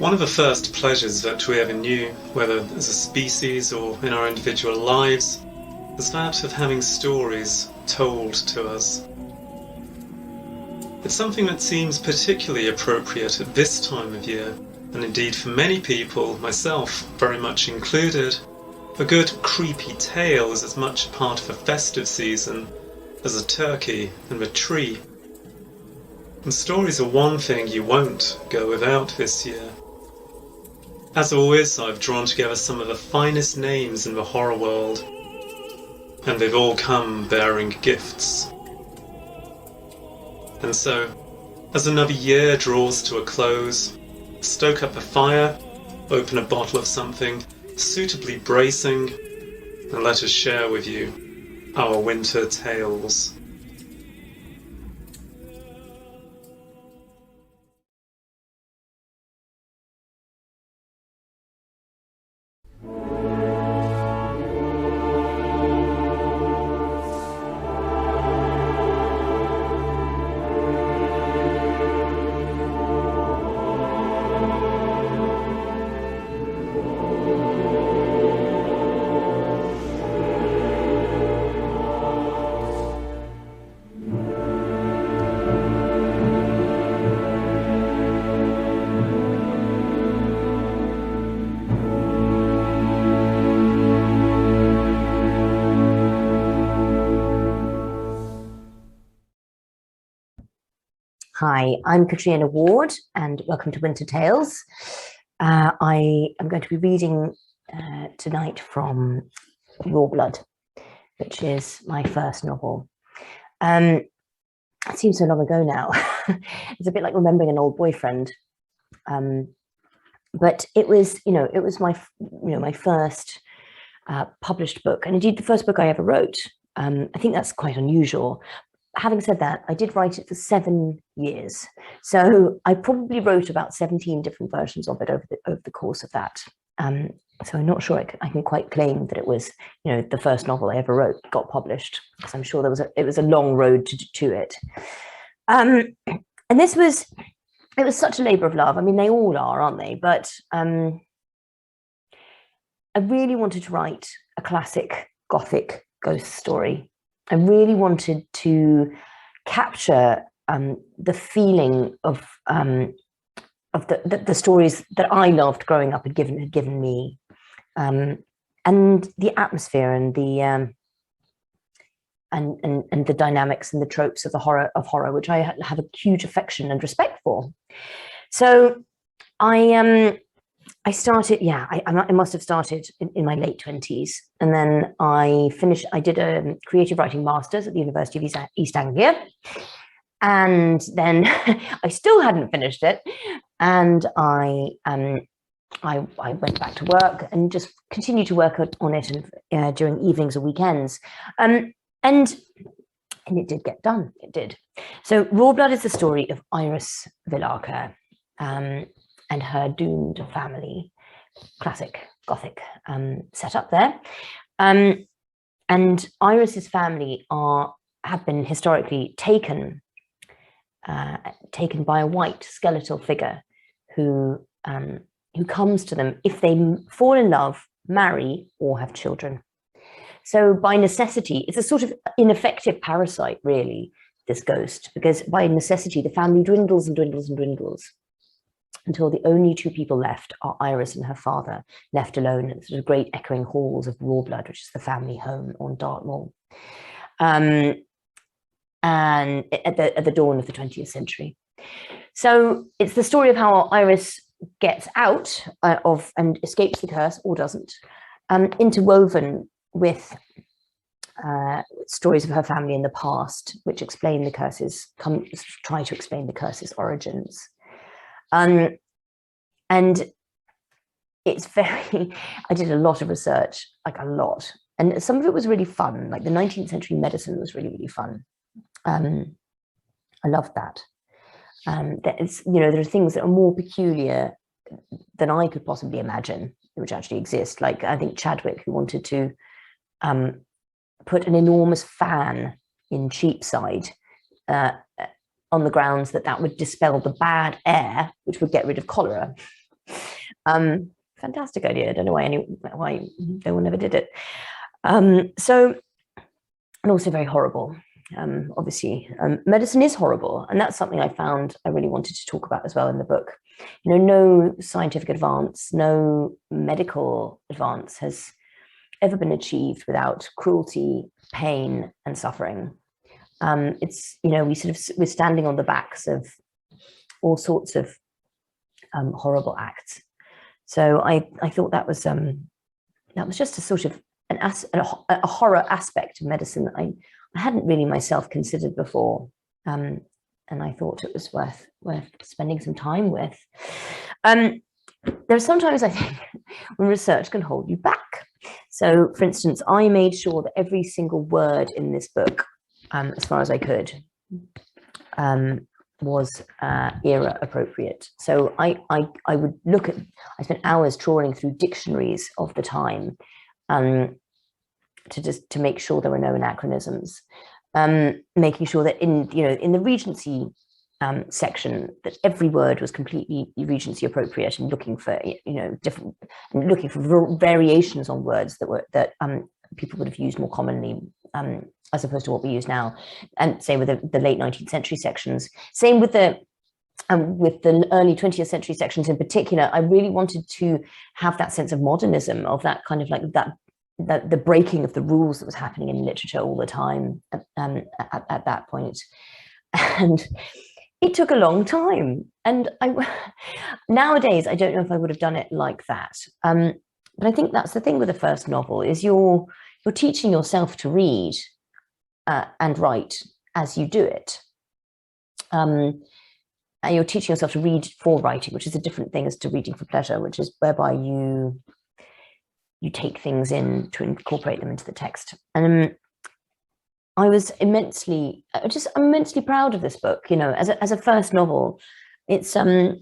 One of the first pleasures that we ever knew, whether as a species or in our individual lives, was that of having stories told to us. It's something that seems particularly appropriate at this time of year, and indeed for many people, myself very much included, a good creepy tale is as much a part of a festive season as a turkey and a tree. And stories are one thing you won't go without this year. As always, I've drawn together some of the finest names in the horror world, and they've all come bearing gifts. And so, as another year draws to a close, stoke up a fire, open a bottle of something suitably bracing, and let us share with you our winter tales. Hi, I'm Catriona Ward and welcome to Winter Tales. I am going to be reading tonight from Raw Blood, which is my first novel. It seems so long ago now. It's a bit like remembering an old boyfriend. But it was, it was my first published book, and indeed the first book I ever wrote. I think that's quite unusual. Having said that, I did write it for 7 years. So I probably wrote about 17 different versions of it over the course of that. So I'm not sure I can quite claim that it was, the first novel I ever wrote got published, because I'm sure it was a long road to it. And it was such a labor of love. I mean, they all are, aren't they? But I really wanted to write a classic Gothic ghost story. I really wanted to capture the feeling of the stories that I loved growing up had given me, and the atmosphere and the and the dynamics and the tropes of the horror, which I have a huge affection and respect for. So I started, I must have started in my late 20s. And then I did a creative writing master's at the University of East Anglia. And then I still hadn't finished it. And I went back to work and just continued to work on it during evenings or weekends. And it did get done, it did. So Raw Blood is the story of Iris Villarca, and her doomed family, classic Gothic setup there. And Iris's family have been historically taken by a white skeletal figure who comes to them if they fall in love, marry, or have children. So by necessity, it's a sort of ineffective parasite, really, this ghost, because by necessity, the family dwindles and dwindles and dwindles, until the only two people left are Iris and her father, left alone in sort of great echoing halls of Raw Blood, which is the family home on Dartmoor, and at the dawn of the 20th century. So it's the story of how Iris gets out and escapes the curse, or doesn't, interwoven with stories of her family in the past, which explain the curses, try to explain the curse's origins. And it's I did a lot of research, like a lot. And some of it was really fun, like the 19th century medicine was really, really fun. I loved that. There are things that are more peculiar than I could possibly imagine, which actually exist. Like, I think Chadwick, who wanted to put an enormous fan in Cheapside, on the grounds that would dispel the bad air, which would get rid of cholera. Fantastic idea. I don't know why no one ever did it. And also very horrible. Obviously, medicine is horrible, and that's something I found I really wanted to talk about as well in the book. You know, no scientific advance, no medical advance has ever been achieved without cruelty, pain, and suffering. It's, you know, we're standing on the backs of all sorts of horrible acts. So I thought that was just a sort of a horror aspect of medicine that I hadn't really myself considered before, and I thought it was worth spending some time with. There are sometimes, I think, when research can hold you back. So, for instance, I made sure that every single word in this book, as far as I could, was era appropriate. So I would I spent hours trawling through dictionaries of the time, to make sure there were no anachronisms, making sure that in the Regency section, that every word was completely Regency appropriate, and looking for variations on words that people would have used more commonly, as opposed to what we use now. And same with the late 19th century sections. Same with the early 20th century sections in particular. I really wanted to have that sense of modernism, of that kind of like the breaking of the rules that was happening in literature all the time at that point. And it took a long time. And nowadays, I don't know if I would have done it like that. But I think that's the thing with the first novel, is you're teaching yourself to read and write as you do it. And you're teaching yourself to read for writing, which is a different thing as to reading for pleasure, which is whereby you take things in to incorporate them into the text. And I was immensely proud of this book. You know, as a first novel, it's your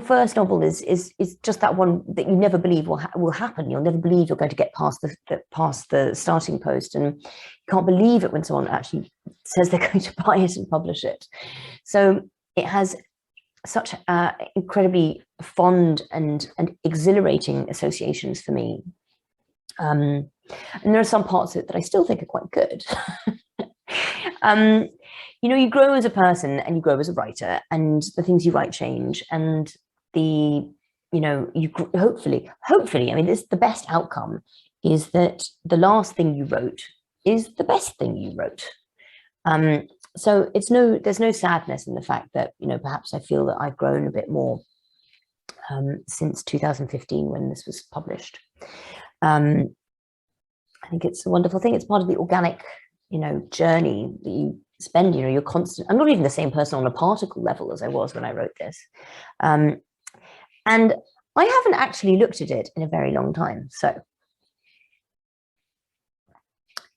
first novel is just that one that you never believe will happen. You'll never believe you're going to get past the starting post, and you can't believe it when someone actually says they're going to buy it and publish it. So it has such incredibly fond and exhilarating associations for me. And there are some parts of it that I still think are quite good. You know, you grow as a person and you grow as a writer, and the things you write change, and hopefully, I mean, the best outcome is that the last thing you wrote is the best thing you wrote. So there's no sadness in the fact that, you know, perhaps I feel that I've grown a bit more since 2015 when this was published. I think it's a wonderful thing. It's part of the organic, journey that you spend. You're constant. I'm not even the same person on a particle level as I was when I wrote this. And I haven't actually looked at it in a very long time. So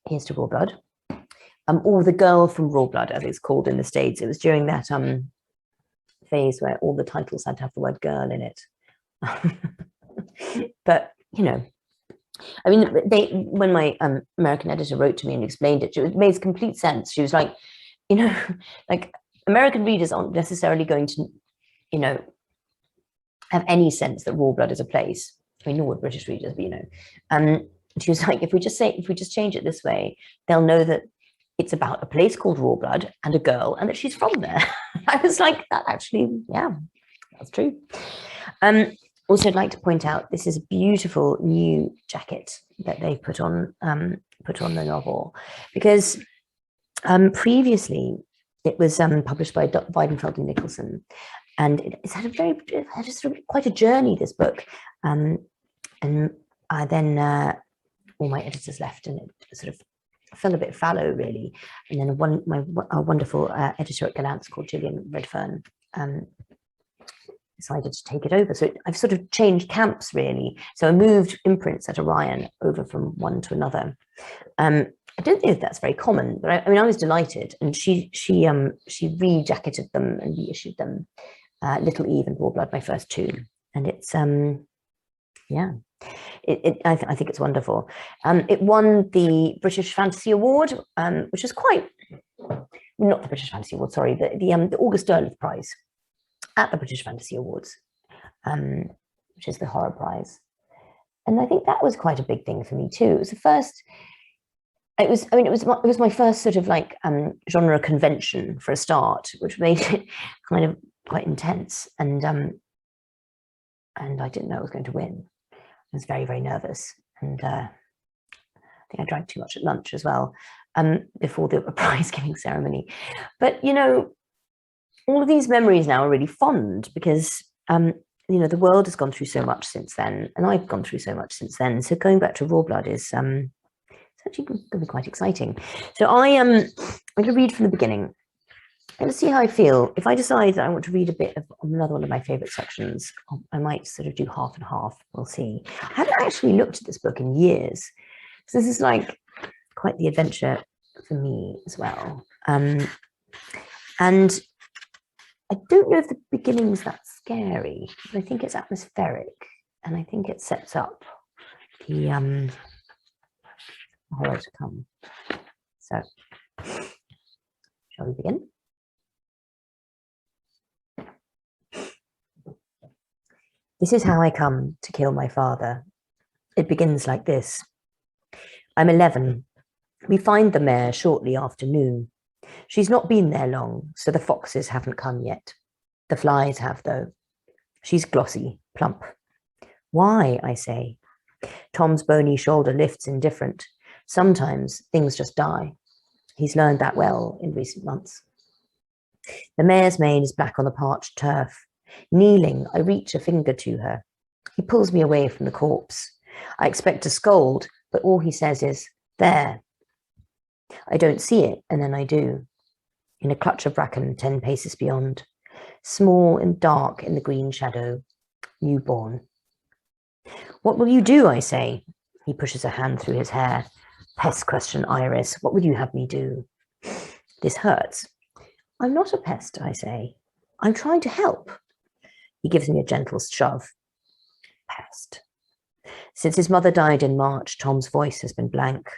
here's to Raw Blood. Or The Girl from Raw Blood, as it's called in the States. It was during that phase where all the titles had to have the word girl in it. But, I mean, when my American editor wrote to me and explained it, it made complete sense. She was like, like American readers aren't necessarily going to, have any sense that Raw Blood is a place. I mean, nor would British readers, but, she was like, if we just change it this way, they'll know that it's about a place called Raw Blood and a girl, and that she's from there. I was like, that actually, yeah, that's true. Also, I'd like to point out, this is a beautiful new jacket that they put on the novel, because previously it was published by Weidenfeld and Nicholson, and it's had quite a journey, this book. And I then all my editors left, and it sort of fell a bit fallow, really. And then a wonderful editor at Gallagher called Gillian Redfern decided to take it over. So I've sort of changed camps, really. So I moved imprints at Orion over from one to another. I don't think that's very common, but I was delighted. And she re-jacketed them and reissued them. Little Eve and Raw Blood, my first two. And it's yeah. I think it's wonderful. It won the British Fantasy Award, which is quite not the British Fantasy Awards, sorry, the August Derleth Prize at the British Fantasy Awards, which is the horror prize. And I think that was quite a big thing for me too. It was the first. It was my first sort of like genre convention for a start, which made it kind of quite intense. And I didn't know I was going to win. I was very, very nervous, and I think I drank too much at lunch as well before the prize giving ceremony. But all of these memories now are really fond because the world has gone through so much since then, and I've gone through so much since then. So going back to Raw Blood is it's actually going to be quite exciting. So I'm going to read from the beginning. I'm going to see how I feel. If I decide that I want to read a bit of another one of my favourite sections, I might sort of do half and half. We'll see. I haven't actually looked at this book in years. So this is like quite the adventure for me as well. And I don't know if the beginning's that scary, but I think it's atmospheric, and I think it sets up the horror to come. So, shall we begin? This is how I come to kill my father. It begins like this. I'm 11. We find the mare shortly after noon. She's not been there long, so the foxes haven't come yet. The flies have, though. She's glossy, plump. Why, I say. Tom's bony shoulder lifts indifferent. Sometimes things just die. He's learned that well in recent months. The mare's mane is black on the parched turf. Kneeling, I reach a finger to her. He pulls me away from the corpse. I expect to scold, but all he says is, there. I don't see it, and then I do. In a clutch of bracken 10 paces beyond. Small and dark in the green shadow. Newborn. What will you do, I say? He pushes a hand through his hair. Pest, question Iris. What would you have me do? This hurts. I'm not a pest, I say. I'm trying to help. He gives me a gentle shove. Pest. Since his mother died in March, Tom's voice has been blank.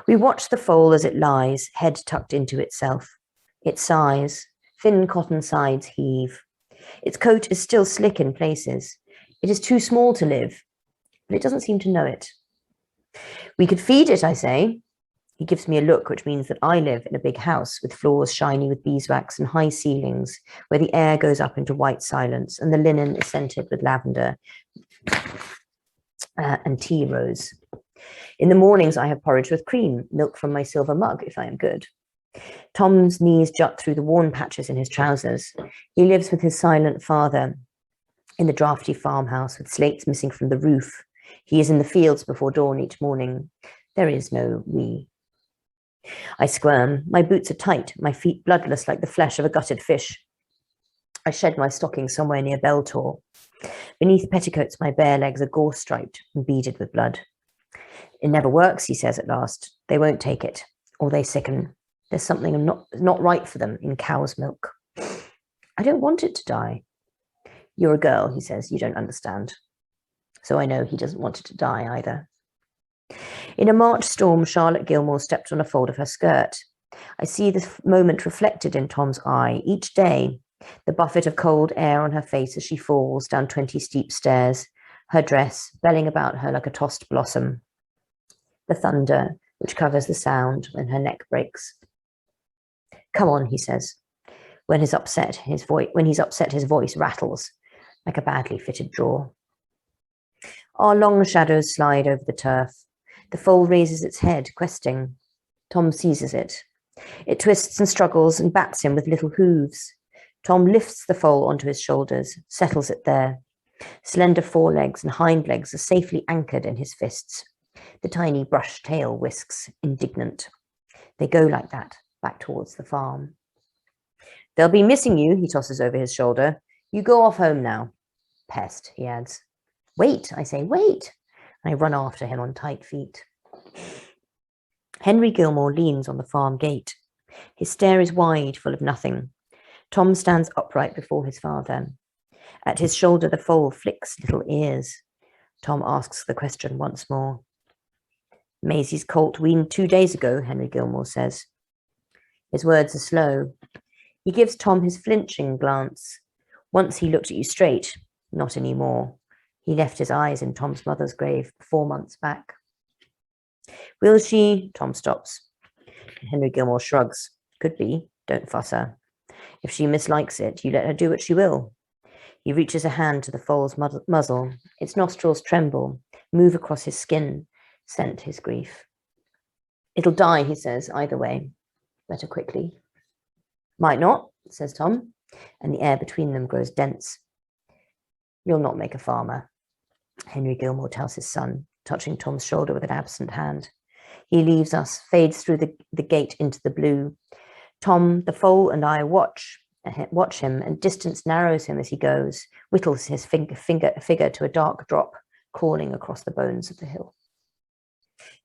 We watch the foal as it lies, head tucked into itself. It sighs. Thin cotton sides heave. Its coat is still slick in places. It is too small to live, but it doesn't seem to know it. We could feed it, I say. He gives me a look, which means that I live in a big house with floors shiny with beeswax and high ceilings, where the air goes up into white silence and the linen is scented with lavender and tea rose. In the mornings, I have porridge with cream, milk from my silver mug, if I am good. Tom's knees jut through the worn patches in his trousers. He lives with his silent father in the drafty farmhouse with slates missing from the roof. He is in the fields before dawn each morning. There is no we. I squirm. My boots are tight, my feet bloodless like the flesh of a gutted fish. I shed my stockings somewhere near Beltor. Beneath petticoats, my bare legs are gore-striped and beaded with blood. It never works, he says at last. They won't take it, or they sicken. There's something not right for them in cow's milk. I don't want it to die. You're a girl, he says. You don't understand. So I know he doesn't want it to die either. In a March storm, Charlotte Gilmore stepped on a fold of her skirt. I see this moment reflected in Tom's eye each day, the buffet of cold air on her face as she falls down 20 steep stairs, her dress belling about her like a tossed blossom. The thunder, which covers the sound when her neck breaks. Come on, he says. When he's upset, his voice rattles like a badly fitted drawer. Our long shadows slide over the turf. The foal raises its head, questing. Tom seizes it. It twists and struggles and bats him with little hooves. Tom lifts the foal onto his shoulders, settles it there. Slender forelegs and hind legs are safely anchored in his fists. The tiny brush tail whisks, indignant. They go like that, back towards the farm. They'll be missing you, he tosses over his shoulder. You go off home now. Pest, he adds. Wait, I say, wait. I run after him on tight feet. Henry Gilmore leans on the farm gate. His stare is wide, full of nothing. Tom stands upright before his father. At his shoulder, the foal flicks little ears. Tom asks the question once more. Maisie's colt weaned 2 days ago, Henry Gilmore says. His words are slow. He gives Tom his flinching glance. Once he looked at you straight, not anymore. He left his eyes in Tom's mother's grave 4 months back. Will she? Tom stops. Henry Gilmore shrugs. Could be. Don't fuss her. If she mislikes it, you let her do what she will. He reaches a hand to the foal's muzzle. Its nostrils tremble, move across his skin, scent his grief. It'll die, he says, either way. Better quickly. Might not, says Tom, and the air between them grows dense. You'll not make a farmer, Henry Gilmore tells his son, touching Tom's shoulder with an absent hand. He leaves us, fades through the gate into the blue. Tom, the foal, and I watch him, and distance narrows him as he goes, whittles his figure to a dark drop, crawling across the bones of the hill.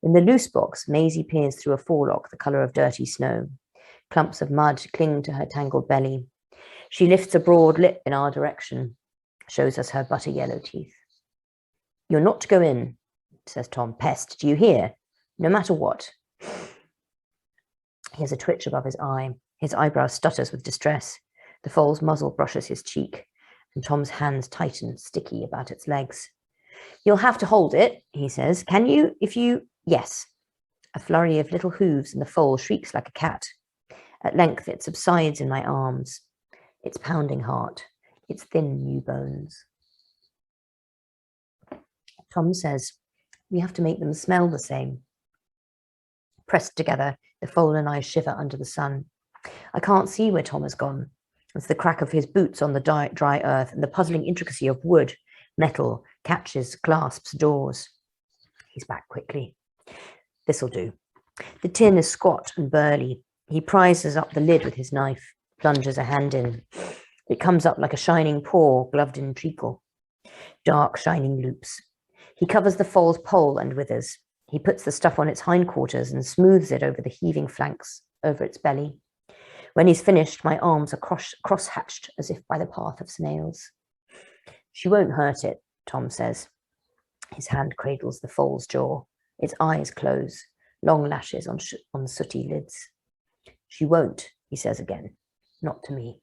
In the loose box, Maisie peers through a forelock the colour of dirty snow. Clumps of mud cling to her tangled belly. She lifts a broad lip in our direction, shows us her butter yellow teeth. You're not to go in, says Tom. Pest, do you hear? No matter what. He has a twitch above his eye. His eyebrow stutters with distress. The foal's muzzle brushes his cheek, and Tom's hands tighten, sticky about its legs. You'll have to hold it, he says. Can you? Yes. A flurry of little hooves, and the foal shrieks like a cat. At length it subsides in my arms, its pounding heart, its thin new bones. Tom says, we have to make them smell the same. Pressed together, the foal and I shiver under the sun. I can't see where Tom has gone. It's the crack of his boots on the dry earth and the puzzling intricacy of wood, metal, catches, clasps, doors. He's back quickly. This'll do. The tin is squat and burly. He prizes up the lid with his knife, plunges a hand in. It comes up like a shining paw gloved in treacle. Dark, shining loops. He covers the foal's poll and withers. He puts the stuff on its hindquarters and smooths it over the heaving flanks, over its belly. When he's finished, my arms are cross-hatched as if by the path of snails. She won't hurt it, Tom says. His hand cradles the foal's jaw. Its eyes close, long lashes on sooty lids. She won't, he says again. Not to me.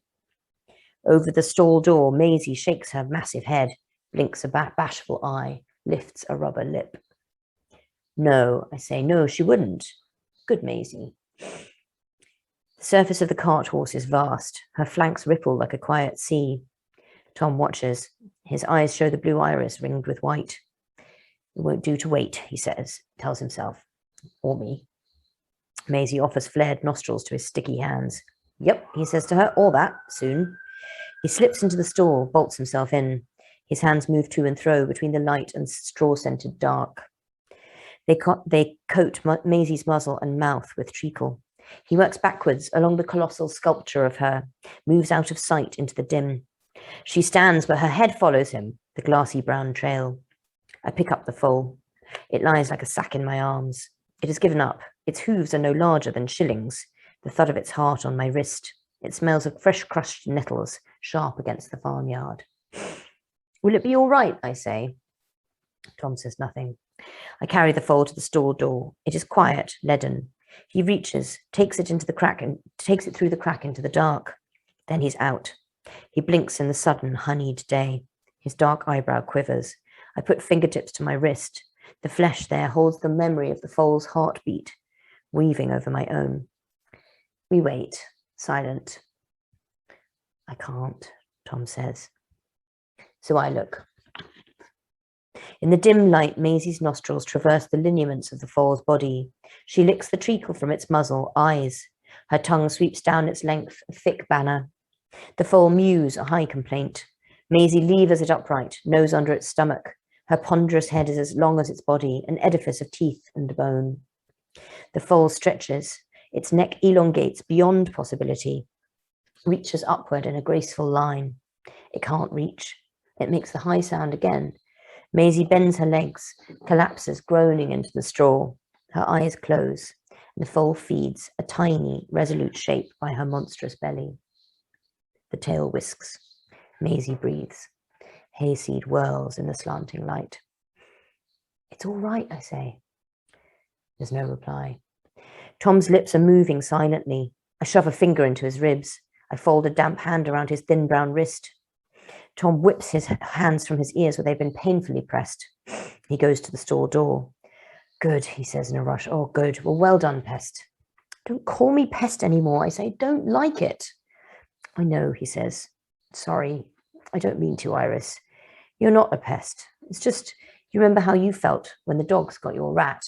Over the stall door, Maisie shakes her massive head, blinks a bashful eye, lifts a rubber lip. No, I say, no, she wouldn't. Good Maisie. The surface of the cart horse is vast. Her flanks ripple like a quiet sea. Tom watches. His eyes show the blue iris ringed with white. It won't do to wait, he says, tells himself. Or me. Maisie offers flared nostrils to his sticky hands. Yep, he says to her, all that, soon. He slips into the stall, bolts himself in. His hands move to and fro between the light and straw-scented dark. They coat Maisie's muzzle and mouth with treacle. He works backwards along the colossal sculpture of her, moves out of sight into the dim. She stands, but her head follows him, the glassy brown trail. I pick up the foal. It lies like a sack in my arms. It has given up. Its hooves are no larger than shillings, the thud of its heart on my wrist. It smells of fresh crushed nettles, sharp against the farmyard. Will it be all right, I say? Tom says nothing. I carry the foal to the stall door. It is quiet, leaden. He reaches, takes it through the crack into the dark. Then he's out. He blinks in the sudden, honeyed day. His dark eyebrow quivers. I put fingertips to my wrist. The flesh there holds the memory of the foal's heartbeat, weaving over my own. We wait, silent. I can't, Tom says. So I look. In the dim light, Maisie's nostrils traverse the lineaments of the foal's body. She licks the treacle from its muzzle, eyes. Her tongue sweeps down its length, a thick banner. The foal mews, a high complaint. Maisie levers it upright, nose under its stomach. Her ponderous head is as long as its body, an edifice of teeth and bone. The foal stretches. Its neck elongates beyond possibility, reaches upward in a graceful line. It can't reach. It makes the high sound again. Maisie bends her legs, collapses, groaning into the straw. Her eyes close, and the foal feeds, a tiny, resolute shape by her monstrous belly. The tail whisks. Maisie breathes. Hayseed whirls in the slanting light. It's all right, I say. There's no reply. Tom's lips are moving silently. I shove a finger into his ribs. I fold a damp hand around his thin brown wrist. Tom whips his hands from his ears where they've been painfully pressed. He goes to the stall door. Good, he says in a rush. Oh, good. Well done, Pest. Don't call me Pest anymore. I say, don't like it. I know, he says. Sorry, I don't mean to, Iris. You're not a pest. It's just, you remember how you felt when the dogs got your rat?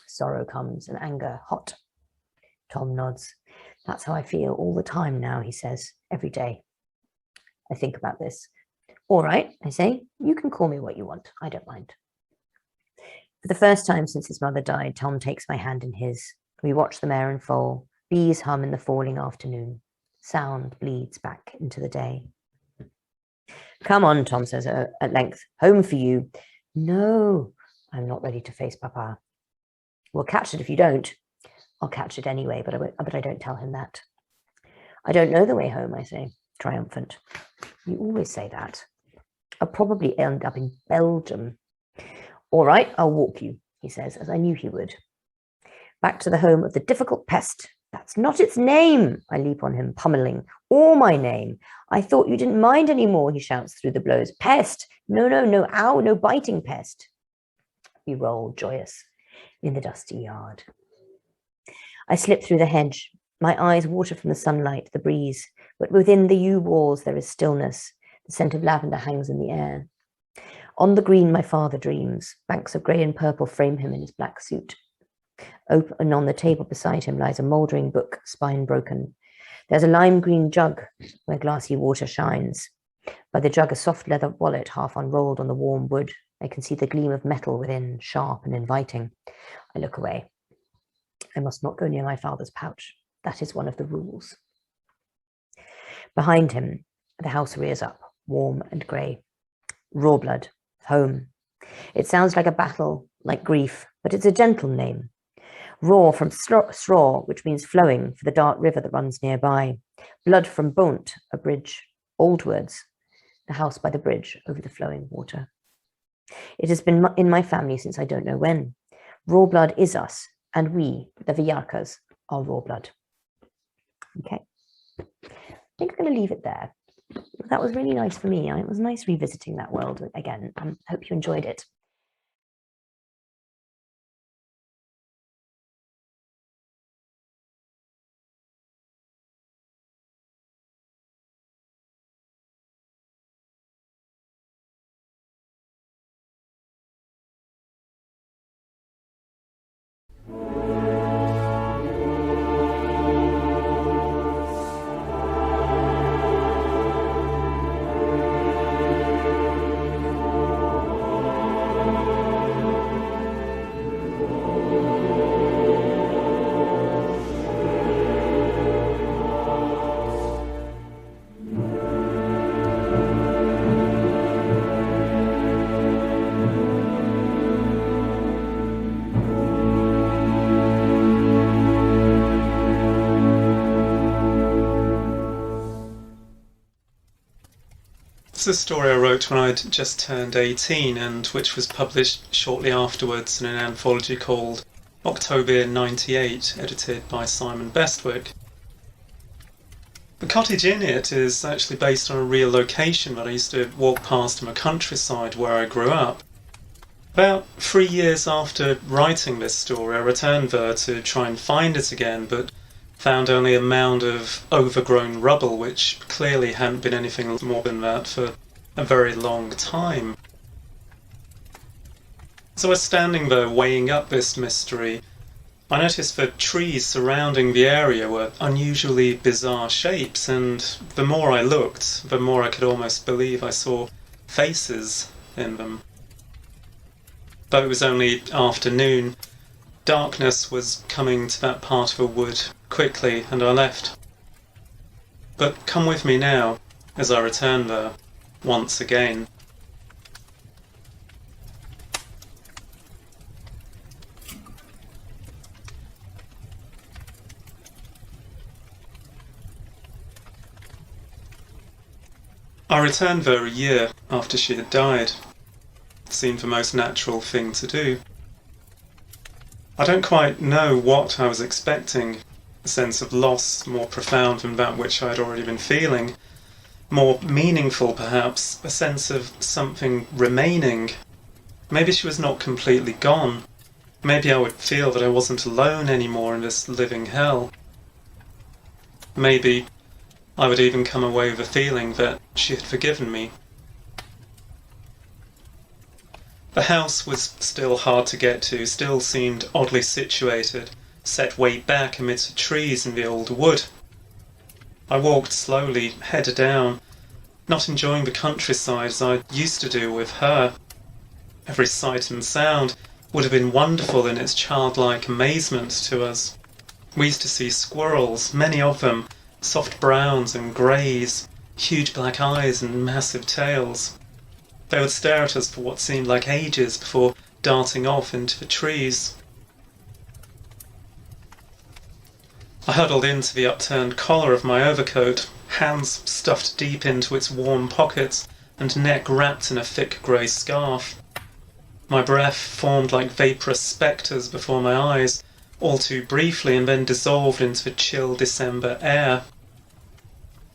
Sorrow comes and anger, hot. Tom nods. That's how I feel all the time now, he says, every day. I think about this. All right, I say, you can call me what you want. I don't mind. For the first time since his mother died, Tom takes my hand in his. We watch the mare and foal. Bees hum in the falling afternoon. Sound bleeds back into the day. Come on, Tom says at length. Home for you. No, I'm not ready to face Papa. We'll catch it if you don't. I'll catch it anyway, but I don't tell him that. I don't know the way home, I say, triumphant. You always say that. I'll probably end up in Belgium. All right, I'll walk you, he says, as I knew he would. Back to the home of the difficult pest. That's not its name, I leap on him, pummeling. Or my name. I thought you didn't mind anymore, he shouts through the blows. Pest! No, ow, no biting pest. We roll, joyous, in the dusty yard. I slip through the hedge. My eyes water from the sunlight, the breeze, but within the yew walls there is stillness. The scent of lavender hangs in the air. On the green my father dreams. Banks of grey and purple frame him in his black suit. Open on the table beside him lies a mouldering book, spine broken. There's a lime green jug where glassy water shines. By the jug a soft leather wallet half unrolled on the warm wood. I can see the gleam of metal within, sharp and inviting. I look away. I must not go near my father's pouch. That is one of the rules. Behind him, the house rears up, warm and grey. Raw blood, home. It sounds like a battle, like grief, but it's a gentle name. Raw from straw, which means flowing for the dark river that runs nearby. Blood from Bont, a bridge. Old words, the house by the bridge over the flowing water. It has been in my family since I don't know when. Raw blood is us, and we, the Vyarkas, are raw blood. Okay, I think I'm going to leave it there. That was really nice for me. It was nice revisiting that world again. I hope you enjoyed it. It's a story I wrote when I'd just turned 18 and which was published shortly afterwards in an anthology called October 98, edited by Simon Bestwick. The cottage in it is actually based on a real location that I used to walk past in the countryside where I grew up. About 3 years after writing this story, I returned there to try and find it again, but found only a mound of overgrown rubble, which clearly hadn't been anything more than that for a very long time. So I was standing there weighing up this mystery. I noticed the trees surrounding the area were unusually bizarre shapes, and the more I looked, the more I could almost believe I saw faces in them. Though it was only afternoon, darkness was coming to that part of the wood quickly, and I left. But come with me now, as I return there, once again. I returned there a year after she had died. It seemed the most natural thing to do. I don't quite know what I was expecting. a sense of loss more profound than that which I had already been feeling, more meaningful perhaps, a sense of something remaining. Maybe she was not completely gone. Maybe I would feel that I wasn't alone anymore in this living hell. Maybe I would even come away with a feeling that she had forgiven me. The house was still hard to get to, still seemed oddly situated, set way back amidst the trees in the old wood. I walked slowly, head down, not enjoying the countryside as I used to do with her. Every sight and sound would have been wonderful in its childlike amazement to us. We used to see squirrels, many of them, soft browns and greys, huge black eyes and massive tails. They would stare at us for what seemed like ages before darting off into the trees. I huddled into the upturned collar of my overcoat, hands stuffed deep into its warm pockets and neck wrapped in a thick grey scarf. My breath formed like vaporous spectres before my eyes, all too briefly, and then dissolved into the chill December air.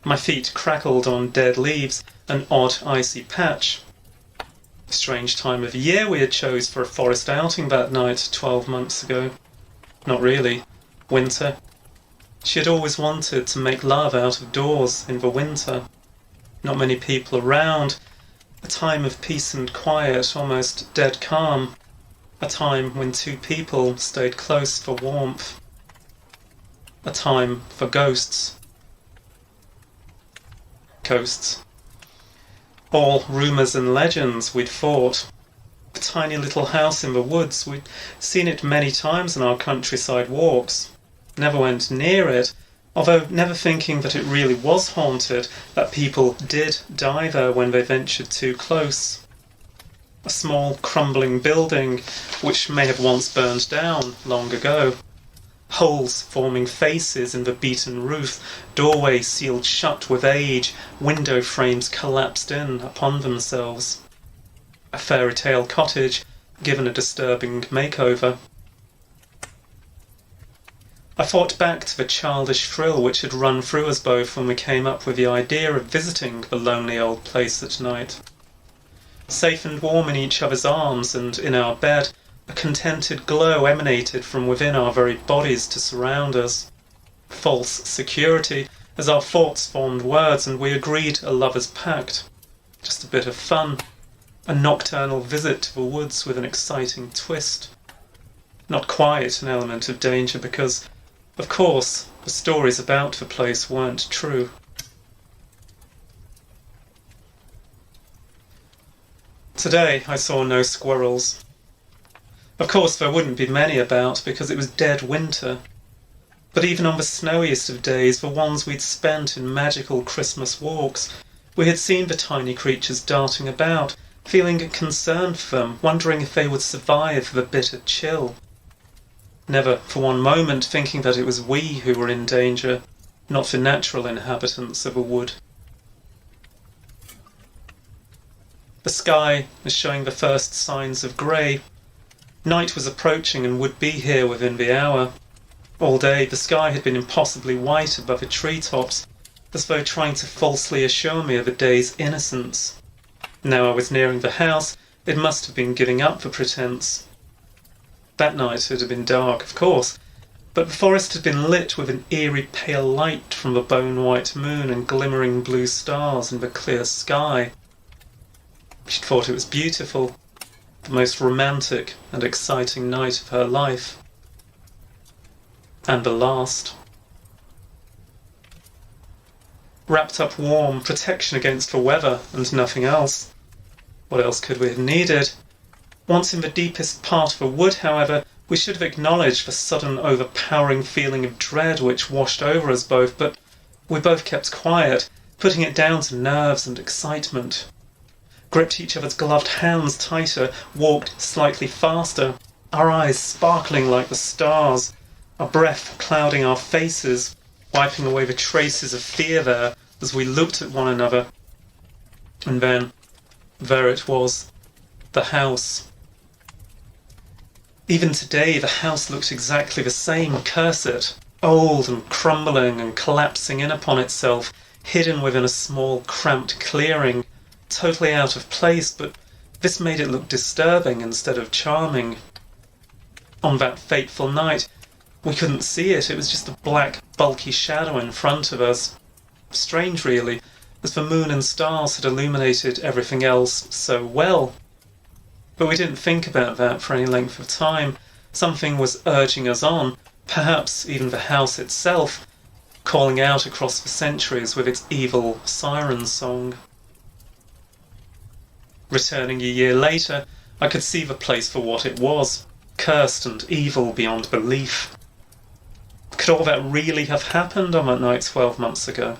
My feet crackled on dead leaves, an odd icy patch. A strange time of year we had chose for a forest outing that night 12 months ago. Not really. Winter. She had always wanted to make love out of doors in the winter. Not many people around. A time of peace and quiet, almost dead calm. A time when two people stayed close for warmth. A time for ghosts. Ghosts. All rumours and legends we'd fought. The tiny little house in the woods, we'd seen it many times on our countryside walks. Never went near it, although never thinking that it really was haunted, that people did die there when they ventured too close. A small crumbling building which may have once burned down long ago. Holes forming faces in the beaten roof, doorways sealed shut with age, window frames collapsed in upon themselves. A fairy tale cottage given a disturbing makeover. I thought back to the childish thrill which had run through us both when we came up with the idea of visiting the lonely old place at night. Safe and warm in each other's arms and in our bed, a contented glow emanated from within our very bodies to surround us. False security, as our thoughts formed words and we agreed a lover's pact. Just a bit of fun. A nocturnal visit to the woods with an exciting twist. Not quite an element of danger because, of course, the stories about the place weren't true. Today I saw no squirrels. Of course there wouldn't be many about because it was dead winter. But even on the snowiest of days, the ones we'd spent in magical Christmas walks, we had seen the tiny creatures darting about, feeling concerned for them, wondering if they would survive the bitter chill. Never for one moment thinking that it was we who were in danger, not the natural inhabitants of a wood. The sky was showing the first signs of grey. Night was approaching and would be here within the hour. All day the sky had been impossibly white above the treetops, as though trying to falsely assure me of the day's innocence. Now I was nearing the house, it must have been giving up the pretence. That night it had been dark, of course, but the forest had been lit with an eerie pale light from the bone-white moon and glimmering blue stars in the clear sky. She'd thought it was beautiful, the most romantic and exciting night of her life. And the last. Wrapped up warm, protection against the weather and nothing else. What else could we have needed? Once in the deepest part of the wood, however, we should have acknowledged the sudden overpowering feeling of dread which washed over us both, but we both kept quiet, putting it down to nerves and excitement. Gripped each other's gloved hands tighter, walked slightly faster, our eyes sparkling like the stars, our breath clouding our faces, wiping away the traces of fear there as we looked at one another. And then, there it was, the house. Even today the house looked exactly the same, curse it. old and crumbling and collapsing in upon itself, hidden within a small, cramped clearing, totally out of place, but this made it look disturbing instead of charming. On that fateful night, we couldn't see it. It was just a black, bulky shadow in front of us. Strange, really, as the moon and stars had illuminated everything else so well. But we didn't think about that for any length of time. Something was urging us on, perhaps even the house itself, calling out across the centuries with its evil siren song. Returning a year later, I could see the place for what it was, cursed and evil beyond belief. Could all that really have happened on that night 12 months ago?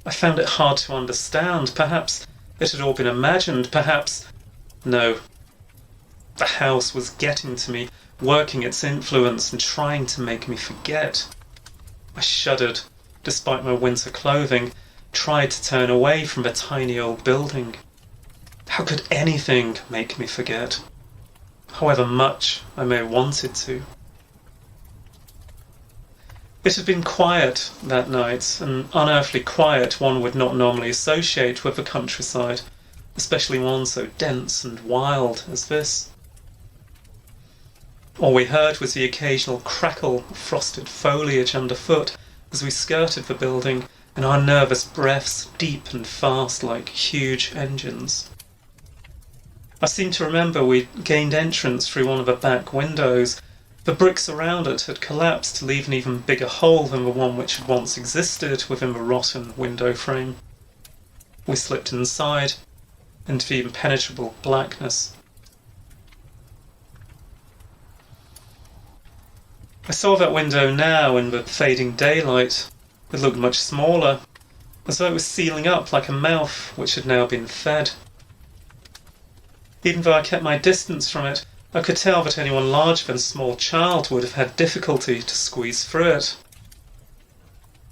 I found it hard to understand. Perhaps it had all been imagined. Perhaps... No. The house was getting to me, working its influence and trying to make me forget. I shuddered, despite my winter clothing, tried to turn away from the tiny old building. How could anything make me forget? However much I may have wanted to. It had been quiet that night, an unearthly quiet one would not normally associate with the countryside, especially one so dense and wild as this. All we heard was the occasional crackle of frosted foliage underfoot as we skirted the building, and our nervous breaths deep and fast like huge engines. I seem to remember we gained entrance through one of the back windows. The bricks around it had collapsed to leave an even bigger hole than the one which had once existed within the rotten window frame. We slipped inside, into the impenetrable blackness. I saw that window now in the fading daylight. It looked much smaller, as though it was sealing up like a mouth which had now been fed. Even though I kept my distance from it, I could tell that anyone larger than a small child would have had difficulty to squeeze through it.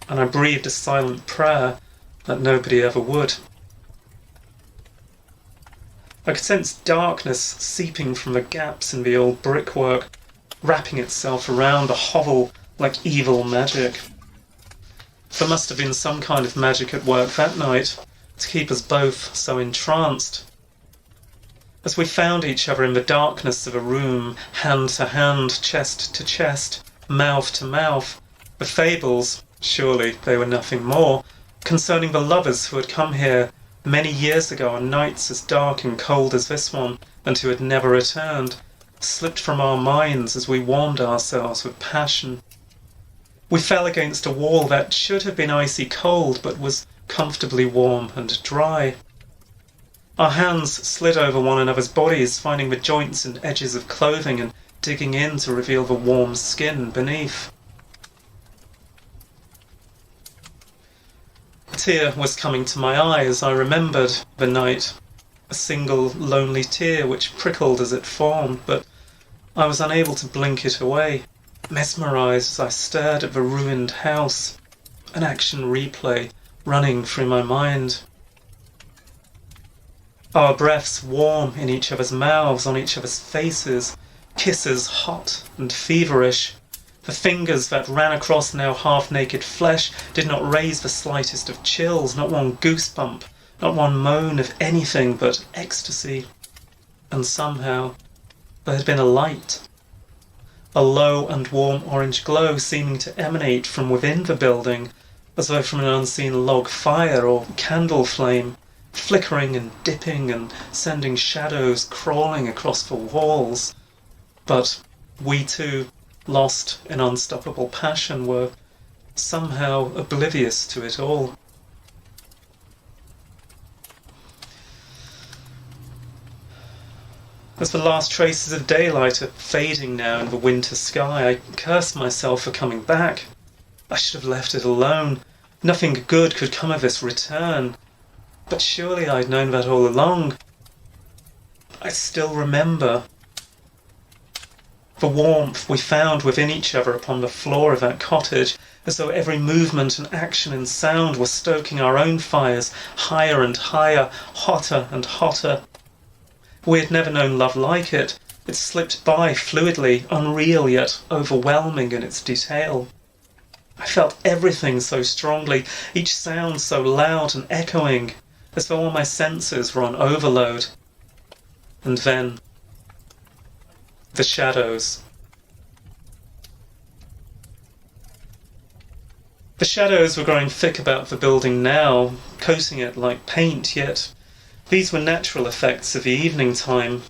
And I breathed a silent prayer that nobody ever would. I could sense darkness seeping from the gaps in the old brickwork, wrapping itself around the hovel like evil magic. There must have been some kind of magic at work that night to keep us both so entranced. As we found each other in the darkness of a room, hand to hand, chest to chest, mouth to mouth, the fables, surely they were nothing more, concerning the lovers who had come here many years ago on nights as dark and cold as this one, and who had never returned, slipped from our minds as we warmed ourselves with passion. We fell against a wall that should have been icy cold, but was comfortably warm and dry. Our hands slid over one another's bodies, finding the joints and edges of clothing and digging in to reveal the warm skin beneath. A tear was coming to my eye as I remembered the night, a single lonely tear which prickled as it formed, but I was unable to blink it away, mesmerised as I stared at the ruined house, an action replay running through my mind. Our breaths warm in each other's mouths, on each other's faces, kisses hot and feverish. The fingers that ran across now half-naked flesh did not raise the slightest of chills, not one goosebump, not one moan of anything but ecstasy. And somehow there had been a light, a low and warm orange glow seeming to emanate from within the building, as though from an unseen log fire or candle flame, flickering and dipping and sending shadows crawling across the walls. But we too, lost in unstoppable passion, were somehow oblivious to it all. As the last traces of daylight are fading now in the winter sky, I curse myself for coming back. I should have left it alone. Nothing good could come of this return. But surely I'd known that all along. I still remember the warmth we found within each other upon the floor of that cottage, as though every movement and action and sound were stoking our own fires higher and higher, hotter and hotter. We had never known love like it. It slipped by fluidly, unreal yet overwhelming in its detail. I felt everything so strongly, each sound so loud and echoing, as though all my senses were on overload. And then, the shadows. The shadows were growing thick about the building now, coating it like paint, yet these were natural effects of the evening time.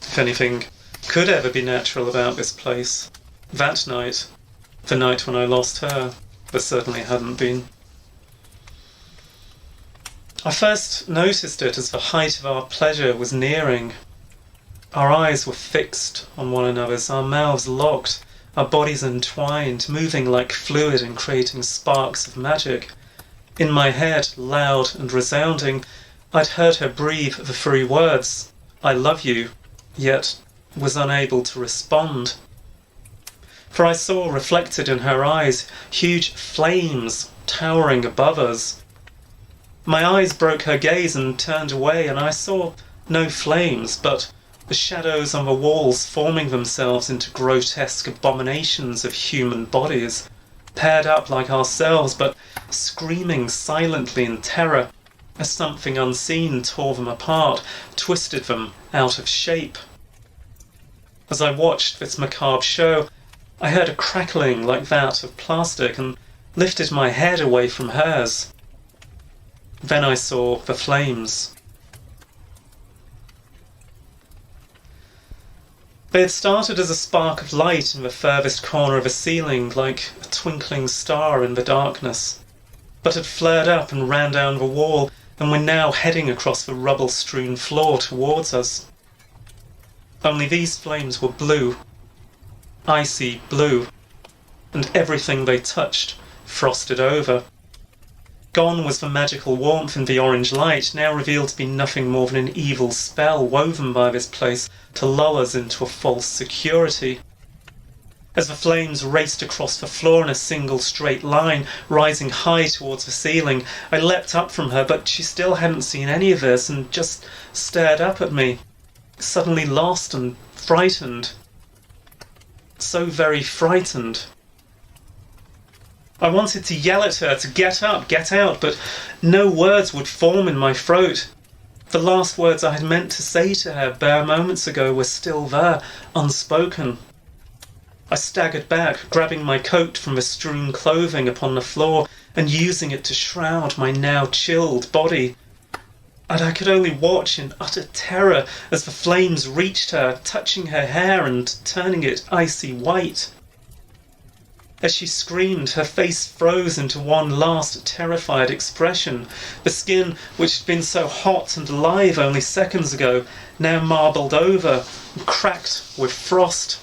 If anything could ever be natural about this place, that night, the night when I lost her, there certainly hadn't been. I first noticed it as the height of our pleasure was nearing. Our eyes were fixed on one another's, our mouths locked, our bodies entwined, moving like fluid and creating sparks of magic. In my head, loud and resounding, I'd heard her breathe the three words, "I love you," yet was unable to respond. For I saw reflected in her eyes huge flames towering above us. My eyes broke her gaze and turned away, and I saw no flames, but the shadows on the walls forming themselves into grotesque abominations of human bodies, paired up like ourselves, but screaming silently in terror as something unseen tore them apart, twisted them out of shape. As I watched this macabre show, I heard a crackling like that of plastic and lifted my head away from hers. Then I saw the flames. They had started as a spark of light in the furthest corner of a ceiling, like a twinkling star in the darkness, but had flared up and ran down the wall, and were now heading across the rubble-strewn floor towards us. Only these flames were blue, icy blue, and everything they touched frosted over. Gone was the magical warmth in the orange light, now revealed to be nothing more than an evil spell woven by this place to lull us into a false security. As the flames raced across the floor in a single straight line, rising high towards the ceiling, I leapt up from her, but she still hadn't seen any of this and just stared up at me, suddenly lost and frightened. So very frightened. I wanted to yell at her to get up, get out, but no words would form in my throat. The last words I had meant to say to her bare moments ago were still there, unspoken. I staggered back, grabbing my coat from the strewn clothing upon the floor and using it to shroud my now chilled body. And I could only watch in utter terror as the flames reached her, touching her hair and turning it icy white. As she screamed, her face froze into one last terrified expression. The skin, which had been so hot and alive only seconds ago, now marbled over and cracked with frost.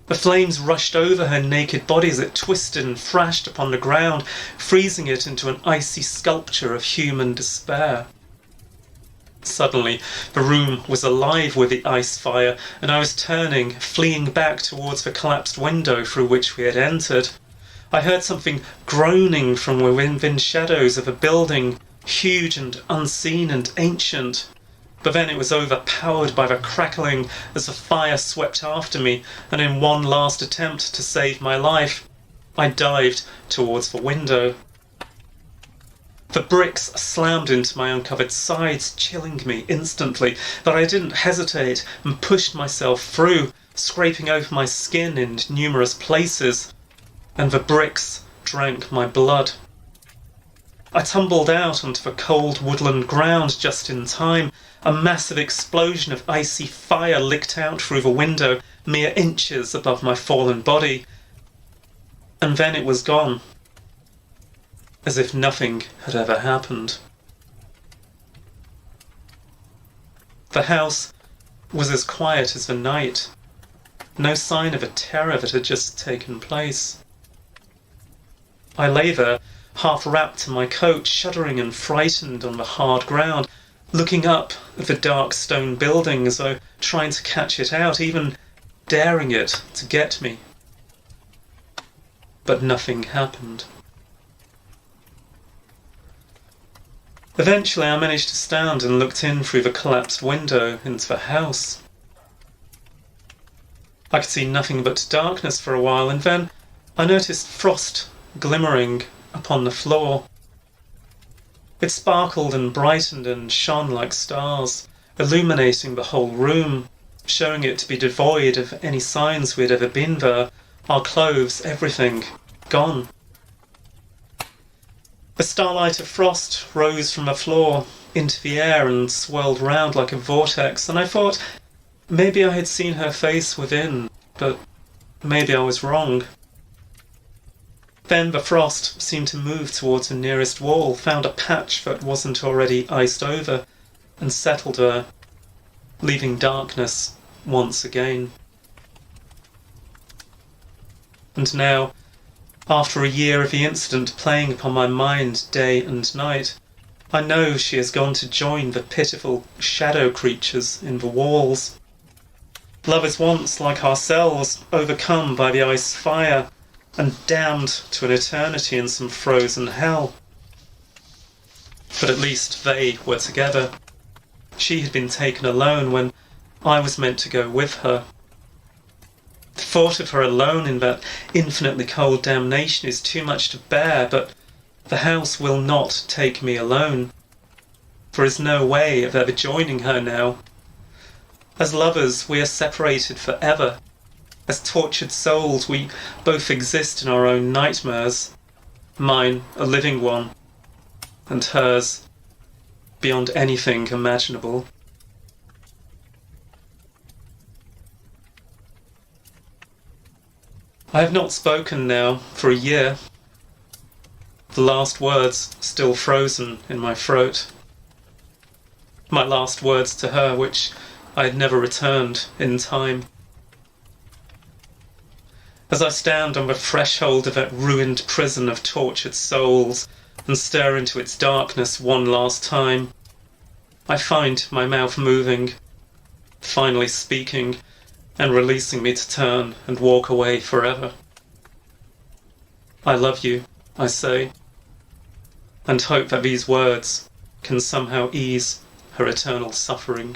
The flames rushed over her naked body as it twisted and thrashed upon the ground, freezing it into an icy sculpture of human despair. Suddenly, the room was alive with the ice fire, and I was turning, fleeing back towards the collapsed window through which we had entered. I heard something groaning from within shadows of a building, huge and unseen and ancient. But then it was overpowered by the crackling as the fire swept after me, and in one last attempt to save my life, I dived towards the window. The bricks slammed into my uncovered sides, chilling me instantly, but I didn't hesitate and pushed myself through, scraping over my skin in numerous places, and the bricks drank my blood. I tumbled out onto the cold woodland ground just in time. A massive explosion of icy fire licked out through the window, mere inches above my fallen body, and then it was gone. As if nothing had ever happened. The house was as quiet as the night. No sign of a terror that had just taken place. I lay there, half wrapped in my coat, shuddering and frightened on the hard ground, looking up at the dark stone building as though trying to catch it out, even daring it to get me. But nothing happened. Eventually I managed to stand and looked in through the collapsed window into the house. I could see nothing but darkness for a while, and then I noticed frost glimmering upon the floor. It sparkled and brightened and shone like stars, illuminating the whole room, showing it to be devoid of any signs we had ever been there, our clothes, everything, gone. The starlight of frost rose from the floor into the air and swirled round like a vortex, and I thought maybe I had seen her face within, but maybe I was wrong. Then the frost seemed to move towards the nearest wall, found a patch that wasn't already iced over, and settled there, leaving darkness once again. And now, after a year of the incident playing upon my mind day and night, I know she has gone to join the pitiful shadow creatures in the walls. Lovers once, like ourselves, overcome by the ice fire, and damned to an eternity in some frozen hell. But at least they were together. She had been taken alone when I was meant to go with her. The thought of her alone in that infinitely cold damnation is too much to bear, but the house will not take me alone. There is no way of ever joining her now. As lovers, we are separated forever. As tortured souls, we both exist in our own nightmares. Mine, a living one, and hers, beyond anything imaginable. I have not spoken now for a year. The last words still frozen in my throat. My last words to her, which I had never returned in time. As I stand on the threshold of that ruined prison of tortured souls and stare into its darkness one last time, I find my mouth moving, finally speaking and releasing me to turn and walk away forever. I love you, I say, and hope that these words can somehow ease her eternal suffering.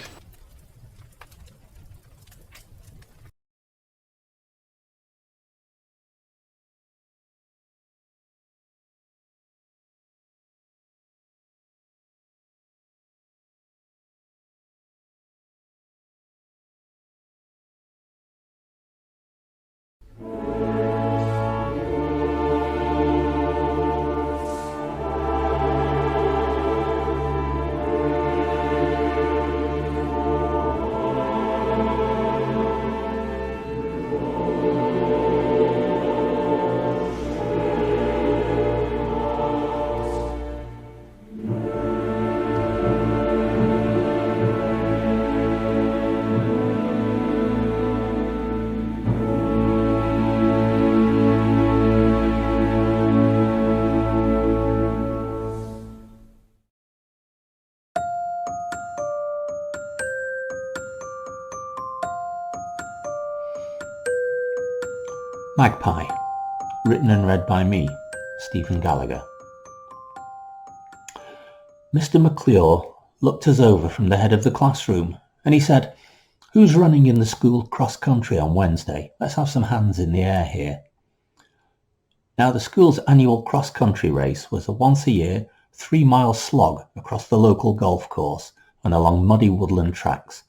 Magpie, written and read by me, Stephen Gallagher. Mr. McClure looked us over from the head of the classroom and he said, "Who's running in the school cross-country on Wednesday? Let's have some hands in the air here." Now, the school's annual cross-country race was a once-a-year 3-mile slog across the local golf course and along muddy woodland tracks,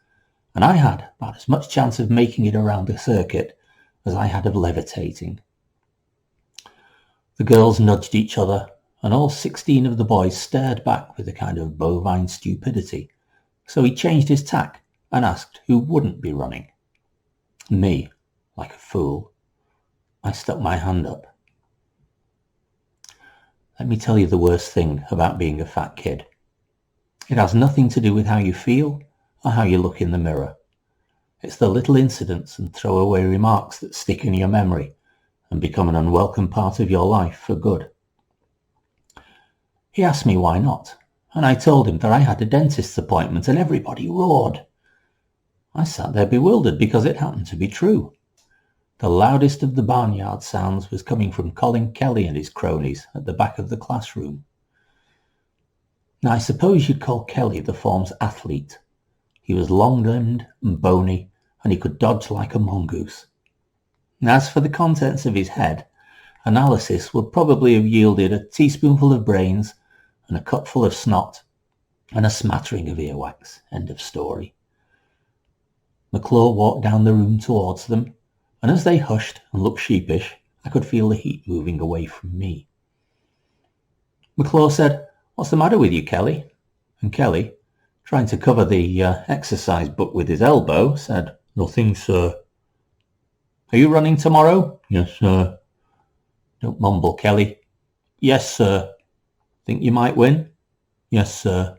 and I had about as much chance of making it around the circuit as I had of levitating. The girls nudged each other, and all 16 of the boys stared back with a kind of bovine stupidity, so he changed his tack and asked who wouldn't be running. Me, like a fool, I stuck my hand up. Let me tell you the worst thing about being a fat kid. It has nothing to do with how you feel or how you look in the mirror. It's the little incidents and throwaway remarks that stick in your memory and become an unwelcome part of your life for good. He asked me why not, and I told him that I had a dentist's appointment, and everybody roared. I sat there bewildered because it happened to be true. The loudest of the barnyard sounds was coming from Colin Kelly and his cronies at the back of the classroom. Now, I suppose you'd call Kelly the form's athlete. He was long-limbed and bony, and he could dodge like a mongoose. And as for the contents of his head, analysis would probably have yielded a teaspoonful of brains and a cupful of snot and a smattering of earwax. End of story. McClure walked down the room towards them, and as they hushed and looked sheepish, I could feel the heat moving away from me. McClure said, "What's the matter with you, Kelly?" And Kelly, trying to cover the exercise book with his elbow, said, "Nothing, sir." "Are you running tomorrow?" "Yes, sir." "Don't mumble, Kelly." "Yes, sir." "Think you might win?" "Yes, sir."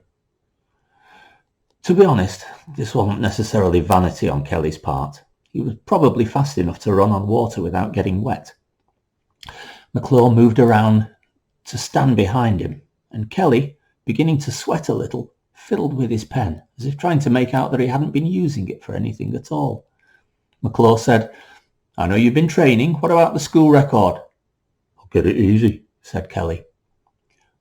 To be honest, this wasn't necessarily vanity on Kelly's part. He was probably fast enough to run on water without getting wet. McClure moved around to stand behind him, and Kelly, beginning to sweat a little, fiddled with his pen, as if trying to make out that he hadn't been using it for anything at all. McClure said, "I know you've been training. What about the school record?" "I'll get it easy," said Kelly.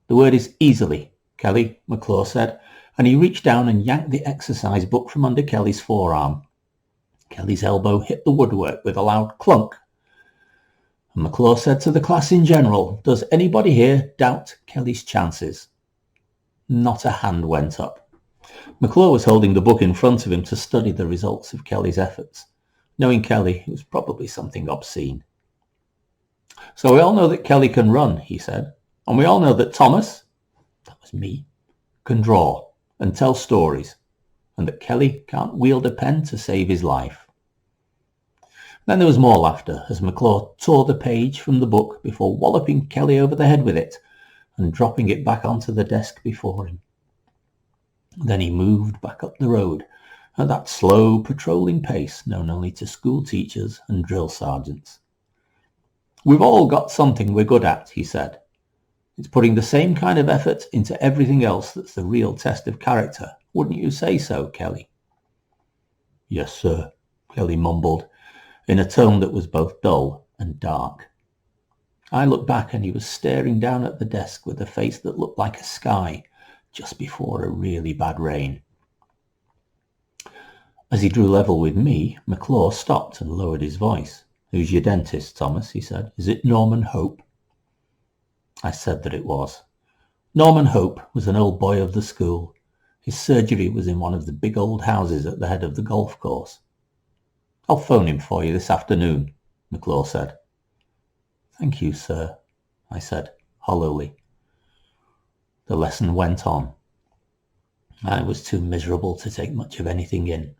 "The word is easily, Kelly," McClure said, and he reached down and yanked the exercise book from under Kelly's forearm. Kelly's elbow hit the woodwork with a loud clunk. And McClure said to the class in general, "Does anybody here doubt Kelly's chances?" Not a hand went up. McClure was holding the book in front of him to study the results of Kelly's efforts. Knowing Kelly, it was probably something obscene. "So we all know that Kelly can run," he said. "And we all know that Thomas," that was me, "can draw and tell stories, and that Kelly can't wield a pen to save his life." Then there was more laughter as McClure tore the page from the book before walloping Kelly over the head with it and dropping it back onto the desk before him. Then he moved back up the road at that slow patrolling pace known only to school teachers and drill sergeants. "We've all got something we're good at," he said. "It's putting the same kind of effort into everything else that's the real test of character. Wouldn't you say so, Kelly?" "Yes, sir," Kelly mumbled, in a tone that was both dull and dark. I looked back and he was staring down at the desk with a face that looked like a sky just before a really bad rain. As he drew level with me, McClure stopped and lowered his voice. "Who's your dentist, Thomas?" he said. "Is it Norman Hope?" I said that it was. Norman Hope was an old boy of the school. His surgery was in one of the big old houses at the head of the golf course. "I'll phone him for you this afternoon," McClure said. "Thank you, sir," I said hollowly. The lesson went on. I was too miserable to take much of anything in.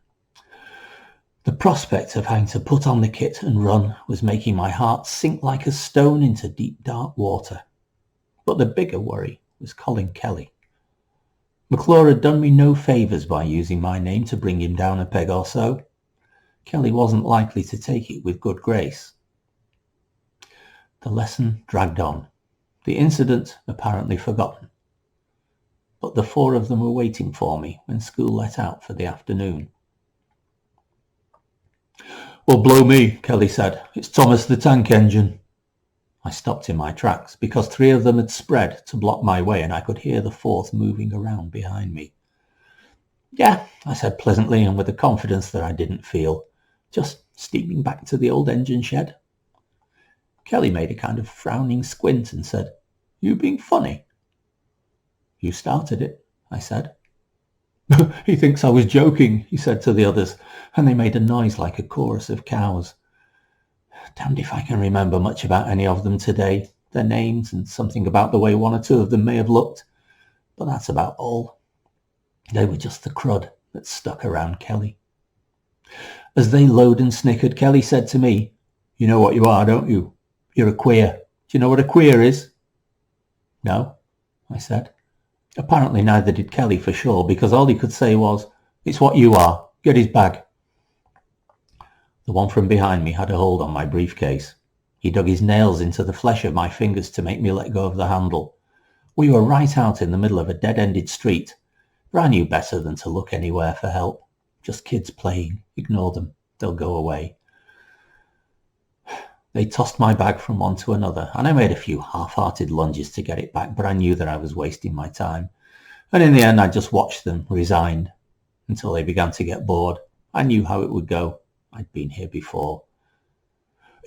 The prospect of having to put on the kit and run was making my heart sink like a stone into deep, dark water. But the bigger worry was Colin Kelly. McClure had done me no favours by using my name to bring him down a peg or so. Kelly wasn't likely to take it with good grace. The lesson dragged on, the incident apparently forgotten. But the four of them were waiting for me when school let out for the afternoon. "Well, blow me," Kelly said. "It's Thomas the Tank Engine." I stopped in my tracks because three of them had spread to block my way and I could hear the fourth moving around behind me. "Yeah," I said pleasantly and with a confidence that I didn't feel. "Just steaming back to the old engine shed." Kelly made a kind of frowning squint and said, "You being funny?" "You started it," I said. "He thinks I was joking," he said to the others, and they made a noise like a chorus of cows. Damned if I can remember much about any of them today, their names and something about the way one or two of them may have looked, but that's about all. They were just the crud that stuck around Kelly. As they lowed and snickered, Kelly said to me, "You know what you are, don't you? You're a queer. Do you know what a queer is?" "No," I said. Apparently neither did Kelly for sure, because all he could say was, "It's what you are. Get his bag." The one from behind me had a hold on my briefcase. He dug his nails into the flesh of my fingers to make me let go of the handle. We were right out in the middle of a dead-ended street, but I knew better than to look anywhere for help. Just kids playing. Ignore them. They'll go away. They tossed my bag from one to another, and I made a few half-hearted lunges to get it back, but I knew that I was wasting my time. And in the end, I just watched them, resigned, until they began to get bored. I knew how it would go. I'd been here before.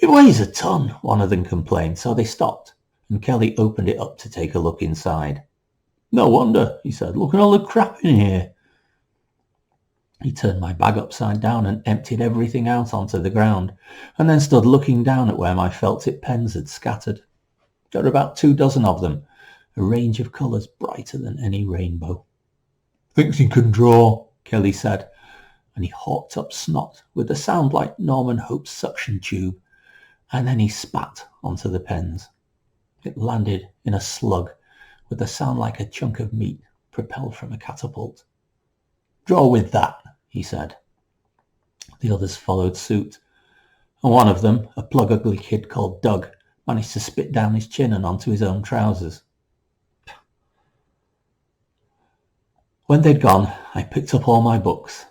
It weighs a ton, one of them complained, so they stopped, and Kelly opened it up to take a look inside. No wonder, he said, look at all the crap in here. He turned my bag upside down and emptied everything out onto the ground, and then stood looking down at where my felt-tip pens had scattered. There were about 24 of them, a range of colours brighter than any rainbow. Thinks he can draw, Kelly said, and he hawked up snot with a sound like Norman Hope's suction tube, and then he spat onto the pens. It landed in a slug with a sound like a chunk of meat propelled from a catapult. Draw with that, he said. The others followed suit, and one of them, a plug-ugly kid called Doug, managed to spit down his chin and onto his own trousers. When they'd gone, I picked up all my books.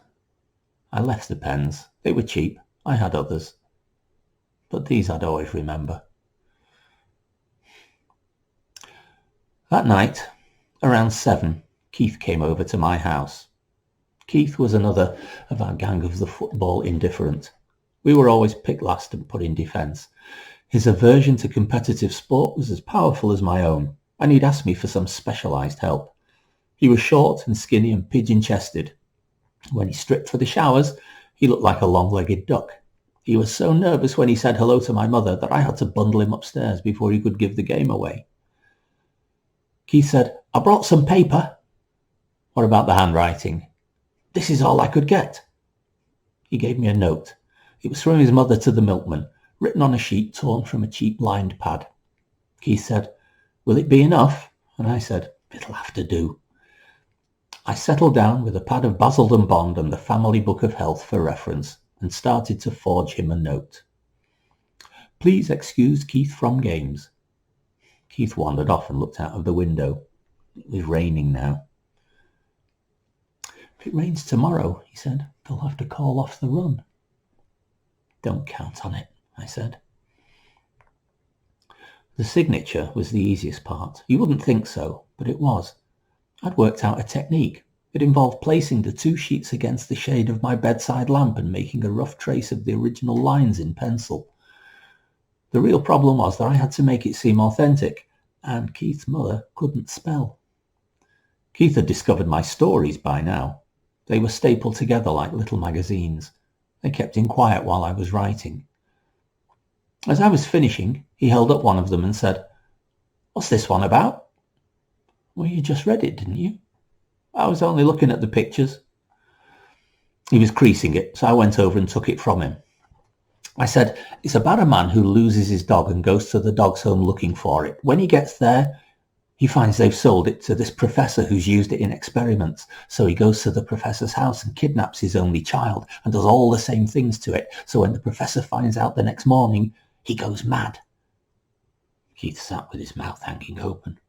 I left the pens. They were cheap. I had others. But these I'd always remember. That night, around 7, Keith came over to my house. Keith was another of our gang of the football indifferent. We were always picked last and put in defence. His aversion to competitive sport was as powerful as my own, and he'd asked me for some specialised help. He was short and skinny and pigeon-chested. When he stripped for the showers, he looked like a long-legged duck. He was so nervous when he said hello to my mother that I had to bundle him upstairs before he could give the game away. Keith said, I brought some paper. What about the handwriting? This is all I could get. He gave me a note. It was from his mother to the milkman, written on a sheet torn from a cheap lined pad. Keith said, will it be enough? And I said, it'll have to do. I settled down with a pad of Basildon Bond and the Family Book of Health for reference and started to forge him a note. Please excuse Keith from games. Keith wandered off and looked out of the window. It was raining now. If it rains tomorrow, he said, they'll have to call off the run. Don't count on it, I said. The signature was the easiest part. You wouldn't think so, but it was. I'd worked out a technique. It involved placing the 2 sheets against the shade of my bedside lamp and making a rough trace of the original lines in pencil. The real problem was that I had to make it seem authentic, and Keith's mother couldn't spell. Keith had discovered my stories by now. They were stapled together like little magazines. They kept him quiet while I was writing. As I was finishing, he held up one of them and said, What's this one about? Well, you just read it, didn't you? I was only looking at the pictures. He was creasing it, so I went over and took it from him. I said, it's about a man who loses his dog and goes to the dog's home looking for it. When he gets there, he finds they've sold it to this professor who's used it in experiments. So he goes to the professor's house and kidnaps his only child and does all the same things to it. So when the professor finds out the next morning, he goes mad. Keith sat with his mouth hanging open.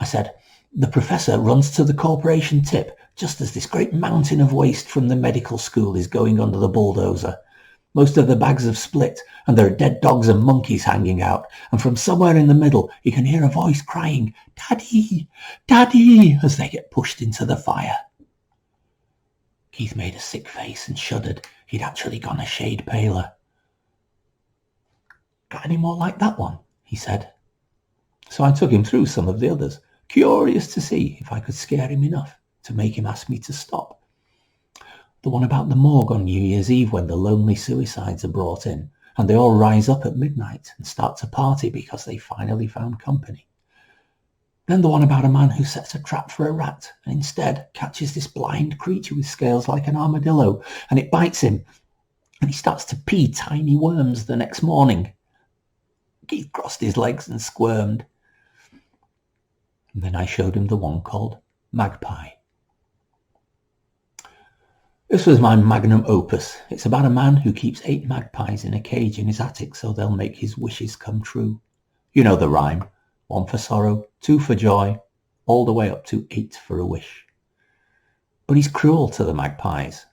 I said, the professor runs to the corporation tip just as this great mountain of waste from the medical school is going under the bulldozer. Most of the bags have split, and there are dead dogs and monkeys hanging out, and from somewhere in the middle you can hear a voice crying, Daddy! Daddy! as they get pushed into the fire. Keith made a sick face and shuddered. He'd actually gone a shade paler. Got any more like that one? He said. So I took him through some of the others, curious to see if I could scare him enough to make him ask me to stop. The one about the morgue on New Year's Eve when the lonely suicides are brought in and they all rise up at midnight and start to party because they finally found company. Then the one about a man who sets a trap for a rat and instead catches this blind creature with scales like an armadillo and it bites him and he starts to pee tiny worms the next morning. Keith crossed his legs and squirmed. And then I showed him the one called Magpie. This was my magnum opus. It's about a man who keeps 8 magpies in a cage in his attic so they'll make his wishes come true. You know the rhyme. 1 for sorrow, 2 for joy, all the way up to 8 for a wish. But he's cruel to the magpies.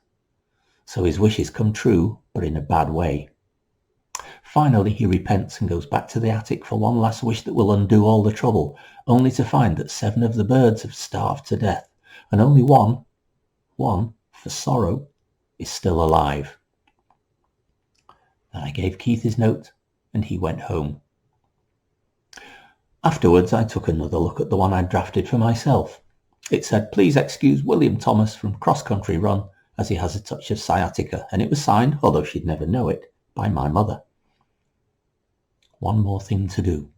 So his wishes come true, but in a bad way. Finally, he repents and goes back to the attic for one last wish that will undo all the trouble, only to find that 7 of the birds have starved to death, and only one for sorrow, is still alive. Then I gave Keith his note, and he went home. Afterwards, I took another look at the one I'd drafted for myself. It said, "Please excuse William Thomas from Cross Country Run, as he has a touch of sciatica," and it was signed, although she'd never know it, by my mother. One more thing to do.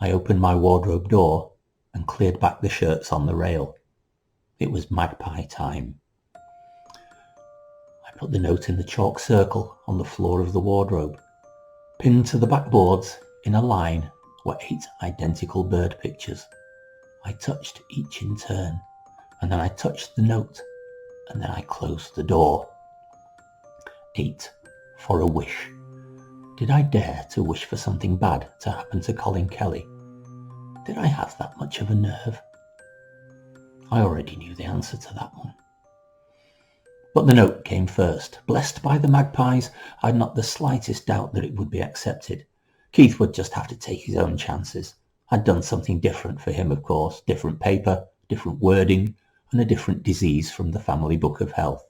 I opened my wardrobe door and cleared back the shirts on the rail. It was magpie time. I put the note in the chalk circle on the floor of the wardrobe. Pinned to the backboards in a line were 8 identical bird pictures. I touched each in turn, and then I touched the note, and then I closed the door. 8 for a wish. Did I dare to wish for something bad to happen to Colin Kelly? Did I have that much of a nerve? I already knew the answer to that one. But the note came first. Blessed by the magpies, I had not the slightest doubt that it would be accepted. Keith would just have to take his own chances. I'd done something different for him, of course. Different paper, different wording, and a different disease from the family book of health.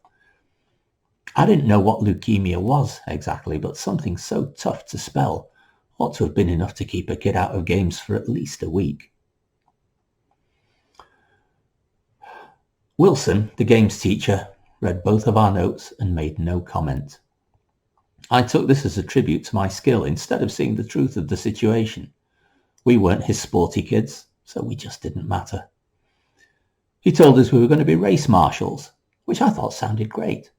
I didn't know what leukemia was exactly, but something so tough to spell ought to have been enough to keep a kid out of games for at least a week. Wilson, the games teacher, read both of our notes and made no comment. I took this as a tribute to my skill instead of seeing the truth of the situation. We weren't his sporty kids, so we just didn't matter. He told us we were going to be race marshals, which I thought sounded great.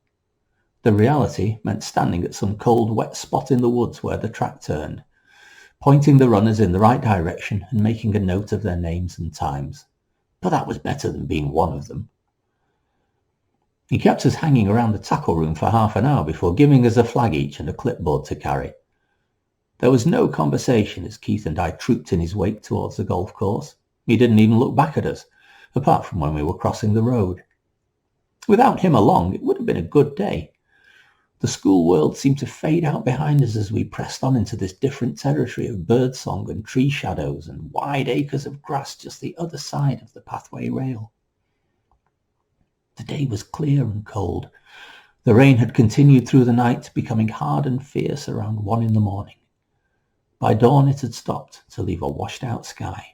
The reality meant standing at some cold, wet spot in the woods where the track turned, pointing the runners in the right direction and making a note of their names and times. But that was better than being one of them. He kept us hanging around the tackle room for half an hour before giving us a flag each and a clipboard to carry. There was no conversation as Keith and I trooped in his wake towards the golf course. He didn't even look back at us, apart from when we were crossing the road. Without him along, it would have been a good day. The school world seemed to fade out behind us as we pressed on into this different territory of birdsong and tree shadows and wide acres of grass just the other side of the pathway rail. The day was clear and cold. The rain had continued through the night, becoming hard and fierce around 1 a.m. By dawn it had stopped to leave a washed-out sky.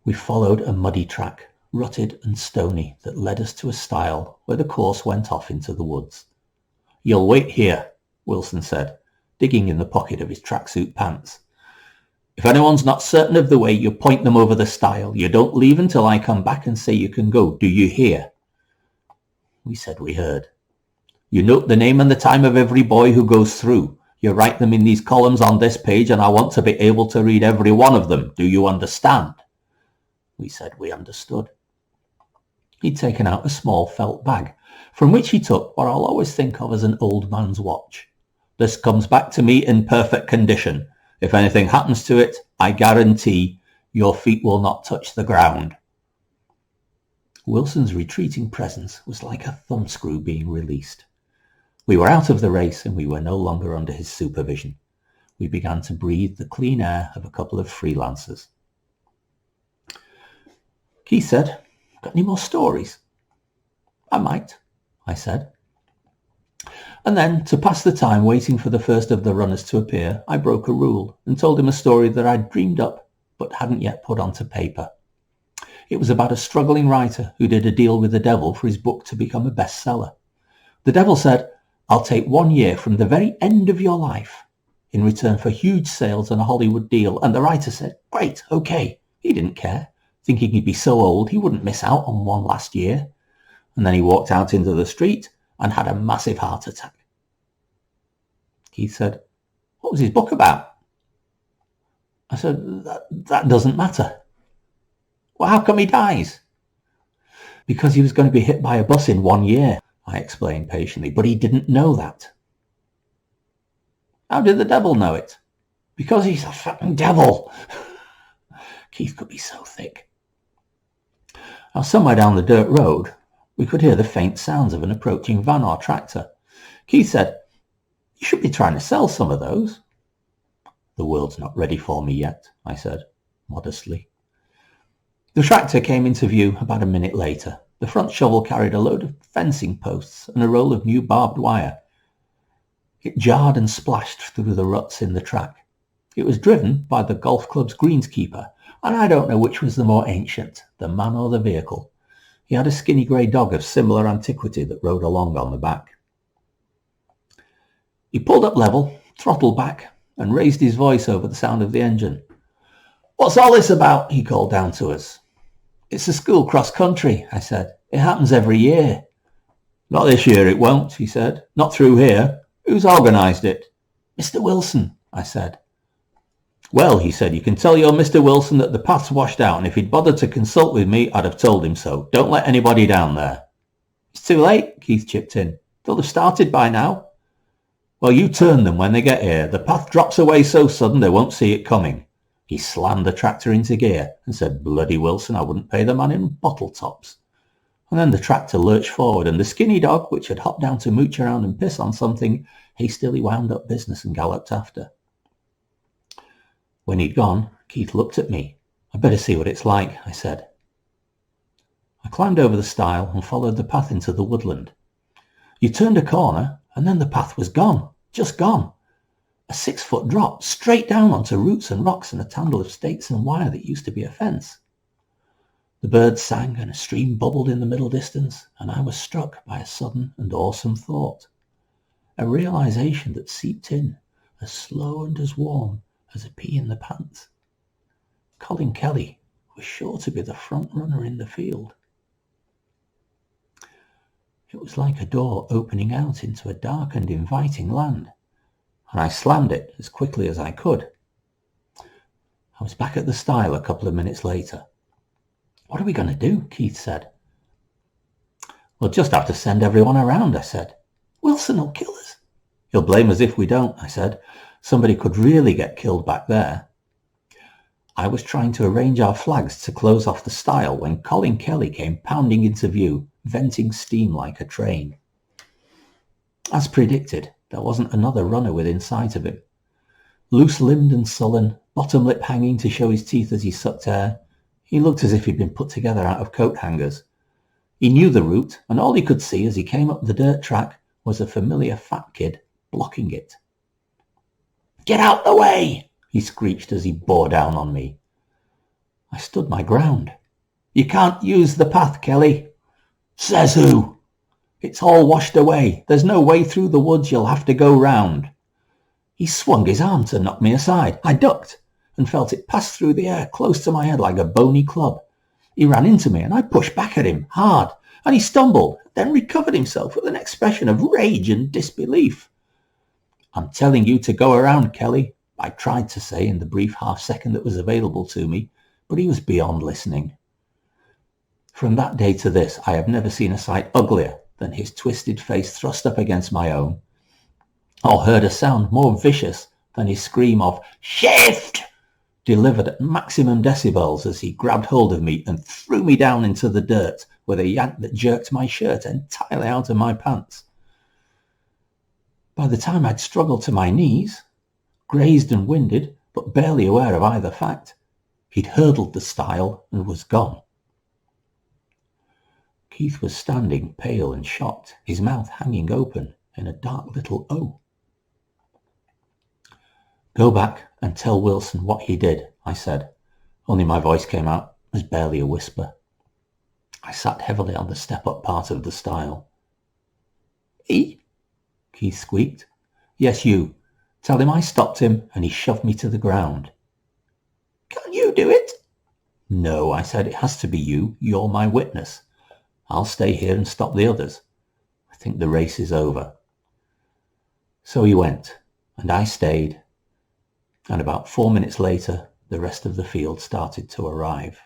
We followed a muddy track, rutted and stony, that led us to a stile where the course went off into the woods. "You'll wait here," Wilson said, digging in the pocket of his tracksuit pants. "If anyone's not certain of the way, you point them over the stile. You don't leave until I come back and say you can go. Do you hear?" We said we heard. "You note the name and the time of every boy who goes through. You write them in these columns on this page, and I want to be able to read every one of them. Do you understand?" We said we understood. He'd taken out a small felt bag, from which he took what I'll always think of as an old man's watch. "This comes back to me in perfect condition. If anything happens to it, I guarantee your feet will not touch the ground." Wilson's retreating presence was like a thumbscrew being released. We were out of the race and we were no longer under his supervision. We began to breathe the clean air of a couple of freelancers. Keith said, "Got any more stories?" "I might," I said. And then, to pass the time waiting for the first of the runners to appear, I broke a rule and told him a story that I'd dreamed up but hadn't yet put onto paper. It was about a struggling writer who did a deal with the devil for his book to become a bestseller. The devil said, "I'll take 1 year from the very end of your life in return for huge sales and a Hollywood deal." And the writer said, "Great, okay." He didn't care, thinking he'd be so old he wouldn't miss out on one last year. And then he walked out into the street and had a massive heart attack. Keith said, "What was his book about?" I said, that doesn't matter." "Well, how come he dies?" "Because he was going to be hit by a bus in 1 year," I explained patiently, "but he didn't know that." "How did the devil know it?" "Because he's a fucking devil." Keith could be so thick. Now, somewhere down the dirt road, we could hear the faint sounds of an approaching van or tractor. Keith said, "You should be trying to sell some of those." "The world's not ready for me yet," I said, modestly. The tractor came into view about a minute later. The front shovel carried a load of fencing posts and a roll of new barbed wire. It jarred and splashed through the ruts in the track. It was driven by the golf club's greenskeeper, and I don't know which was the more ancient, the man or the vehicle. He had a skinny grey dog of similar antiquity that rode along on the back. He pulled up level, throttled back, and raised his voice over the sound of the engine. "What's all this about?" he called down to us. "It's the school cross-country," I said. "It happens every year." "Not this year it won't," he said. "Not through here. Who's organised it?" "Mr. Wilson," I said. "Well," he said, "you can tell your Mr. Wilson that the path's washed out, and if he'd bothered to consult with me, I'd have told him so. Don't let anybody down there." "It's too late," Keith chipped in. "They'll have started by now." "Well, you turn them when they get here. The path drops away so sudden they won't see it coming." He slammed the tractor into gear and said, "Bloody Wilson, I wouldn't pay the man in bottle tops." And then the tractor lurched forward, and the skinny dog, which had hopped down to mooch around and piss on something, hastily wound up business and galloped after. When he'd gone, Keith looked at me. "I'd better see what it's like," I said. I climbed over the stile and followed the path into the woodland. You turned a corner, and then the path was gone, just gone. A 6-foot drop, straight down onto roots and rocks and a tangle of stakes and wire that used to be a fence. The birds sang and a stream bubbled in the middle distance, and I was struck by a sudden and awesome thought. A realization that seeped in, as slow and as warm as a pea in the pants. Colin Kelly was sure to be the front runner in the field. It was like a door opening out into a dark and inviting land, and I slammed it as quickly as I could. I was back at the stile a couple of minutes later. "What are we going to do?" Keith said. "We'll just have to send everyone around," I said. "Wilson will kill us." "He'll blame us if we don't," I said. "Somebody could really get killed back there." I was trying to arrange our flags to close off the stile when Colin Kelly came pounding into view, venting steam like a train. As predicted, there wasn't another runner within sight of him. Loose-limbed and sullen, bottom lip hanging to show his teeth as he sucked air, he looked as if he'd been put together out of coat hangers. He knew the route, and all he could see as he came up the dirt track was a familiar fat kid blocking it. "Get out the way!" he screeched as he bore down on me. I stood my ground. "You can't use the path, Kelly." "Says who?" "It's all washed away. There's no way through the woods. You'll have to go round." He swung his arm to knock me aside. I ducked and felt it pass through the air close to my head like a bony club. He ran into me and I pushed back at him hard, and he stumbled, then recovered himself with an expression of rage and disbelief. "I'm telling you to go around, Kelly," I tried to say in the brief half-second that was available to me, but he was beyond listening. From that day to this, I have never seen a sight uglier than his twisted face thrust up against my own, or heard a sound more vicious than his scream of "Shift!" delivered at maximum decibels as he grabbed hold of me and threw me down into the dirt with a yank that jerked my shirt entirely out of my pants. By the time I'd struggled to my knees, grazed and winded, but barely aware of either fact, he'd hurdled the stile and was gone. Keith was standing, pale and shocked, his mouth hanging open in a dark little O. "Go back and tell Wilson what he did," I said, only my voice came out as barely a whisper. I sat heavily on the step-up part of the stile. "Me?" Keith squeaked. "Yes, you. Tell him I stopped him and he shoved me to the ground." "Can you do it?" "No," I said, "it has to be you. You're my witness. I'll stay here and stop the others. I think the race is over." So he went, and I stayed, and about 4 minutes later, the rest of the field started to arrive.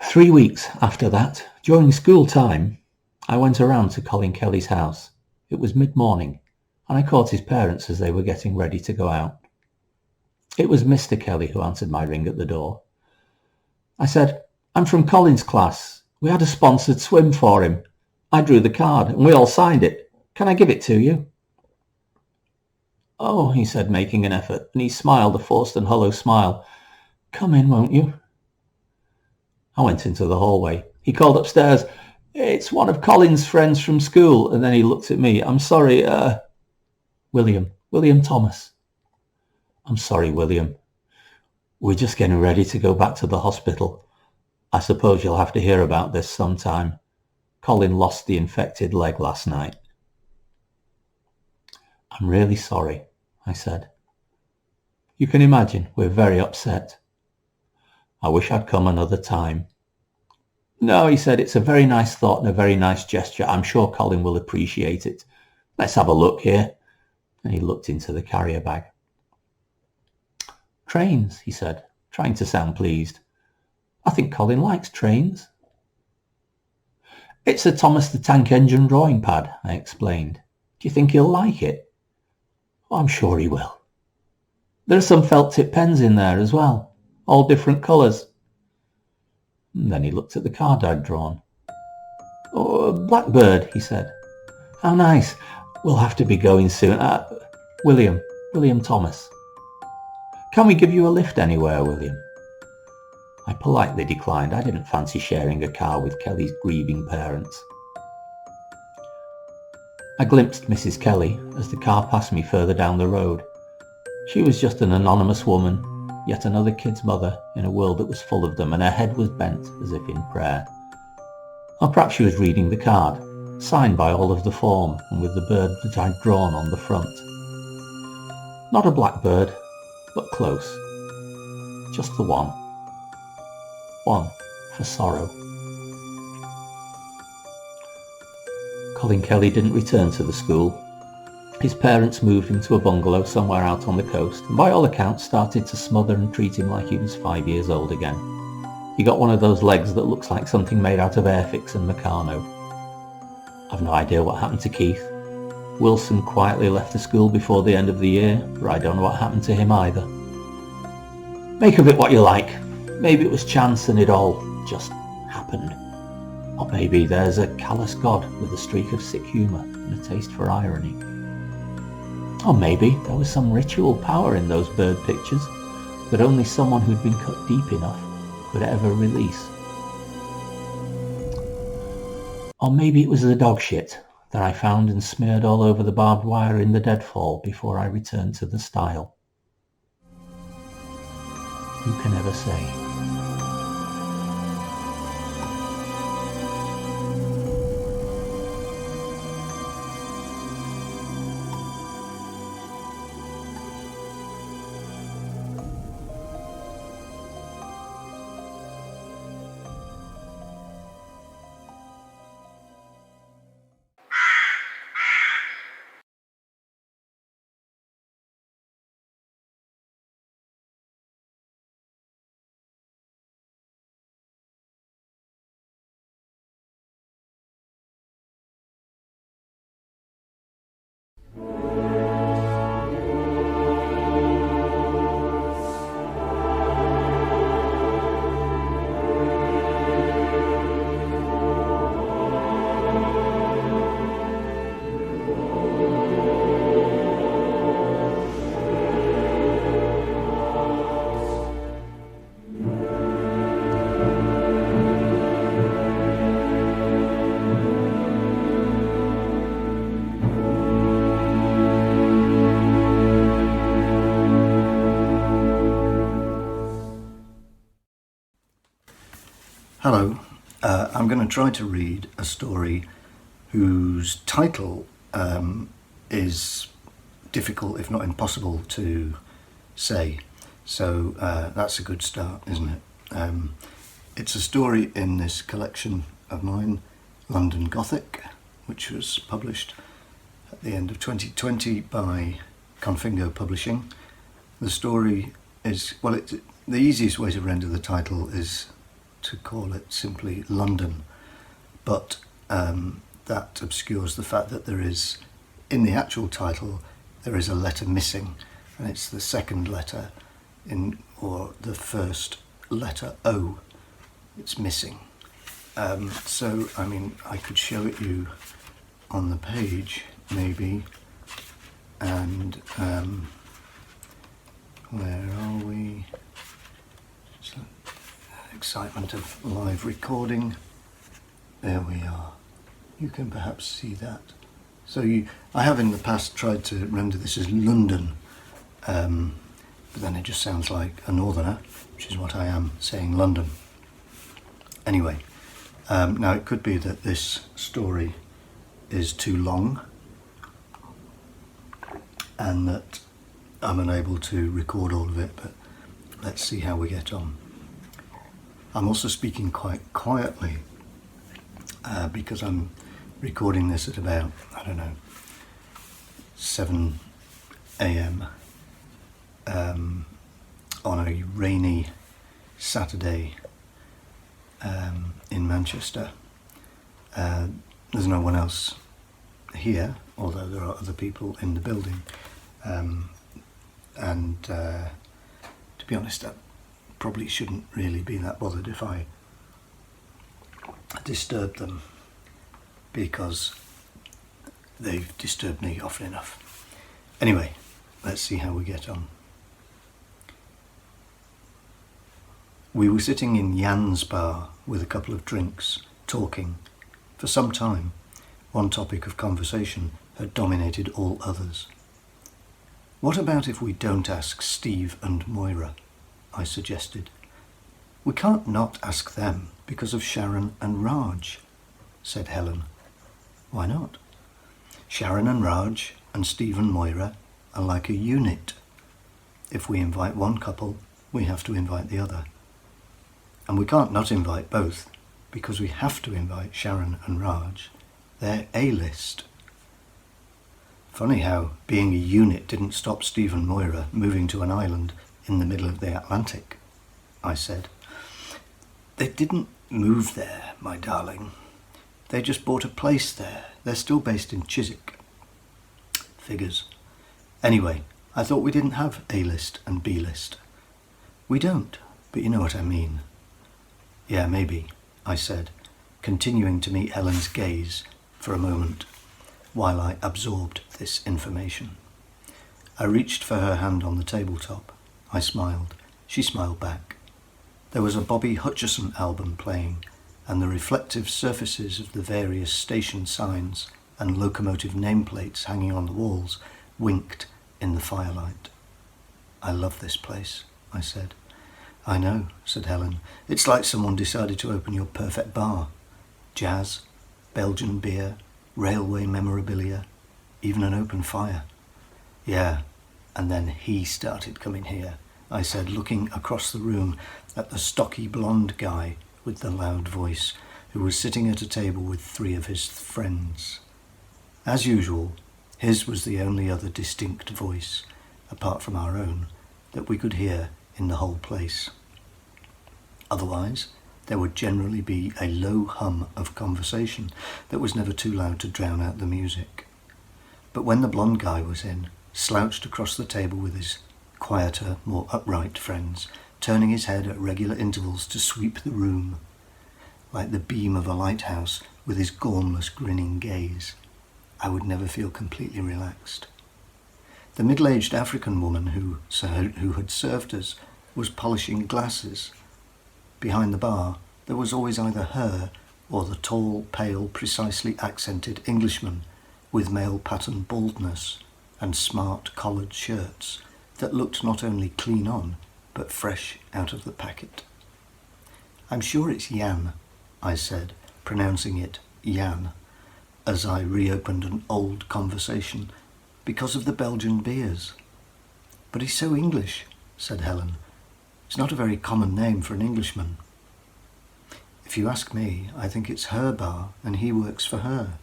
3 weeks after that, during school time, I went around to Colin Kelly's house. It was mid-morning, and I caught his parents as they were getting ready to go out. It was Mr. Kelly who answered my ring at the door. I said, "I'm from Colin's class. We had a sponsored swim for him. I drew the card, and we all signed it. Can I give it to you?" "Oh," he said, making an effort, and he smiled a forced and hollow smile. "Come in, won't you?" I went into the hallway. He called upstairs, It's one of Colin's friends from school. And then he looked at me. I'm sorry, William Thomas. I'm sorry, William. We're just getting ready to go back to the hospital. I suppose you'll have to hear about this sometime. Colin lost the infected leg last night. I'm really sorry, I said. You can imagine we're very upset. I wish I'd come another time. No, he said, it's a very nice thought and a very nice gesture. I'm sure Colin will appreciate it. Let's have a look here. And he looked into the carrier bag. Trains, he said, trying to sound pleased. I think Colin likes trains. It's a Thomas the Tank Engine drawing pad, I explained. Do you think he'll like it? Oh, I'm sure he will. There are some felt tip pens in there as well, all different colours. And then he looked at the card I'd drawn. Oh, a blackbird, he said. How nice. We'll have to be going soon. William Thomas. Can we give you a lift anywhere, William? I politely declined. I didn't fancy sharing a car with Kelly's grieving parents. I glimpsed Mrs. Kelly as the car passed me further down the road. She was just an anonymous woman, yet another kid's mother in a world that was full of them, and her head was bent as if in prayer. Or perhaps she was reading the card, signed by all of the form and with the bird that I'd drawn on the front. Not a blackbird, but close. Just the one. One for sorrow. Colin Kelly didn't return to the school. His parents moved him to a bungalow somewhere out on the coast, and by all accounts started to smother and treat him like he was 5 years old again. He got one of those legs that looks like something made out of Airfix and Meccano. I've no idea what happened to Keith. Wilson quietly left the school before the end of the year, but I don't know what happened to him either. Make of it what you like. Maybe it was chance and it all just happened. Or maybe there's a callous god with a streak of sick humour and a taste for irony. Or maybe there was some ritual power in those bird pictures that only someone who'd been cut deep enough could ever release. Or maybe it was the dog shit that I found and smeared all over the barbed wire in the deadfall before I returned to the stile. Who can ever say? Hello, I'm going to try to read a story whose title is difficult, if not impossible, to say. So that's a good start, isn't it? It's a story in this collection of mine, London Gothic, which was published at the end of 2020 by Confingo Publishing. The story is, well, the easiest way to render the title is to call it simply London, but that obscures the fact that there is, in the actual title, there is a letter missing, and it's the second letter or the first letter O. It's missing. So, I mean, I could show it you on the page, maybe, and where are we? So, excitement of live recording. There we are. You can perhaps see that. So I have in the past tried to render this as London, but then it just sounds like a northerner, which is what I am, saying London. Anyway, now it could be that this story is too long and that I'm unable to record all of it, but let's see how we get on. I'm also speaking quite quietly because I'm recording this at about, 7 a.m. On a rainy Saturday in Manchester. There's no one else here, although there are other people in the building. To be honest, I probably shouldn't really be that bothered if I disturb them, because they've disturbed me often enough. Anyway, let's see how we get on. We were sitting in Jan's bar with a couple of drinks, talking. For some time, one topic of conversation had dominated all others. What about if we don't ask Steve and Moira? I suggested. We can't not ask them because of Sharon and Raj, said Helen. Why not? Sharon and Raj and Steve and Moira are like a unit. If we invite one couple, we have to invite the other. And we can't not invite both, because we have to invite Sharon and Raj. They're A-list. Funny how being a unit didn't stop Steve and Moira moving to an island in the middle of the Atlantic, I said. They didn't move there, my darling. They just bought a place there. They're still based in Chiswick. Figures. Anyway, I thought we didn't have A-list and B-list. We don't, but you know what I mean. Yeah, maybe, I said, continuing to meet Helen's gaze for a moment while I absorbed this information. I reached for her hand on the tabletop. I smiled. She smiled back. There was a Bobby Hutcherson album playing, and the reflective surfaces of the various station signs and locomotive nameplates hanging on the walls winked in the firelight. I love this place, I said. I know, said Helen. It's like someone decided to open your perfect bar. Jazz, Belgian beer, railway memorabilia, even an open fire. Yeah, and then he started coming here, I said, looking across the room at the stocky blonde guy with the loud voice, who was sitting at a table with 3 of his friends. As usual, his was the only other distinct voice, apart from our own, that we could hear in the whole place. Otherwise, there would generally be a low hum of conversation that was never too loud to drown out the music. But when the blonde guy was in, slouched across the table with his quieter, more upright friends, turning his head at regular intervals to sweep the room, like the beam of a lighthouse with his gormless grinning gaze, I would never feel completely relaxed. The middle-aged African woman who had served us was polishing glasses. Behind the bar, there was always either her or the tall, pale, precisely accented Englishman with male pattern baldness and smart collared shirts that looked not only clean on, but fresh out of the packet. I'm sure it's Jan, I said, pronouncing it Jan, as I reopened an old conversation, because of the Belgian beers. But he's so English, said Helen. It's not a very common name for an Englishman. If you ask me, I think it's her bar and he works for her.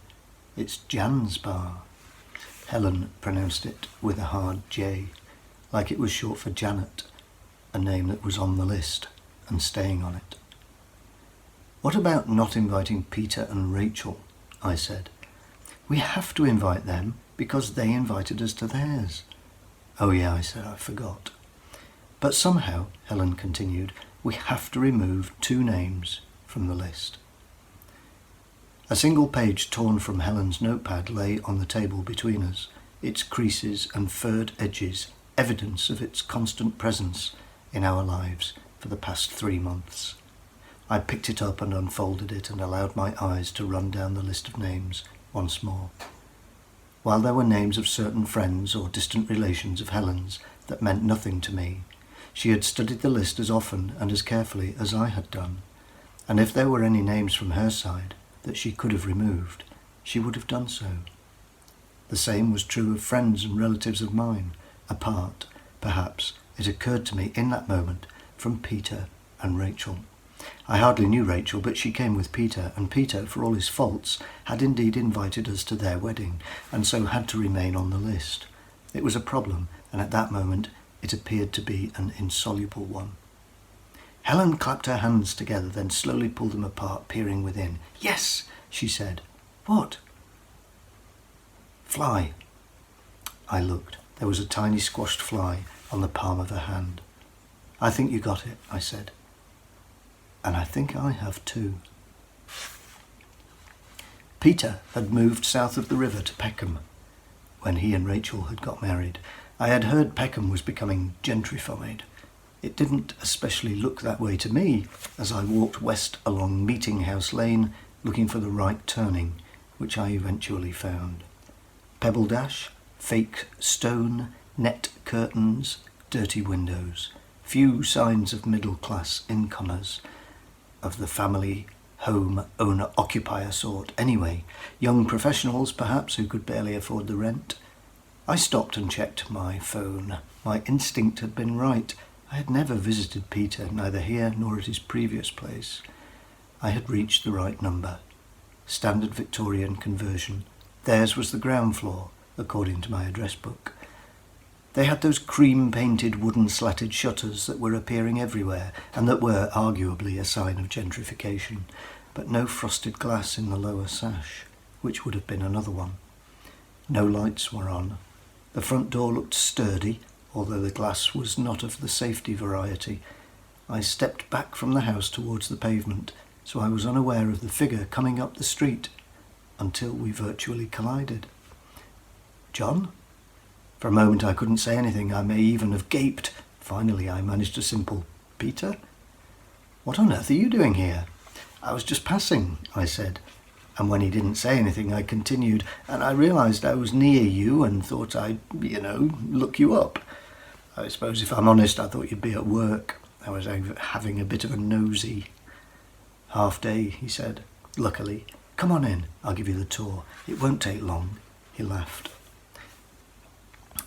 It's Jan's bar. Helen pronounced it with a hard J, like it was short for Janet, a name that was on the list and staying on it. What about not inviting Peter and Rachel? I said. We have to invite them because they invited us to theirs. Oh yeah, I said, I forgot. But somehow, Helen continued, we have to remove 2 names from the list. A single page torn from Helen's notepad lay on the table between us, its creases and furred edges evidence of its constant presence in our lives for the past 3 months. I picked it up and unfolded it and allowed my eyes to run down the list of names once more. While there were names of certain friends or distant relations of Helen's that meant nothing to me, she had studied the list as often and as carefully as I had done, and if there were any names from her side that she could have removed, she would have done so. The same was true of friends and relatives of mine, apart, perhaps, it occurred to me in that moment, from Peter and Rachel. I hardly knew Rachel, but she came with Peter, and Peter, for all his faults, had indeed invited us to their wedding, and so had to remain on the list. It was a problem, and at that moment it appeared to be an insoluble one. Helen clapped her hands together, then slowly pulled them apart, peering within. "Yes," she said. "What?" "Fly." I looked. There was a tiny squashed fly on the palm of her hand. "I think you got it," I said. "And I think I have too." Peter had moved south of the river to Peckham when he and Rachel had got married. I had heard Peckham was becoming gentrified. It didn't especially look that way to me as I walked west along Meeting House Lane looking for the right turning, which I eventually found. Pebble dash, fake stone, net curtains, dirty windows, few signs of middle-class incomers, of the family, home, owner-occupier sort anyway, young professionals perhaps who could barely afford the rent. I stopped and checked my phone. My instinct had been right. I had never visited Peter, neither here nor at his previous place. I had reached the right number. Standard Victorian conversion. Theirs was the ground floor, according to my address book. They had those cream-painted wooden slatted shutters that were appearing everywhere and that were arguably a sign of gentrification, but no frosted glass in the lower sash, which would have been another one. No lights were on. The front door looked sturdy, although the glass was not of the safety variety. I stepped back from the house towards the pavement, so I was unaware of the figure coming up the street until we virtually collided. "John?" For a moment I couldn't say anything. I may even have gaped. Finally I managed a simple, "Peter? What on earth are you doing here?" "I was just passing," I said. And when he didn't say anything, I continued, "And I realised I was near you and thought I'd, look you up. I suppose if I'm honest, I thought you'd be at work. I was having a bit of a nosy." "Half day," he said. "Luckily. Come on in, I'll give you the tour. It won't take long." He laughed.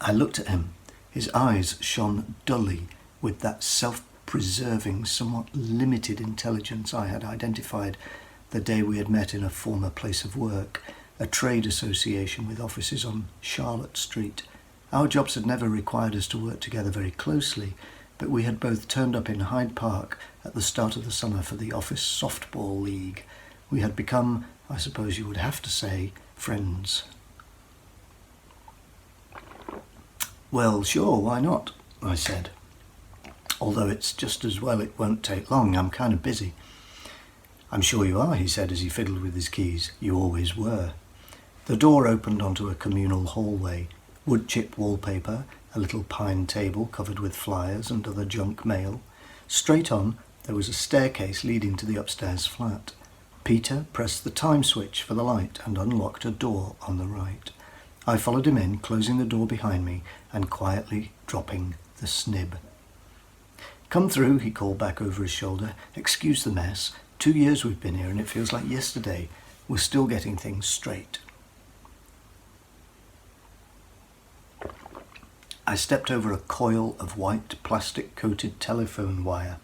I looked at him. His eyes shone dully with that self-preserving, somewhat limited intelligence I had identified the day we had met in a former place of work, a trade association with offices on Charlotte Street. Our jobs had never required us to work together very closely, but we had both turned up in Hyde Park at the start of the summer for the office softball league. We had become, I suppose you would have to say, friends. "Well, sure, why not?" I said. "Although it's just as well it won't take long. I'm kind of busy." "I'm sure you are," he said as he fiddled with his keys. "You always were." The door opened onto a communal hallway. Wood-chip wallpaper, a little pine table covered with flyers and other junk mail. Straight on, there was a staircase leading to the upstairs flat. Peter pressed the time switch for the light and unlocked a door on the right. I followed him in, closing the door behind me and quietly dropping the snib. "Come through," he called back over his shoulder. "Excuse the mess. 2 years we've been here and it feels like yesterday. We're still getting things straight." I stepped over a coil of white plastic-coated telephone wire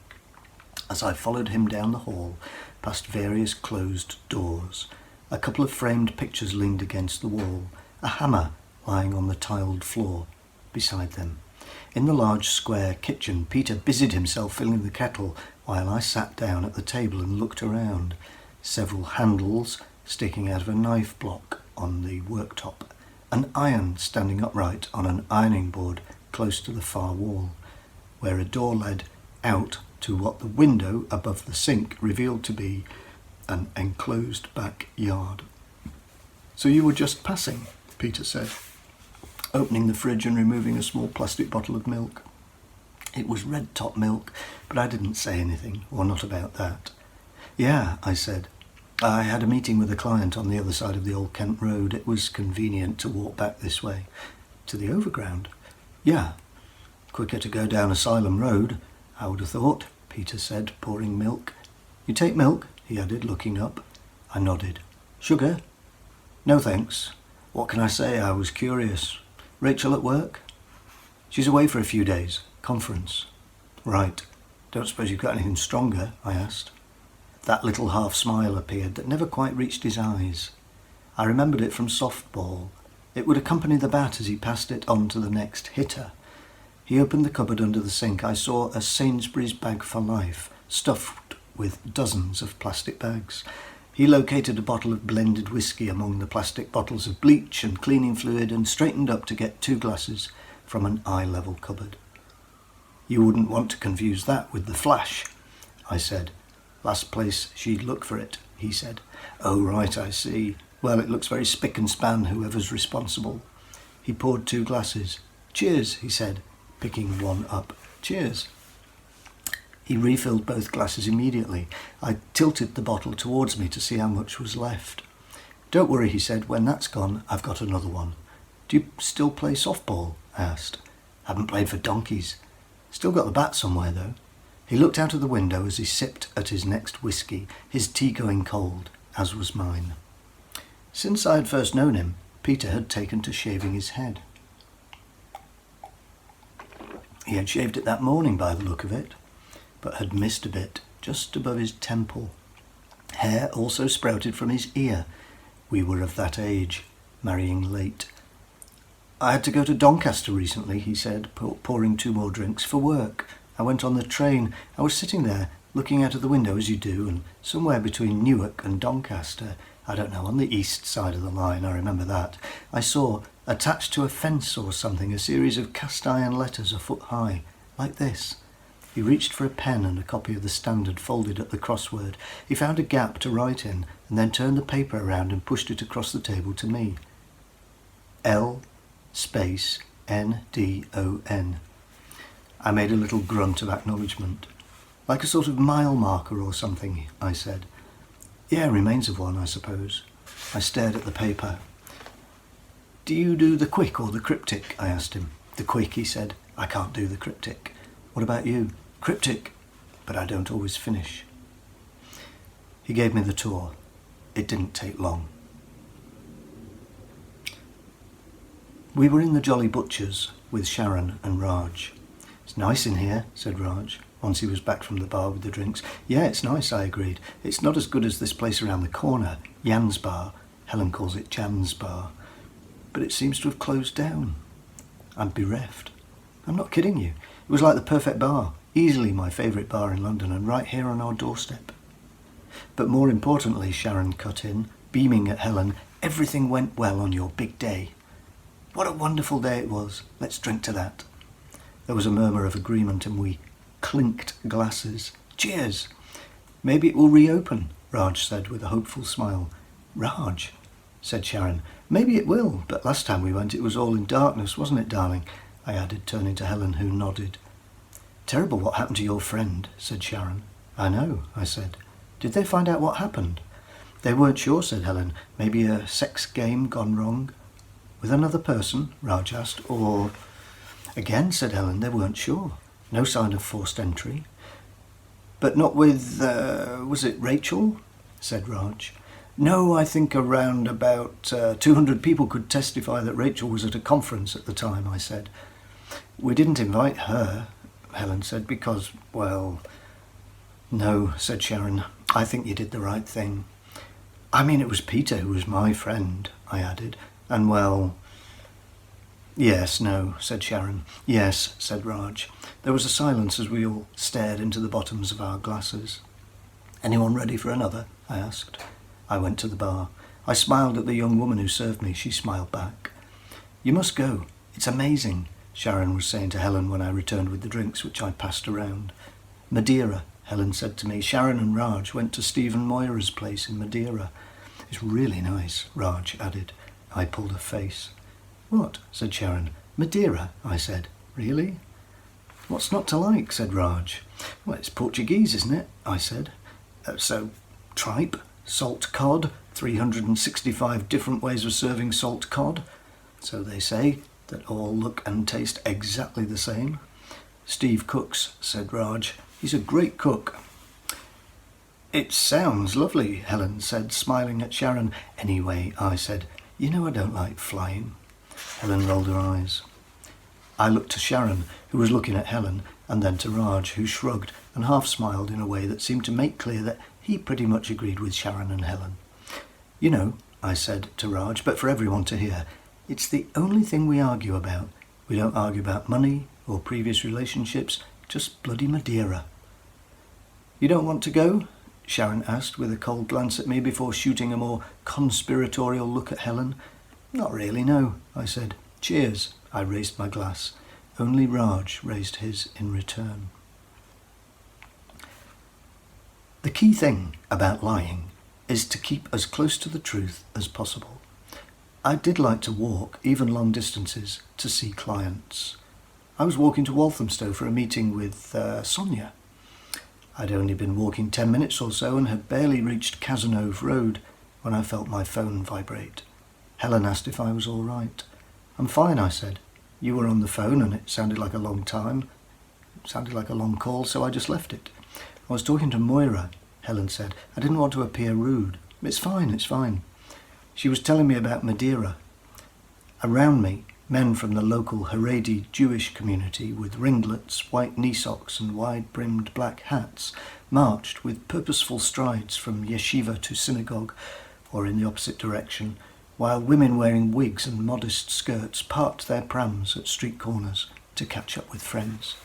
as I followed him down the hall past various closed doors. A couple of framed pictures leaned against the wall, a hammer lying on the tiled floor beside them. In the large square kitchen, Peter busied himself filling the kettle while I sat down at the table and looked around. Several handles sticking out of a knife block on the worktop. An iron standing upright on an ironing board close to the far wall, where a door led out to what the window above the sink revealed to be an enclosed backyard. "So you were just passing," Peter said, opening the fridge and removing a small plastic bottle of milk. It was red top milk, but I didn't say anything, or not about that. Yeah, I said. I had a meeting with a client on the other side of the Old Kent Road. It was convenient to walk back this way. To the overground? Yeah. Quicker to go down Asylum Road, I would have thought, Peter said, pouring milk. You take milk? He added, looking up. I nodded. Sugar? No thanks. What can I say? I was curious. Rachel at work? She's away for a few days. Conference. Right. Don't suppose you've got anything stronger? I asked. That little half smile appeared that never quite reached his eyes. I remembered it from softball. It would accompany the bat as he passed it on to the next hitter. He opened the cupboard under the sink. I saw a Sainsbury's bag for life, stuffed with dozens of plastic bags. He located a bottle of blended whiskey among the plastic bottles of bleach and cleaning fluid and straightened up to get 2 glasses from an eye-level cupboard. You wouldn't want to confuse that with the Flash, I said. Last place she'd look for it, he said. Oh, right, I see. Well, it looks very spick and span, whoever's responsible. He poured 2 glasses. Cheers, he said, picking one up. Cheers. He refilled both glasses immediately. I tilted the bottle towards me to see how much was left. Don't worry, he said. When that's gone, I've got another one. Do you still play softball? I asked. Haven't played for donkeys. Still got the bat somewhere, though. He looked out of the window as he sipped at his next whiskey, his tea going cold, as was mine. Since I had first known him, Peter had taken to shaving his head. He had shaved it that morning by the look of it, but had missed a bit, just above his temple. Hair also sprouted from his ear. We were of that age, marrying late. I had to go to Doncaster recently, he said, pouring 2 more drinks, for work. I went on the train. I was sitting there, looking out of the window as you do, and somewhere between Newark and Doncaster, I don't know, on the east side of the line, I remember that, I saw, attached to a fence or something, a series of cast iron letters a foot high, like this. He reached for a pen and a copy of the Standard folded at the crossword. He found a gap to write in, and then turned the paper around and pushed it across the table to me. L space N-D-O-N. I made a little grunt of acknowledgement. Like a sort of mile marker or something, I said. Yeah, remains of one, I suppose. I stared at the paper. Do you do the quick or the cryptic? I asked him. The quick, he said. I can't do the cryptic. What about you? Cryptic, but I don't always finish. He gave me the tour. It didn't take long. We were in the Jolly Butcher's with Sharon and Raj. It's nice in here, said Raj, once he was back from the bar with the drinks. Yeah, it's nice, I agreed. It's not as good as this place around the corner, Jan's Bar. Helen calls it Jan's Bar. But it seems to have closed down. I'm bereft. I'm not kidding you. It was like the perfect bar, easily my favourite bar in London, and right here on our doorstep. But more importantly, Sharon cut in, beaming at Helen, everything went well on your big day. What a wonderful day it was. Let's drink to that. There was a murmur of agreement and we clinked glasses. Cheers! Maybe it will reopen, Raj said with a hopeful smile. Raj, said Sharon. Maybe it will, but last time we went it was all in darkness, wasn't it, darling? I added, turning to Helen, who nodded. Terrible what happened to your friend, said Sharon. I know, I said. Did they find out what happened? They weren't sure, said Helen. Maybe a sex game gone wrong. With another person, Raj asked, or... Again, said Helen, they weren't sure. No sign of forced entry. But not with, was it Rachel? Said Raj. No, I think around about 200 people could testify that Rachel was at a conference at the time, I said. We didn't invite her, Helen said, because, well... No, said Sharon, I think you did the right thing. I mean, it was Peter who was my friend, I added, and well... Yes, no, said Sharon. Yes, said Raj. There was a silence as we all stared into the bottoms of our glasses. Anyone ready for another? I asked. I went to the bar. I smiled at the young woman who served me. She smiled back. You must go. It's amazing, Sharon was saying to Helen when I returned with the drinks, which I passed around. Madeira, Helen said to me. Sharon and Raj went to Stephen Moira's place in Madeira. It's really nice, Raj added. I pulled a face. What? Said Sharon. Madeira, I said. Really? What's not to like? Said Raj. Well, it's Portuguese, isn't it? I said. So Tripe, salt cod, 365 different ways of serving salt cod. So they say, that all look and taste exactly the same. Steve cooks, said Raj. He's a great cook. It sounds lovely, Helen said, smiling at Sharon. Anyway, I said, you know I don't like flying. Helen rolled her eyes. I looked to Sharon, who was looking at Helen, and then to Raj, who shrugged and half smiled in a way that seemed to make clear that he pretty much agreed with Sharon and Helen. You know, I said to Raj, but for everyone to hear, it's the only thing we argue about. We don't argue about money or previous relationships, just bloody Madeira. You don't want to go? Sharon asked with a cold glance at me before shooting a more conspiratorial look at Helen. Not really, no, I said. Cheers. I raised my glass. Only Raj raised his in return. The key thing about lying is to keep as close to the truth as possible. I did like to walk, even long distances, to see clients. I was walking to Walthamstow for a meeting with Sonia. I'd only been walking 10 minutes or so and had barely reached Cazenove Road when I felt my phone vibrate. Helen asked if I was all right. I'm fine, I said. You were on the phone and it sounded like a long time. It sounded like a long call, so I just left it. I was talking to Moira, Helen said. I didn't want to appear rude. It's fine, it's fine. She was telling me about Madeira. Around me, men from the local Haredi Jewish community with ringlets, white knee socks and wide-brimmed black hats marched with purposeful strides from yeshiva to synagogue or in the opposite direction, while women wearing wigs and modest skirts parked their prams at street corners to catch up with friends.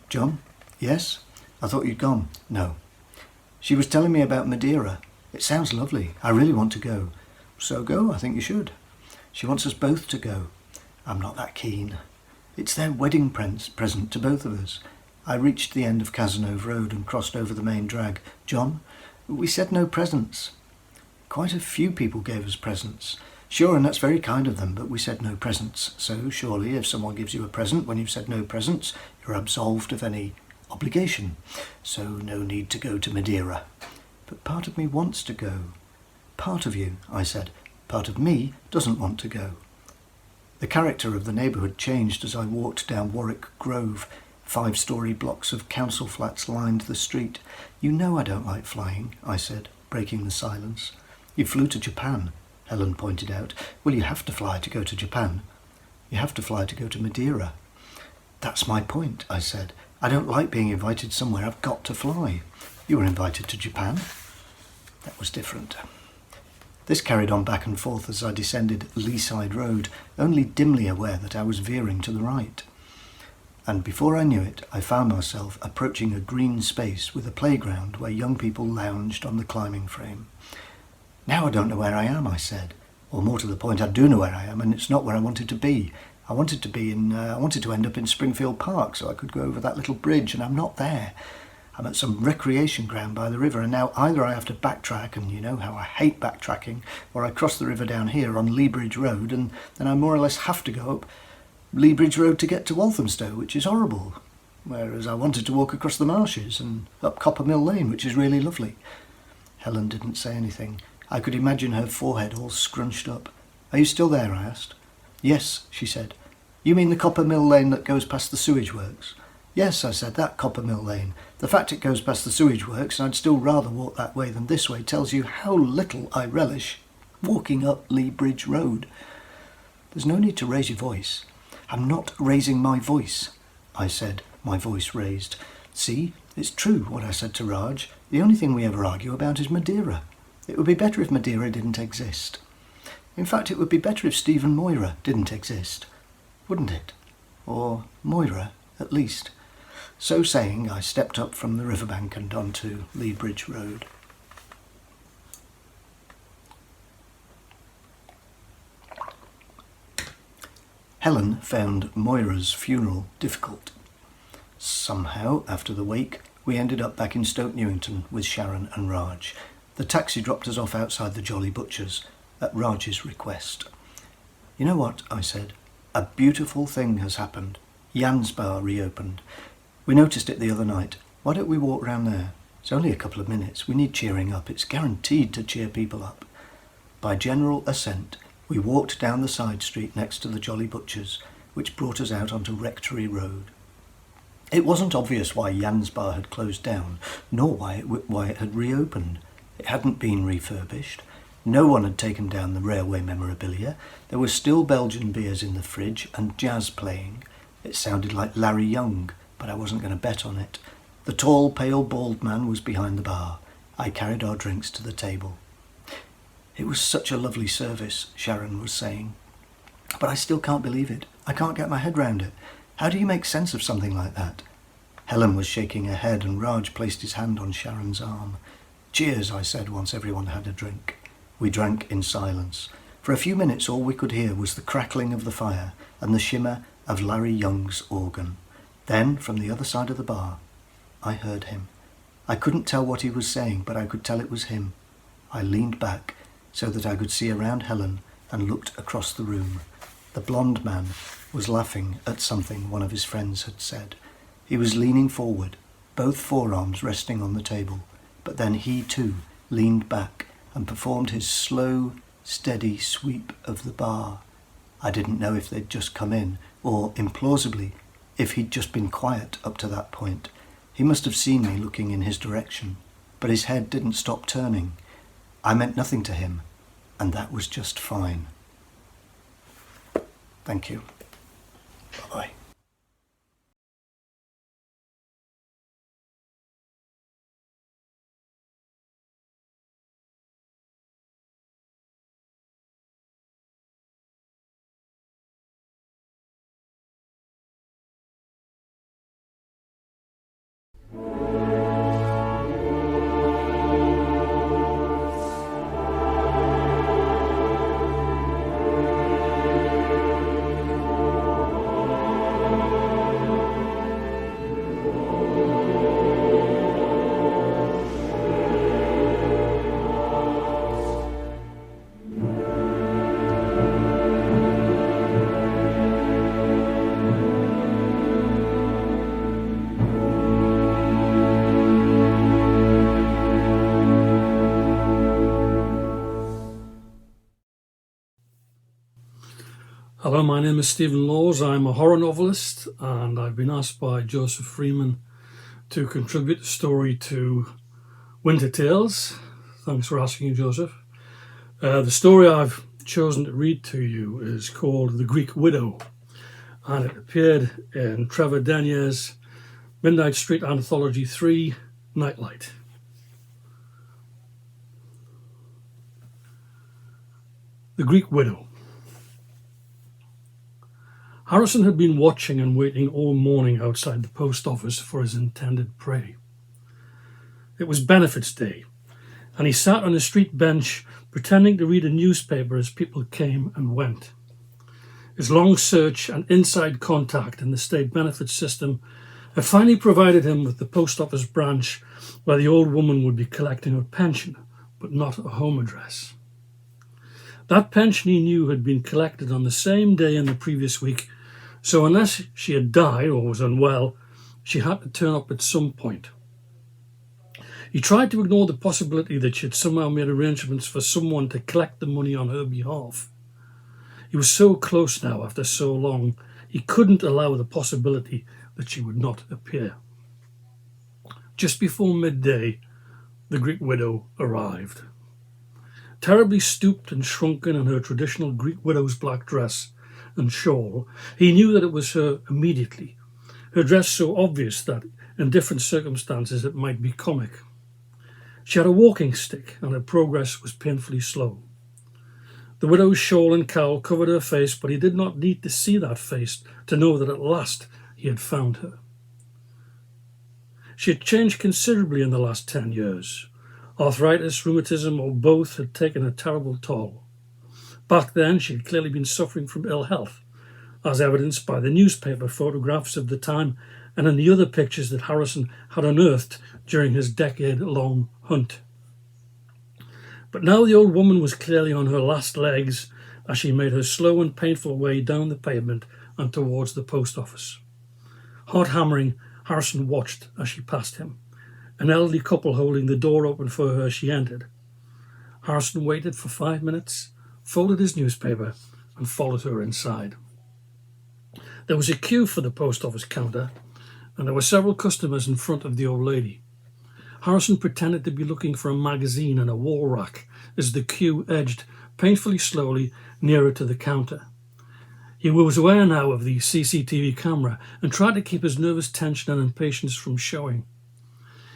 John? Yes? I thought you'd gone. No. She was telling me about Madeira. It sounds lovely. I really want to go. So go, I think you should. She wants us both to go. I'm not that keen. It's their wedding present to both of us. I reached the end of Cazenove Road and crossed over the main drag. John, we said no presents. Quite a few people gave us presents. Sure, and that's very kind of them, but we said no presents. So surely if someone gives you a present when you've said no presents, you're absolved of any obligation. So no need to go to Madeira. But part of me wants to go. Part of you, I said. Part of me doesn't want to go. The character of the neighbourhood changed as I walked down Warwick Grove. 5-storey blocks of council flats lined the street. You know I don't like flying, I said, breaking the silence. You flew to Japan, Helen pointed out. Well, you have to fly to go to Japan. You have to fly to go to Madeira. That's my point, I said. I don't like being invited somewhere. I've got to fly. You were invited to Japan. That was different. This carried on back and forth as I descended Leaside Road, only dimly aware that I was veering to the right. And before I knew it, I found myself approaching a green space with a playground where young people lounged on the climbing frame. Now I don't know where I am, I said. Or more to the point, I do know where I am, and it's not where I wanted to be. I wanted to end up in Springfield Park so I could go over that little bridge, and I'm not there. I'm at some recreation ground by the river, and now either I have to backtrack, and you know how I hate backtracking, or I cross the river down here on Lea Bridge Road, and then I more or less have to go up Lea Bridge Road to get to Walthamstow, which is horrible. Whereas I wanted to walk across the marshes and up Copper Mill Lane, which is really lovely. Helen didn't say anything. I could imagine her forehead all scrunched up. Are you still there? I asked. Yes, she said. You mean the Copper Mill Lane that goes past the sewage works? Yes, I said, that Copper Mill Lane. The fact it goes past the sewage works, and I'd still rather walk that way than this way, tells you how little I relish walking up Lea Bridge Road. There's no need to raise your voice. I'm not raising my voice, I said, my voice raised. See, it's true what I said to Raj. The only thing we ever argue about is Madeira. It would be better if Madeira didn't exist. In fact, it would be better if Steve and Moira didn't exist. Wouldn't it? Or Moira, at least. So saying, I stepped up from the riverbank and onto Lea Bridge Road. Helen found Moira's funeral difficult. Somehow, after the wake, we ended up back in Stoke Newington with Sharon and Raj. The taxi dropped us off outside the Jolly Butchers, at Raj's request. You know what, I said. A beautiful thing has happened. Jan's Bar reopened. We noticed it the other night. Why don't we walk round there? It's only a couple of minutes. We need cheering up. It's guaranteed to cheer people up. By general assent, we walked down the side street next to the Jolly Butchers, which brought us out onto Rectory Road. It wasn't obvious why Jan's bar had closed down, nor why it had reopened. It hadn't been refurbished. No one had taken down the railway memorabilia. There were still Belgian beers in the fridge and jazz playing. It sounded like Larry Young, but I wasn't going to bet on it. The tall, pale, bald man was behind the bar. I carried our drinks to the table. It was such a lovely service, Sharon was saying. But I still can't believe it. I can't get my head round it. How do you make sense of something like that? Helen was shaking her head and Raj placed his hand on Sharon's arm. Cheers, I said once everyone had a drink. We drank in silence. For a few minutes all we could hear was the crackling of the fire and the shimmer of Larry Young's organ. Then, from the other side of the bar, I heard him. I couldn't tell what he was saying, but I could tell it was him. I leaned back so that I could see around Helen and looked across the room. The blonde man was laughing at something one of his friends had said. He was leaning forward, both forearms resting on the table, but then he too leaned back and performed his slow, steady sweep of the bar. I didn't know if they'd just come in, or, implausibly, if he'd just been quiet up to that point. He must have seen me looking in his direction, but his head didn't stop turning. I meant nothing to him, and that was just fine. Thank you. Bye-bye. Hello, my name is Stephen Laws. I'm a horror novelist and I've been asked by Joseph Freeman to contribute a story to Winter Tales. Thanks for asking, Joseph. The story I've chosen to read to you is called The Greek Widow, and it appeared in Trevor Denier's Midnight Street Anthology 3, Nightlight. The Greek Widow. Harrison had been watching and waiting all morning outside the post office for his intended prey. It was Benefits Day, and he sat on a street bench pretending to read a newspaper as people came and went. His long search and inside contact in the state benefits system had finally provided him with the post office branch where the old woman would be collecting her pension, but not a home address. That pension, he knew, had been collected on the same day in the previous week, so unless she had died or was unwell, she had to turn up at some point. He tried to ignore the possibility that she had somehow made arrangements for someone to collect the money on her behalf. He was so close now after so long, he couldn't allow the possibility that she would not appear. Just before midday, the Greek widow arrived. Terribly stooped and shrunken in her traditional Greek widow's black dress and shawl, he knew that it was her immediately, her dress so obvious that in different circumstances it might be comic. She had a walking stick and her progress was painfully slow. The widow's shawl and cowl covered her face, but he did not need to see that face to know that at last he had found her. She had changed considerably in the last 10 years. Arthritis, rheumatism, or both had taken a terrible toll. Back then, she had clearly been suffering from ill health, as evidenced by the newspaper photographs of the time and in the other pictures that Harrison had unearthed during his decade-long hunt. But now the old woman was clearly on her last legs as she made her slow and painful way down the pavement and towards the post office. Heart hammering, Harrison watched as she passed him. an elderly couple holding the door open for her as she entered. Harrison waited for 5 minutes, folded his newspaper, and followed her inside. There was a queue for the post office counter, and there were several customers in front of the old lady. Harrison pretended to be looking for a magazine in a wall rack as the queue edged painfully slowly nearer to the counter. He was aware now of the CCTV camera and tried to keep his nervous tension and impatience from showing.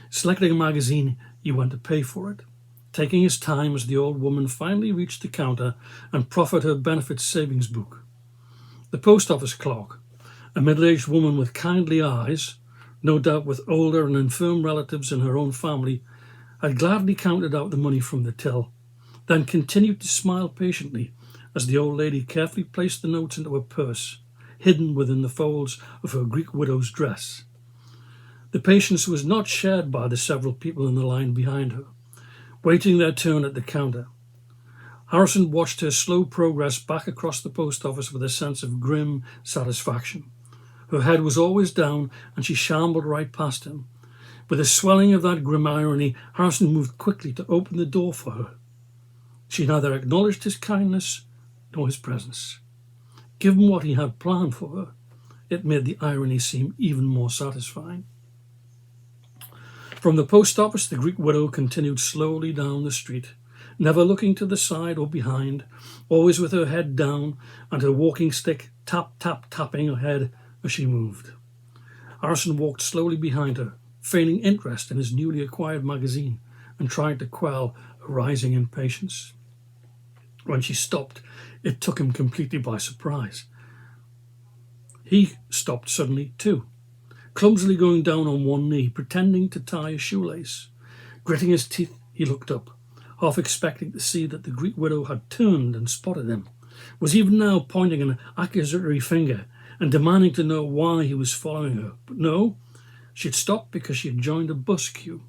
Selecting a magazine, he went to pay for it, taking his time as the old woman finally reached the counter and proffered her benefit savings book. The post office clerk, a middle-aged woman with kindly eyes, no doubt with older and infirm relatives in her own family, had gladly counted out the money from the till, then continued to smile patiently as the old lady carefully placed the notes into a purse, hidden within the folds of her Greek widow's dress. The patience was not shared by the several people in the line behind her, waiting their turn at the counter. Harrison watched her slow progress back across the post office with a sense of grim satisfaction. Her head was always down, and she shambled right past him. With a swelling of that grim irony, Harrison moved quickly to open the door for her. She neither acknowledged his kindness nor his presence. Given what he had planned for her, it made the irony seem even more satisfying. From the post office, the Greek widow continued slowly down the street, never looking to the side or behind, always with her head down and her walking stick tapping ahead as she moved. Harrison walked slowly behind her, feigning interest in his newly acquired magazine and trying to quell a rising impatience. When she stopped, it took him completely by surprise. He stopped suddenly too, clumsily going down on one knee, pretending to tie a shoelace. Gritting his teeth, he looked up, half expecting to see that the Greek widow had turned and spotted him, was even now pointing an accusatory finger and demanding to know why he was following her. But no, she had stopped because she had joined a bus queue.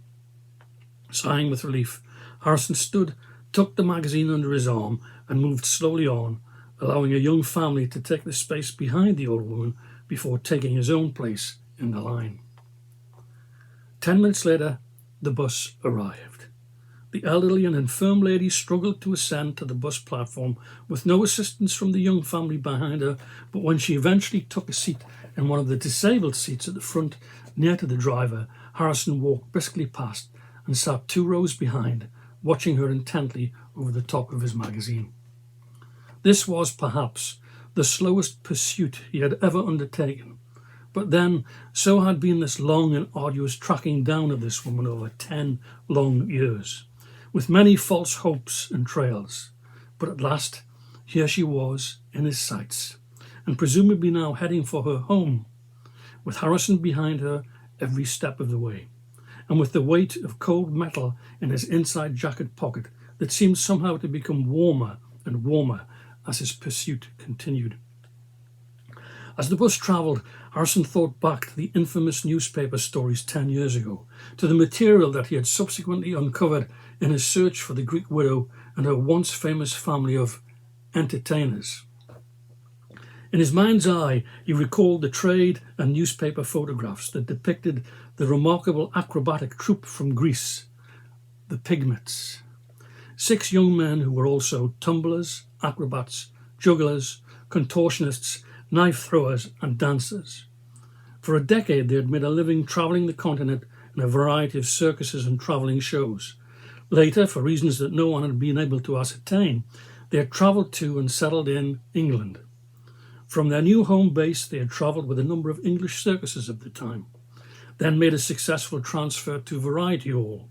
Sighing with relief, Harrison stood, tucked the magazine under his arm, and moved slowly on, allowing a young family to take the space behind the old woman before taking his own place in the line. 10 minutes later, the bus arrived. The elderly and infirm lady struggled to ascend to the bus platform with no assistance from the young family behind her, but when she eventually took a seat in one of the disabled seats at the front near to the driver, Harrison walked briskly past and sat 2 rows behind, watching her intently over the top of his magazine. This was perhaps the slowest pursuit he had ever undertaken, but then so had been this long and arduous tracking down of this woman over 10 long years, with many false hopes and trails. But at last, here she was in his sights, and presumably now heading for her home, with Harrison behind her every step of the way, and with the weight of cold metal in his inside jacket pocket that seemed somehow to become warmer and warmer as his pursuit continued. As the bus travelled, Harrison thought back to the infamous newspaper stories 10 years ago, to the material that he had subsequently uncovered in his search for the Greek widow and her once famous family of entertainers. In his mind's eye, he recalled the trade and newspaper photographs that depicted the remarkable acrobatic troupe from Greece, the Pygmits. 6 young men who were also tumblers, acrobats, jugglers, contortionists, knife throwers and dancers. For a decade they had made a living travelling the continent in a variety of circuses and travelling shows. Later, for reasons that no one had been able to ascertain, they had travelled to and settled in England. From their new home base they had travelled with a number of English circuses of the time, then made a successful transfer to Variety Hall,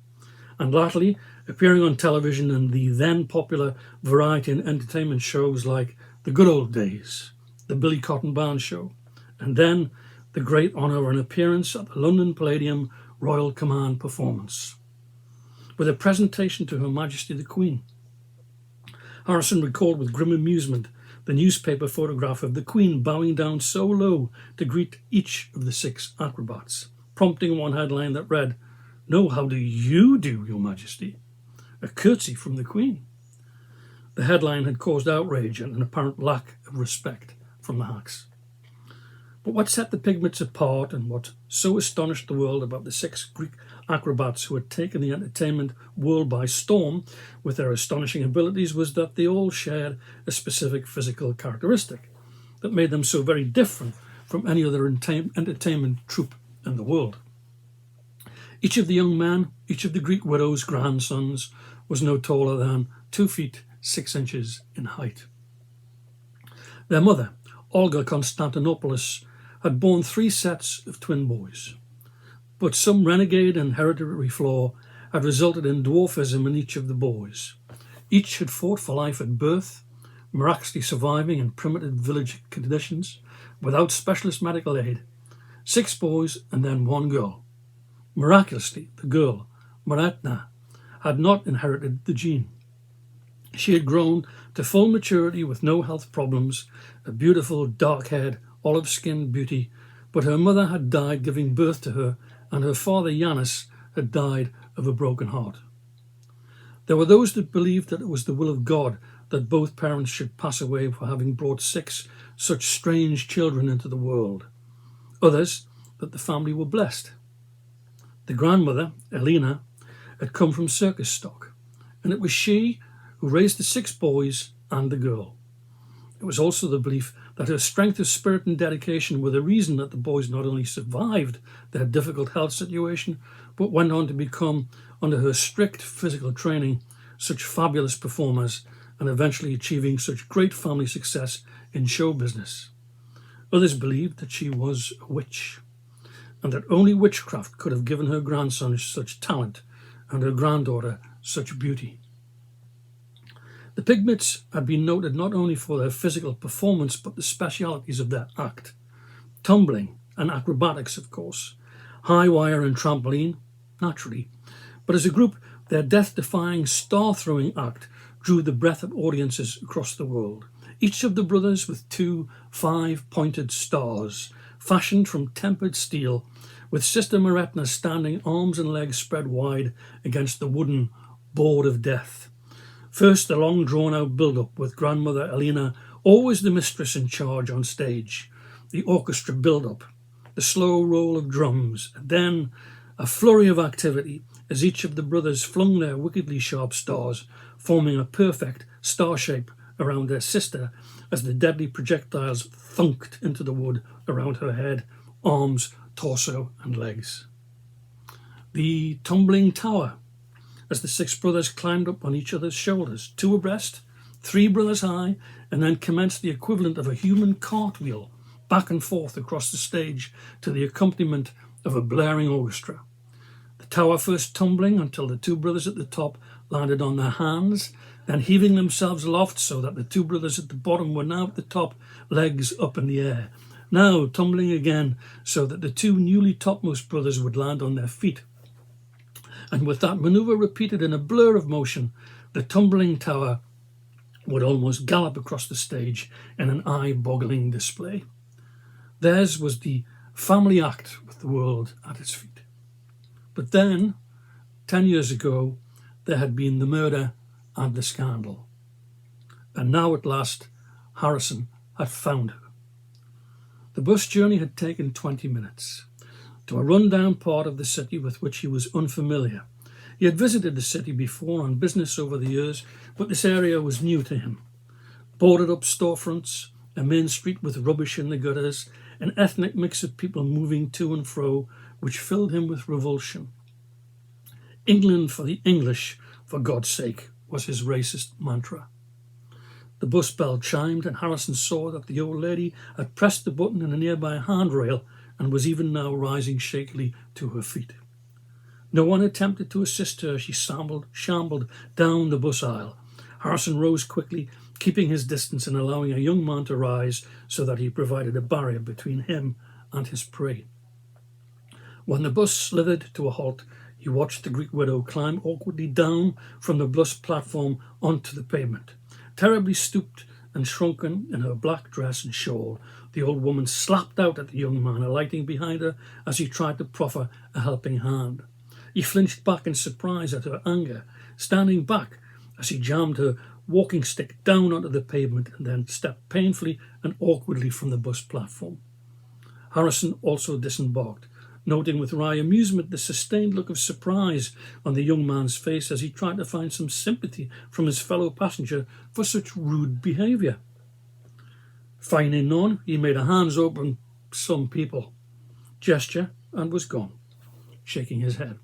and latterly appearing on television in the then popular variety and entertainment shows like The Good Old Days, The Billy Cotton Barnes Show, and then the great honour of an appearance at the London Palladium Royal Command performance, with a presentation to Her Majesty the Queen. Harrison recalled with grim amusement the newspaper photograph of the Queen bowing down so low to greet each of the 6 acrobats, prompting one headline that read, "No, how do you do, Your Majesty?" A curtsy from the Queen. The headline had caused outrage and an apparent lack of respect from the hacks. But what set the pigments apart, and what so astonished the world about the 6 Greek acrobats who had taken the entertainment world by storm with their astonishing abilities, was that they all shared a specific physical characteristic that made them so very different from any other entertainment troupe in the world. Each of the young men, each of the Greek widows' grandsons, was no taller than 2 feet 6 inches in height. Their mother, Olga Constantinopoulos, had borne 3 sets of twin boys, but some renegade and hereditary flaw had resulted in dwarfism in each of the boys. Each had fought for life at birth, miraculously surviving in primitive village conditions without specialist medical aid. 6 boys and then 1 girl. Miraculously, the girl, Maratna, had not inherited the gene. She had grown to full maturity with no health problems, a beautiful, dark-haired, olive-skinned beauty, but her mother had died giving birth to her, and her father, Yanis, had died of a broken heart. There were those that believed that it was the will of God that both parents should pass away for having brought 6 such strange children into the world. Others, that the family were blessed. The grandmother, Elena, had come from circus stock, and it was she who raised the 6 boys and the girl. It was also the belief that her strength of spirit and dedication were the reason that the boys not only survived their difficult health situation, but went on to become, under her strict physical training, such fabulous performers, and eventually achieving such great family success in show business. Others believed that she was a witch, and that only witchcraft could have given her grandson such talent and her granddaughter such beauty. The Pygmies had been noted not only for their physical performance, but the specialities of their act. Tumbling and acrobatics, of course, high wire and trampoline, naturally, but as a group, their death-defying, star-throwing act drew the breath of audiences across the world. Each of the brothers with 2 5-pointed stars, fashioned from tempered steel, with Sister Maretna standing arms and legs spread wide against the wooden board of death. First, the long drawn-out build-up with grandmother Elena, always the mistress in charge on stage, the orchestra build-up, the slow roll of drums, and then a flurry of activity as each of the brothers flung their wickedly sharp stars, forming a perfect star shape around their sister as the deadly projectiles thunked into the wood around her head, arms, torso and legs. The Tumbling Tower, as the 6 brothers climbed up on each other's shoulders, 2 abreast, 3 brothers high, and then commenced the equivalent of a human cartwheel back and forth across the stage to the accompaniment of a blaring orchestra. The tower first tumbling until the 2 brothers at the top landed on their hands, then heaving themselves aloft so that the 2 brothers at the bottom were now at the top, legs up in the air. Now tumbling again so that the 2 newly topmost brothers would land on their feet. And with that manoeuvre repeated in a blur of motion, the tumbling tower would almost gallop across the stage in an eye-boggling display. Theirs was the family act with the world at its feet. But then, 10 years ago, there had been the murder and the scandal. And now at last, Harrison had found her. The bus journey had taken 20 minutes to a run-down part of the city with which he was unfamiliar. He had visited the city before on business over the years, but this area was new to him. Boarded-up storefronts, a main street with rubbish in the gutters, an ethnic mix of people moving to and fro, which filled him with revulsion. England for the English, for God's sake, was his racist mantra. The bus bell chimed, and Harrison saw that the old lady had pressed the button in a nearby handrail and was even now rising shakily to her feet. No one attempted to assist her as she shambled down the bus aisle. Harrison rose quickly, keeping his distance and allowing a young man to rise so that he provided a barrier between him and his prey. When the bus slithered to a halt, he watched the Greek widow climb awkwardly down from the bus platform onto the pavement. Terribly stooped and shrunken in her black dress and shawl, the old woman slapped out at the young man alighting behind her as he tried to proffer a helping hand. He flinched back in surprise at her anger, standing back as he jammed her walking stick down onto the pavement and then stepped painfully and awkwardly from the bus platform. Harrison also disembarked, noting with wry amusement the sustained look of surprise on the young man's face as he tried to find some sympathy from his fellow passenger for such rude behaviour. Finding none, he made a hands open some people gesture and was gone, shaking his head.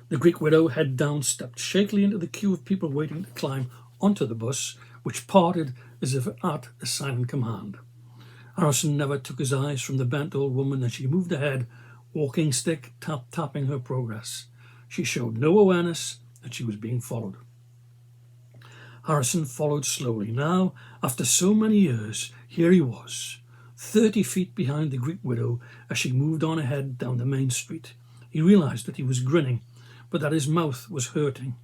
The Greek widow, head down, stepped shakily into the queue of people waiting to climb onto the bus, which parted as if at a silent command. Harrison never took his eyes from the bent old woman as she moved ahead, walking stick tap-tapping her progress. She showed no awareness that she was being followed. Harrison followed slowly. Now, after so many years, here he was, 30 feet behind the Greek widow as she moved on ahead down the main street. He realized that he was grinning, but that his mouth was hurting.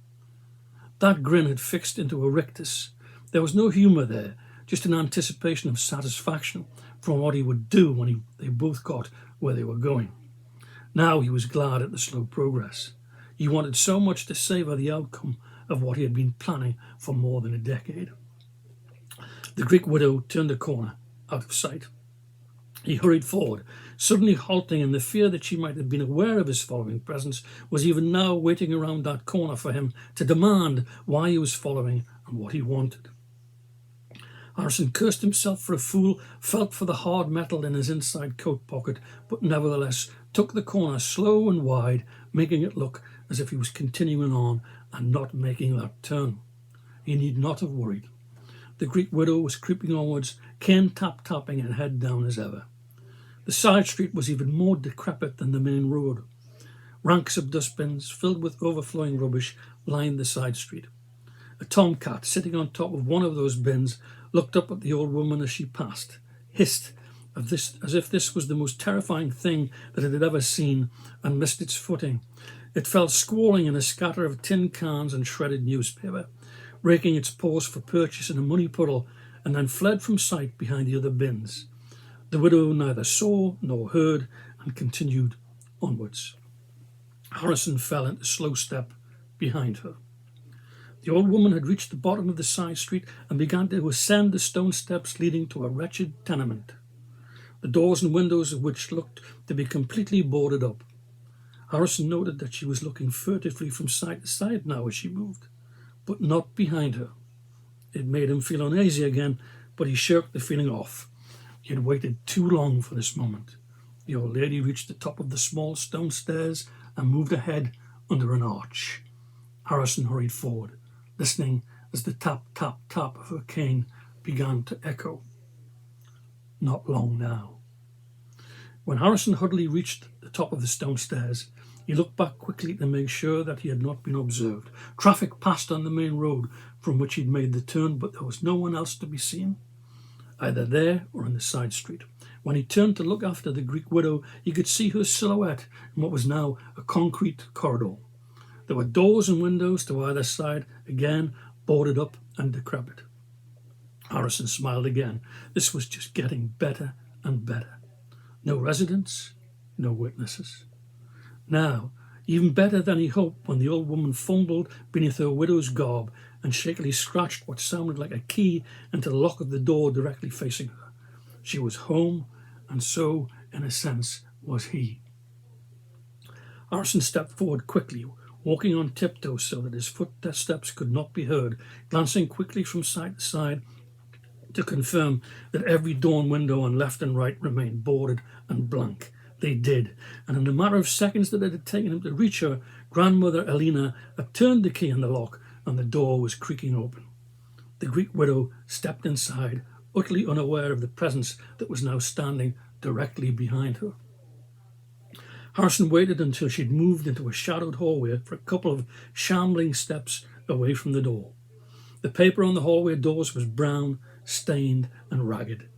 That grin had fixed into a rictus. There was no humour there, just an anticipation of satisfaction from what he would do when they both got where they were going. Now he was glad at the slow progress. He wanted so much to savour the outcome of what he had been planning for more than a decade. The Greek widow turned a corner, out of sight. He hurried forward, suddenly halting in the fear that she might have been aware of his following presence, was even now waiting around that corner for him to demand why he was following and what he wanted. Harrison cursed himself for a fool, felt for the hard metal in his inside coat pocket, but nevertheless took the corner slow and wide, making it look as if he was continuing on and not making that turn. He need not have worried. The Greek widow was creeping onwards, cane tap-tapping and head down as ever. The side street was even more decrepit than the main road. Ranks of dustbins filled with overflowing rubbish lined the side street. A tomcat sitting on top of one of those bins looked up at the old woman as she passed, hissed as if this was the most terrifying thing that it had ever seen, and missed its footing. It fell squalling in a scatter of tin cans and shredded newspaper, raking its paws for purchase in a money puddle, and then fled from sight behind the other bins. The widow neither saw nor heard and continued onwards. Harrison fell into slow step behind her. The old woman had reached the bottom of the side street and began to ascend the stone steps leading to a wretched tenement, the doors and windows of which looked to be completely boarded up. Harrison noted that she was looking furtively from side to side now as she moved, but not behind her. It made him feel uneasy again, but he shirked the feeling off. He had waited too long for this moment. The old lady reached the top of the small stone stairs and moved ahead under an arch. Harrison hurried forward, listening as the tap, tap, tap of her cane began to echo. Not long now. When Harrison Hudley reached the top of the stone stairs, he looked back quickly to make sure that he had not been observed. Traffic passed on the main road from which he'd made the turn, but there was no one else to be seen, either there or in the side street. When he turned to look after the Greek widow, he could see her silhouette in what was now a concrete corridor. There were doors and windows to either side, again boarded up and decrepit. Harrison smiled again. This was just getting better and better. No residents, no witnesses. Now, even better than he hoped when the old woman fumbled beneath her widow's garb and shakily scratched what sounded like a key into the lock of the door directly facing her. She was home, and so, in a sense, was he. Harrison stepped forward quickly, walking on tiptoe so that his footsteps could not be heard, glancing quickly from side to side to confirm that every door and window on left and right remained boarded and blank. They did, and in a matter of seconds that it had taken him to reach her, grandmother Elena had turned the key in the lock and the door was creaking open. The Greek widow stepped inside, utterly unaware of the presence that was now standing directly behind her. Harrison waited until she'd moved into a shadowed hallway for a couple of shambling steps away from the door. The paper on the hallway doors was brown, stained and ragged.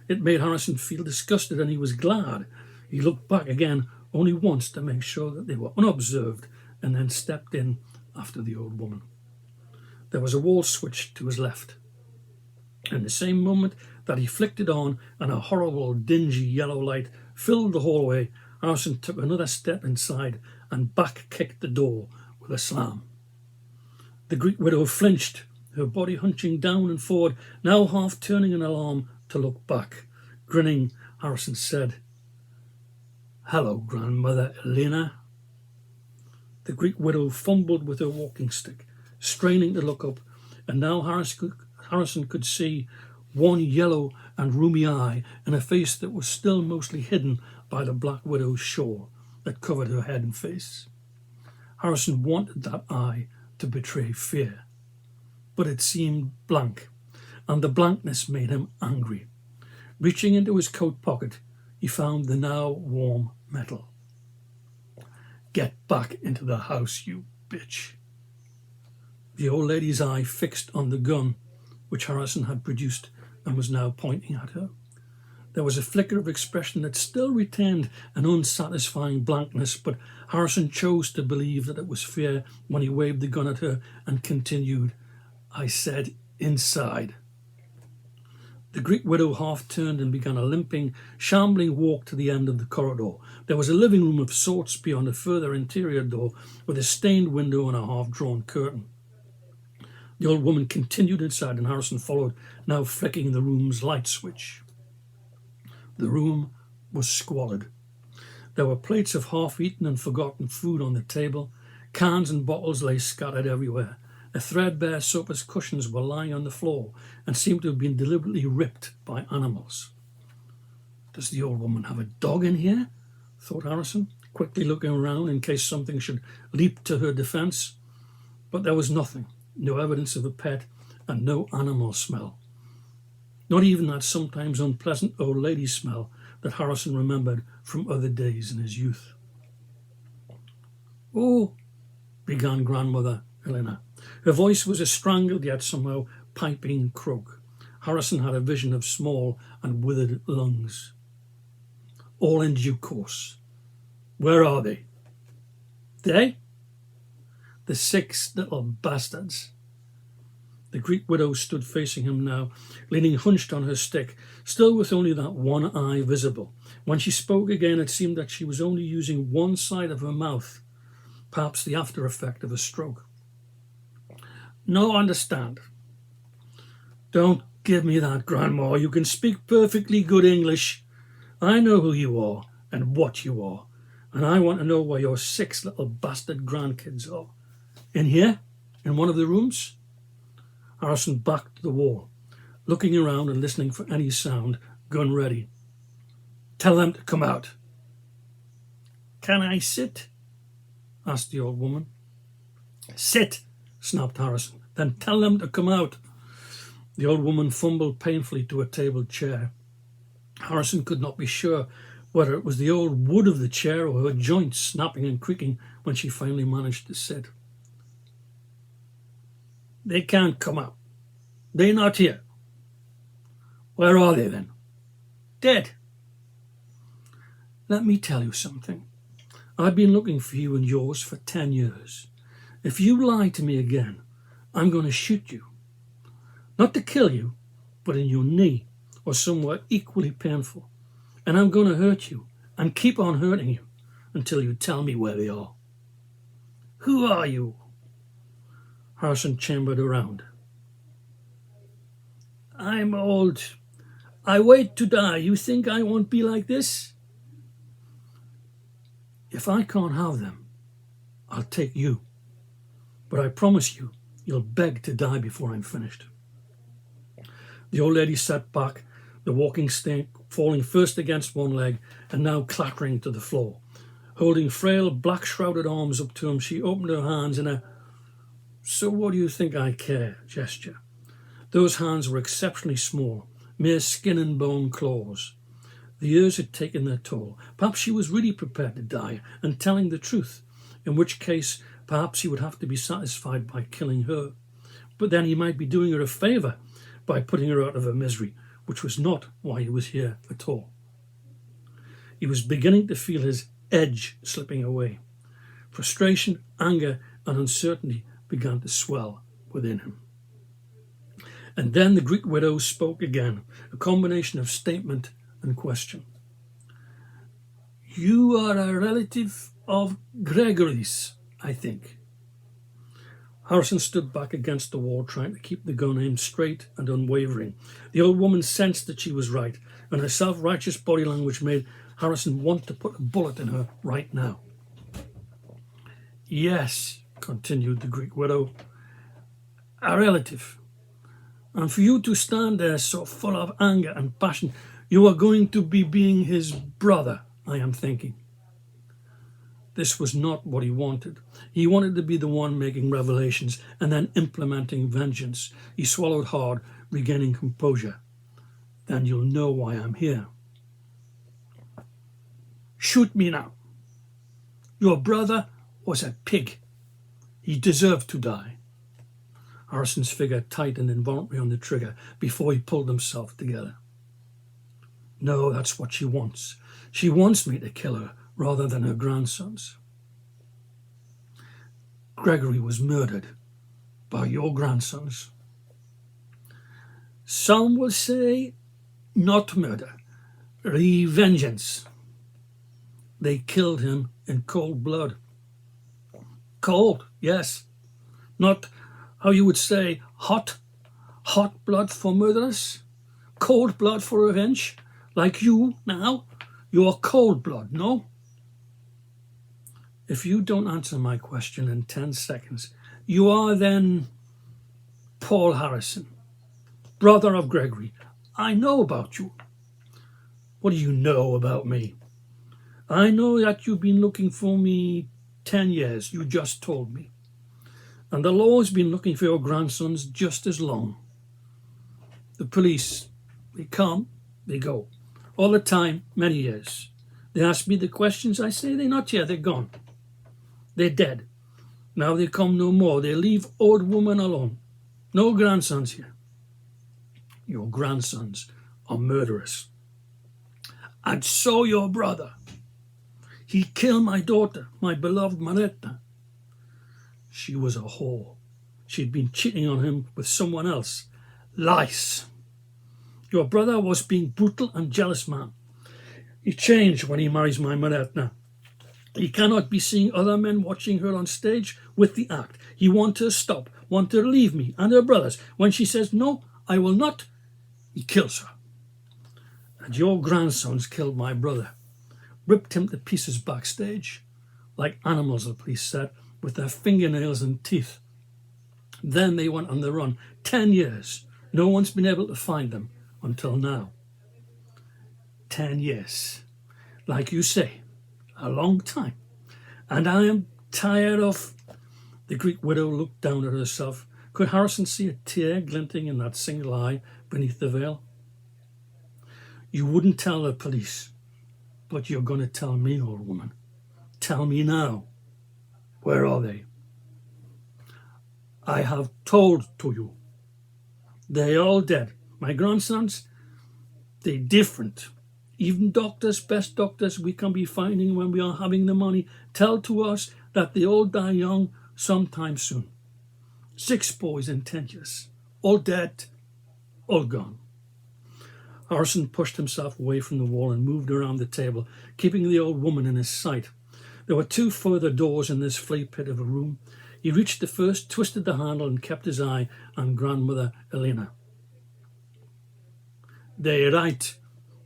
It made Harrison feel disgusted, and he was glad. He looked back again only once to make sure that they were unobserved, and then stepped in after the old woman. There was a wall switch to his left. In the same moment that he flicked it on and a horrible, dingy yellow light filled the hallway, Harrison took another step inside and back-kicked the door with a slam. The Greek widow flinched, her body hunching down and forward, now half turning in alarm to look back. Grinning, Harrison said, "Hello, Grandmother Elena." The Greek widow fumbled with her walking stick, straining to look up, and now Harrison could see one yellow and rheumy eye and a face that was still mostly hidden by the black widow's shawl that covered her head and face. Harrison wanted that eye to betray fear, but it seemed blank, and the blankness made him angry. Reaching into his coat pocket, he found the now warm metal. "Get back into the house, you bitch." The old lady's eye fixed on the gun which Harrison had produced and was now pointing at her. There was a flicker of expression that still retained an unsatisfying blankness, but Harrison chose to believe that it was fear when he waved the gun at her and continued, "I said inside." The Greek widow half turned and began a limping, shambling walk to the end of the corridor. There was a living room of sorts beyond a further interior door with a stained window and a half-drawn curtain. The old woman continued inside and Harrison followed, now flicking the room's light switch. The room was squalid. There were plates of half-eaten and forgotten food on the table. Cans and bottles lay scattered everywhere. The threadbare sofa's cushions were lying on the floor and seemed to have been deliberately ripped by animals. "Does the old woman have a dog in here?" thought Harrison, quickly looking around in case something should leap to her defence. But there was nothing, no evidence of a pet, and no animal smell. Not even that sometimes unpleasant old lady smell that Harrison remembered from other days in his youth. "Oh," began Grandmother Elena. Her voice was a strangled yet somehow piping croak. Harrison had a vision of small and withered lungs. "All in due course. Where are they?" "They? The 6 little bastards." The Greek widow stood facing him now, leaning hunched on her stick, still with only that one eye visible. When she spoke again, it seemed that she was only using one side of her mouth, perhaps the after effect of a stroke. "No understand." "Don't give me that, Grandma. You can speak perfectly good English. I know who you are and what you are, and I want to know where your 6 little bastard grandkids are. In here? In one of the rooms?" Harrison backed to the wall, looking around and listening for any sound, gun ready. "Tell them to come out." "Can I sit?" asked the old woman. "Sit," snapped Harrison. "Then tell them to come out." The old woman fumbled painfully to a table chair. Harrison could not be sure whether it was the old wood of the chair or her joints snapping and creaking when she finally managed to sit. "They can't come out. They're not here." "Where are they then?" "Dead." "Let me tell you something. I've been looking for you and yours for 10 years. If you lie to me again, I'm going to shoot you. Not to kill you, but in your knee or somewhere equally painful. And I'm going to hurt you and keep on hurting you until you tell me where they are." "Who are you?" Harrison chambered around. "I'm old. I wait to die. You think I won't be like this?" "If I can't have them, I'll take you. But I promise you, you'll beg to die before I'm finished." The old lady sat back, the walking stick falling first against one leg and now clattering to the floor. Holding frail, black-shrouded arms up to him, she opened her hands in a "so what do you think I care" gesture. Those hands were exceptionally small, mere skin and bone claws. The years had taken their toll. Perhaps she was really prepared to die and telling the truth, in which case perhaps he would have to be satisfied by killing her. But then he might be doing her a favour by putting her out of her misery, which was not why he was here at all. He was beginning to feel his edge slipping away. Frustration, anger, and uncertainty began to swell within him. And then the Greek widow spoke again, a combination of statement and question. "You are a relative of Gregory's, I think." Harrison stood back against the wall, trying to keep the gun aimed straight and unwavering. The old woman sensed that she was right, and her self-righteous body language made Harrison want to put a bullet in her right now. "Yes," continued the Greek widow, "a relative. And for you to stand there so full of anger and passion, you are going to be being his brother, I am thinking." This was not what he wanted. He wanted to be the one making revelations and then implementing vengeance. He swallowed hard, regaining composure. "Then you'll know why I'm here." "Shoot me now. Your brother was a pig. He deserved to die." Harrison's figure tightened involuntarily on the trigger before he pulled himself together. "No, that's what she wants. She wants me to kill her rather than her grandsons. Gregory was murdered by your grandsons. Some will say not murder, revengeance. They killed him in cold blood. Cold, yes. Not how you would say hot blood for murderers. Cold blood for revenge. Like you now, you are cold blood, no? If you don't answer my question in 10 seconds, you are then Paul Harrison, brother of Gregory. I know about you. What do you know about me? I know that you've been looking for me 10 years, you just told me. And the law has been looking for your grandsons just as long. The police, they come, they go. All the time, many years. They ask me the questions, I say they're not here, they're gone. They're dead. Now they come no more. They leave old woman alone. No grandsons here. Your grandsons are murderers. And so your brother. He killed my daughter, my beloved Maretta. She was a whore. She'd been cheating on him with someone else. Lies. Your brother was being brutal and jealous man. He changed when he marries my Maretta. He cannot be seeing other men watching her on stage with the act. He wants her to stop, wants her to leave me and her brothers. When she says, no, I will not, he kills her. And your grandsons killed my brother, ripped him to pieces backstage, like animals, the police said, with their fingernails and teeth. Then they went on the run. 10 years. No one's been able to find them until now. 10 years. Like you say. A long time. And I am tired of... The Greek widow looked down at herself. Could Harrison see a tear glinting in that single eye beneath the veil? You wouldn't tell the police, but you're going to tell me, old woman. Tell me now. Where are they? I have told to you. They all dead. My grandsons, they different. Even doctors, best doctors we can be finding when we are having the money, tell to us that they all die young sometime soon. 6 boys in 10 years. All dead, all gone. Harrison pushed himself away from the wall and moved around the table, keeping the old woman in his sight. There were 2 further doors in this flea pit of a room. He reached the first, twisted the handle, and kept his eye on grandmother Elena. They're right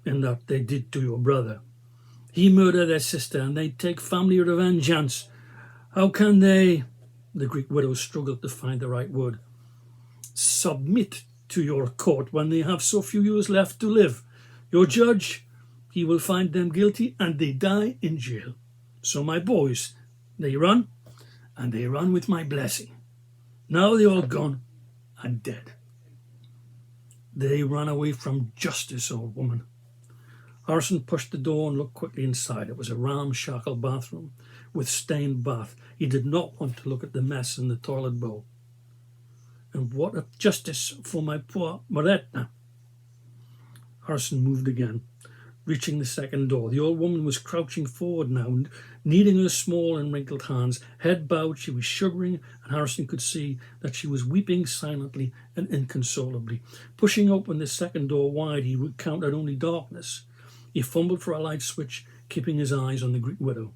in that they did to your brother. He murdered their sister, and they take family revengeance. How can they, the Greek widow struggled to find the right word, submit to your court when they have so few years left to live? Your judge, he will find them guilty, and they die in jail. So my boys, they run, and they run with my blessing. Now they're all gone and dead. They ran away from justice, old woman. Harrison pushed the door and looked quickly inside. It was a ramshackle bathroom with stained bath. He did not want to look at the mess in the toilet bowl. And what a justice for my poor Maretta. Harrison moved again, reaching the second door. The old woman was crouching forward now, kneading her small and wrinkled hands. Head bowed, she was shivering, and Harrison could see that she was weeping silently and inconsolably. Pushing open the second door wide, he encountered only darkness. He fumbled for a light switch, keeping his eyes on the Greek widow.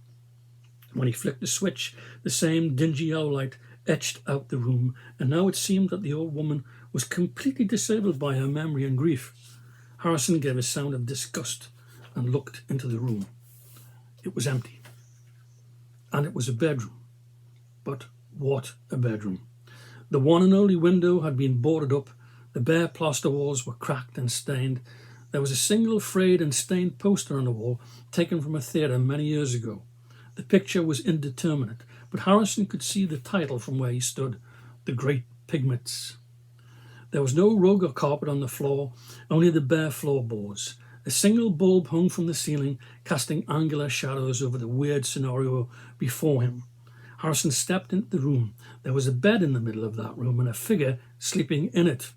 When he flicked the switch, the same dingy owl light etched out the room, and now it seemed that the old woman was completely disabled by her memory and grief. Harrison gave a sound of disgust and looked into the room. It was empty. And it was a bedroom. But what a bedroom. The one and only window had been boarded up. The bare plaster walls were cracked and stained. There was a single frayed and stained poster on the wall, taken from a theatre many years ago. The picture was indeterminate, but Harrison could see the title from where he stood, The Great Pygmies. There was no rug or carpet on the floor, only the bare floorboards. A single bulb hung from the ceiling, casting angular shadows over the weird scenario before him. Harrison stepped into the room. There was a bed in the middle of that room and a figure sleeping in it.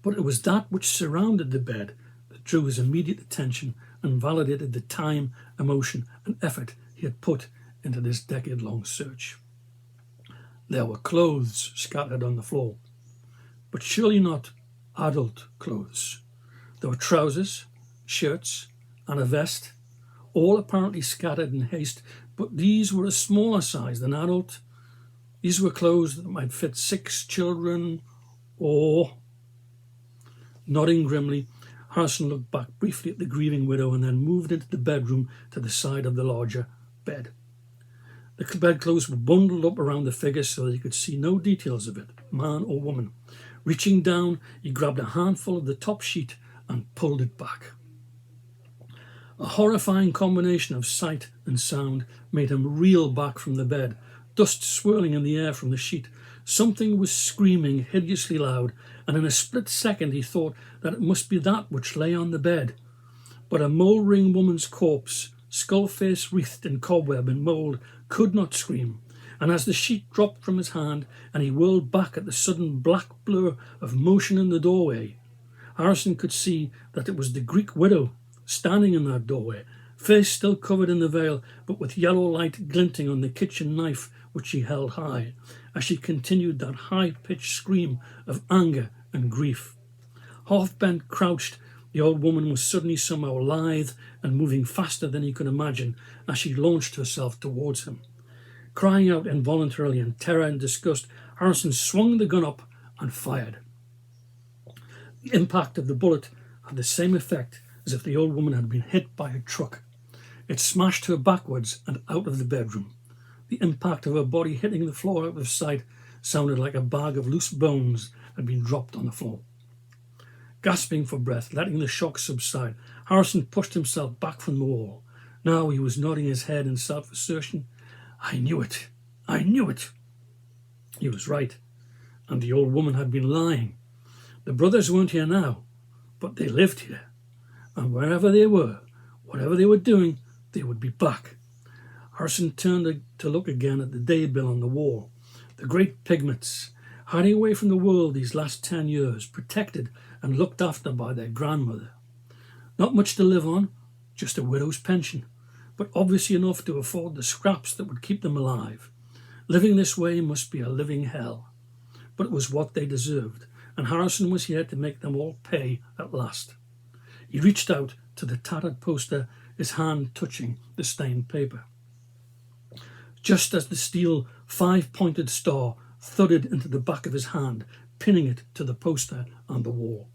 But it was that which surrounded the bed that drew his immediate attention and validated the time, emotion, and effort he had put into this decade-long search. There were clothes scattered on the floor, but surely not adult clothes. There were trousers, shirts, and a vest, all apparently scattered in haste, but these were a smaller size than adult. These were clothes that might fit 6 children, or... Nodding grimly, Harrison looked back briefly at the grieving widow and then moved into the bedroom to the side of the larger bed. The bedclothes were bundled up around the figure so that he could see no details of it, man or woman. Reaching down, he grabbed a handful of the top sheet and pulled it back. A horrifying combination of sight and sound made him reel back from the bed, dust swirling in the air from the sheet. Something was screaming hideously loud, and in a split second he thought that it must be that which lay on the bed. But a mouldering woman's corpse, skull face wreathed in cobweb and mould, could not scream, and as the sheet dropped from his hand and he whirled back at the sudden black blur of motion in the doorway, Harrison could see that it was the Greek widow standing in that doorway, face still covered in the veil, but with yellow light glinting on the kitchen knife which she held high, as she continued that high-pitched scream of anger and grief. Half-bent, crouched, the old woman was suddenly somehow lithe and moving faster than he could imagine as she launched herself towards him. Crying out involuntarily in terror and disgust, Harrison swung the gun up and fired. The impact of the bullet had the same effect as if the old woman had been hit by a truck. It smashed her backwards and out of the bedroom. The impact of her body hitting the floor out of sight sounded like a bag of loose bones had been dropped on the floor. Gasping for breath, letting the shock subside, Harrison pushed himself back from the wall. Now he was nodding his head in self-assertion. I knew it. I knew it. He was right, and the old woman had been lying. The brothers weren't here now, but they lived here, and wherever they were, whatever they were doing, they would be back. Harrison turned to look again at the daybill on the wall. The Great Pygmies, hiding away from the world these last 10 years, protected and looked after by their grandmother. Not much to live on, just a widow's pension, but obviously enough to afford the scraps that would keep them alive. Living this way must be a living hell, but it was what they deserved, and Harrison was here to make them all pay at last. He reached out to the tattered poster, his hand touching the stained paper. Just as the steel 5-pointed star thudded into the back of his hand, pinning it to the poster on the wall.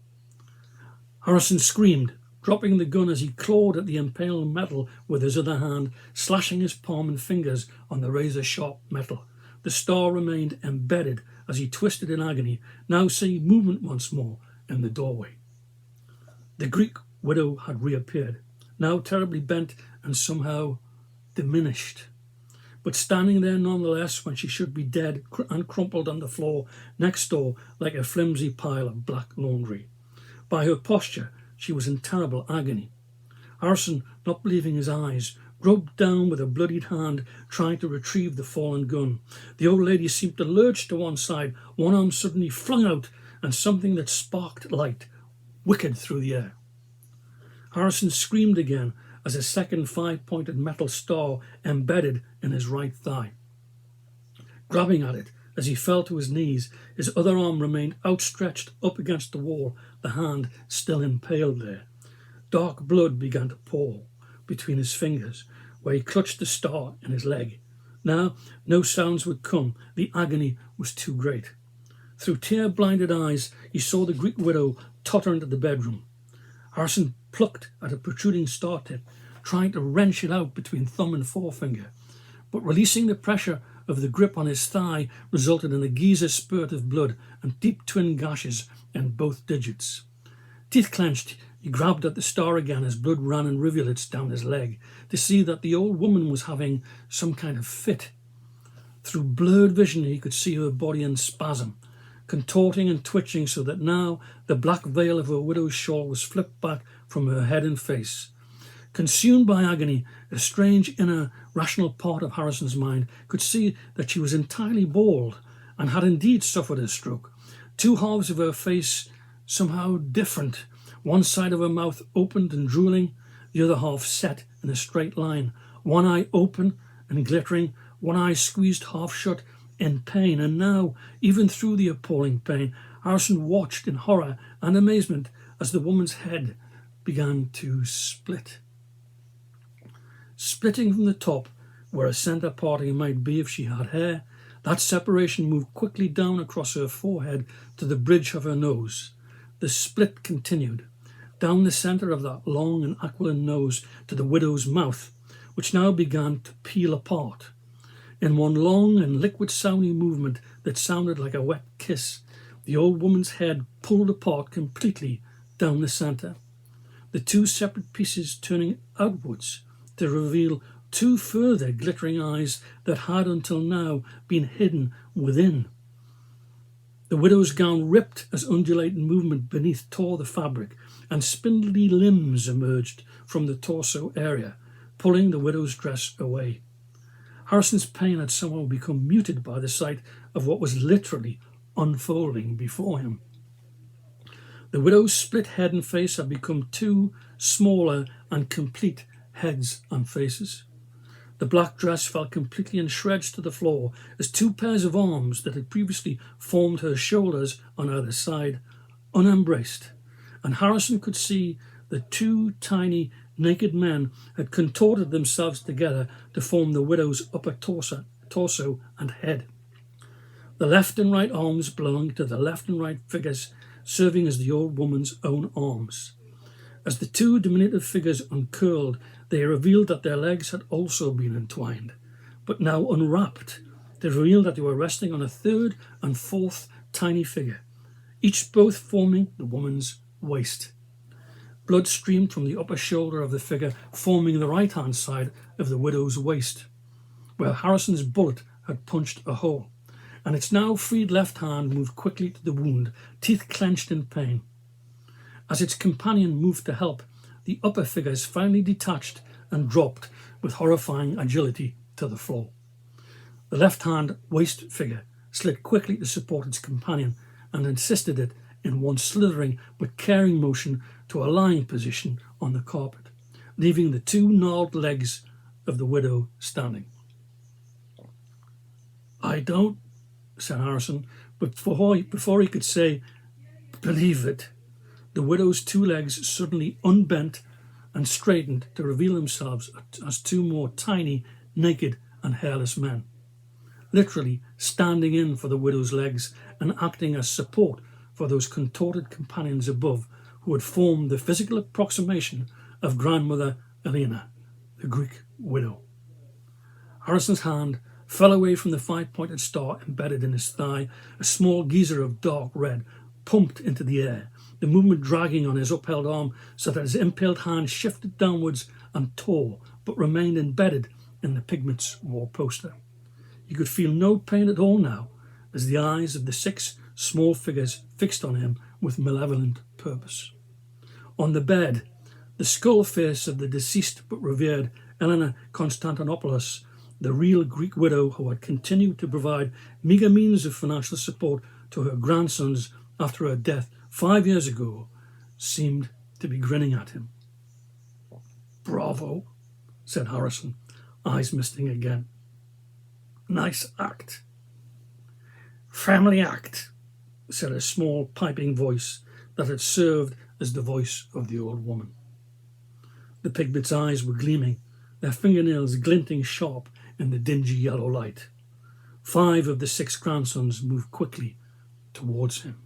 Harrison screamed, dropping the gun as he clawed at the impaled metal with his other hand, slashing his palm and fingers on the razor-sharp metal. The star remained embedded as he twisted in agony, now seeing movement once more in the doorway. The Greek widow had reappeared, now terribly bent and somehow diminished, but standing there nonetheless when she should be dead and crumpled on the floor next door like a flimsy pile of black laundry. By her posture, she was in terrible agony. Harrison, not believing his eyes, groped down with a bloodied hand, trying to retrieve the fallen gun. The old lady seemed to lurch to one side, one arm suddenly flung out, and something that sparked light whickered through the air. Harrison screamed again as a second 5-pointed metal star embedded in his right thigh. Grabbing at it as he fell to his knees, his other arm remained outstretched up against the wall, the hand still impaled there. Dark blood began to pour between his fingers, where he clutched the star in his leg. Now no sounds would come. The agony was too great. Through tear-blinded eyes, he saw the Greek widow totter into the bedroom. Harrison plucked at a protruding star tip, trying to wrench it out between thumb and forefinger, but releasing the pressure of the grip on his thigh resulted in a geyser spurt of blood and deep twin gashes in both digits. Teeth clenched, he grabbed at the star again as blood ran in rivulets down his leg to see that the old woman was having some kind of fit. Through blurred vision he could see her body in spasm, contorting and twitching so that now the black veil of her widow's shawl was flipped back from her head and face. Consumed by agony, a strange inner rational part of Harrison's mind could see that she was entirely bald and had indeed suffered a stroke. Two halves of her face somehow different, one side of her mouth opened and drooling, the other half set in a straight line, one eye open and glittering, one eye squeezed half shut in pain. And now, even through the appalling pain, Harrison watched in horror and amazement as the woman's head began to split. Splitting from the top, where a centre parting might be if she had hair, that separation moved quickly down across her forehead to the bridge of her nose. The split continued, down the centre of that long and aquiline nose to the widow's mouth, which now began to peel apart. In one long and liquid-sounding movement that sounded like a wet kiss, the old woman's head pulled apart completely down the centre, the two separate pieces turning outwards to reveal two further glittering eyes that had until now been hidden within. The widow's gown ripped as undulating movement beneath tore the fabric, and spindly limbs emerged from the torso area, pulling the widow's dress away. Harrison's pain had somehow become muted by the sight of what was literally unfolding before him. The widow's split head and face had become two smaller and complete heads and faces. The black dress fell completely in shreds to the floor as two pairs of arms that had previously formed her shoulders on either side unembraced, and Harrison could see that two tiny naked men had contorted themselves together to form the widow's upper torso and head. The left and right arms belonged to the left and right figures, serving as the old woman's own arms. As the two diminutive figures uncurled, they revealed that their legs had also been entwined, but now unwrapped. They revealed that they were resting on a third and fourth tiny figure, each both forming the woman's waist. Blood streamed from the upper shoulder of the figure, forming the right-hand side of the widow's waist, where Harrison's bullet had punched a hole, and its now freed left hand moved quickly to the wound, teeth clenched in pain. As its companion moved to help, the upper figures finally detached and dropped with horrifying agility to the floor. The left-hand waist figure slid quickly to support its companion and assisted it in one slithering but caring motion to a lying position on the carpet, leaving the two gnarled legs of the widow standing. "I don't," said Harrison, but before he could say, "believe it," the widow's two legs suddenly unbent and straightened to reveal themselves as two more tiny, naked and hairless men, literally standing in for the widow's legs and acting as support for those contorted companions above who had formed the physical approximation of grandmother Elena, the Greek widow. Harrison's hand fell away from the five-pointed star embedded in his thigh. A small geyser of dark red pumped into the air, the movement dragging on his upheld arm so that his impaled hand shifted downwards and tore, but remained embedded in the pigment's wall poster. He could feel no pain at all now, as the eyes of the six small figures fixed on him with malevolent purpose. On the bed, the skull face of the deceased but revered Elena Constantinopoulos, the real Greek widow who had continued to provide meagre means of financial support to her grandsons after her death 5 years ago, seemed to be grinning at him. "Bravo," said Harrison, eyes misting again. "Nice act." "Family act," said a small piping voice that had served as the voice of the old woman. The piglet's eyes were gleaming, their fingernails glinting sharp in the dingy yellow light. 5 of the 6 grandsons moved quickly towards him.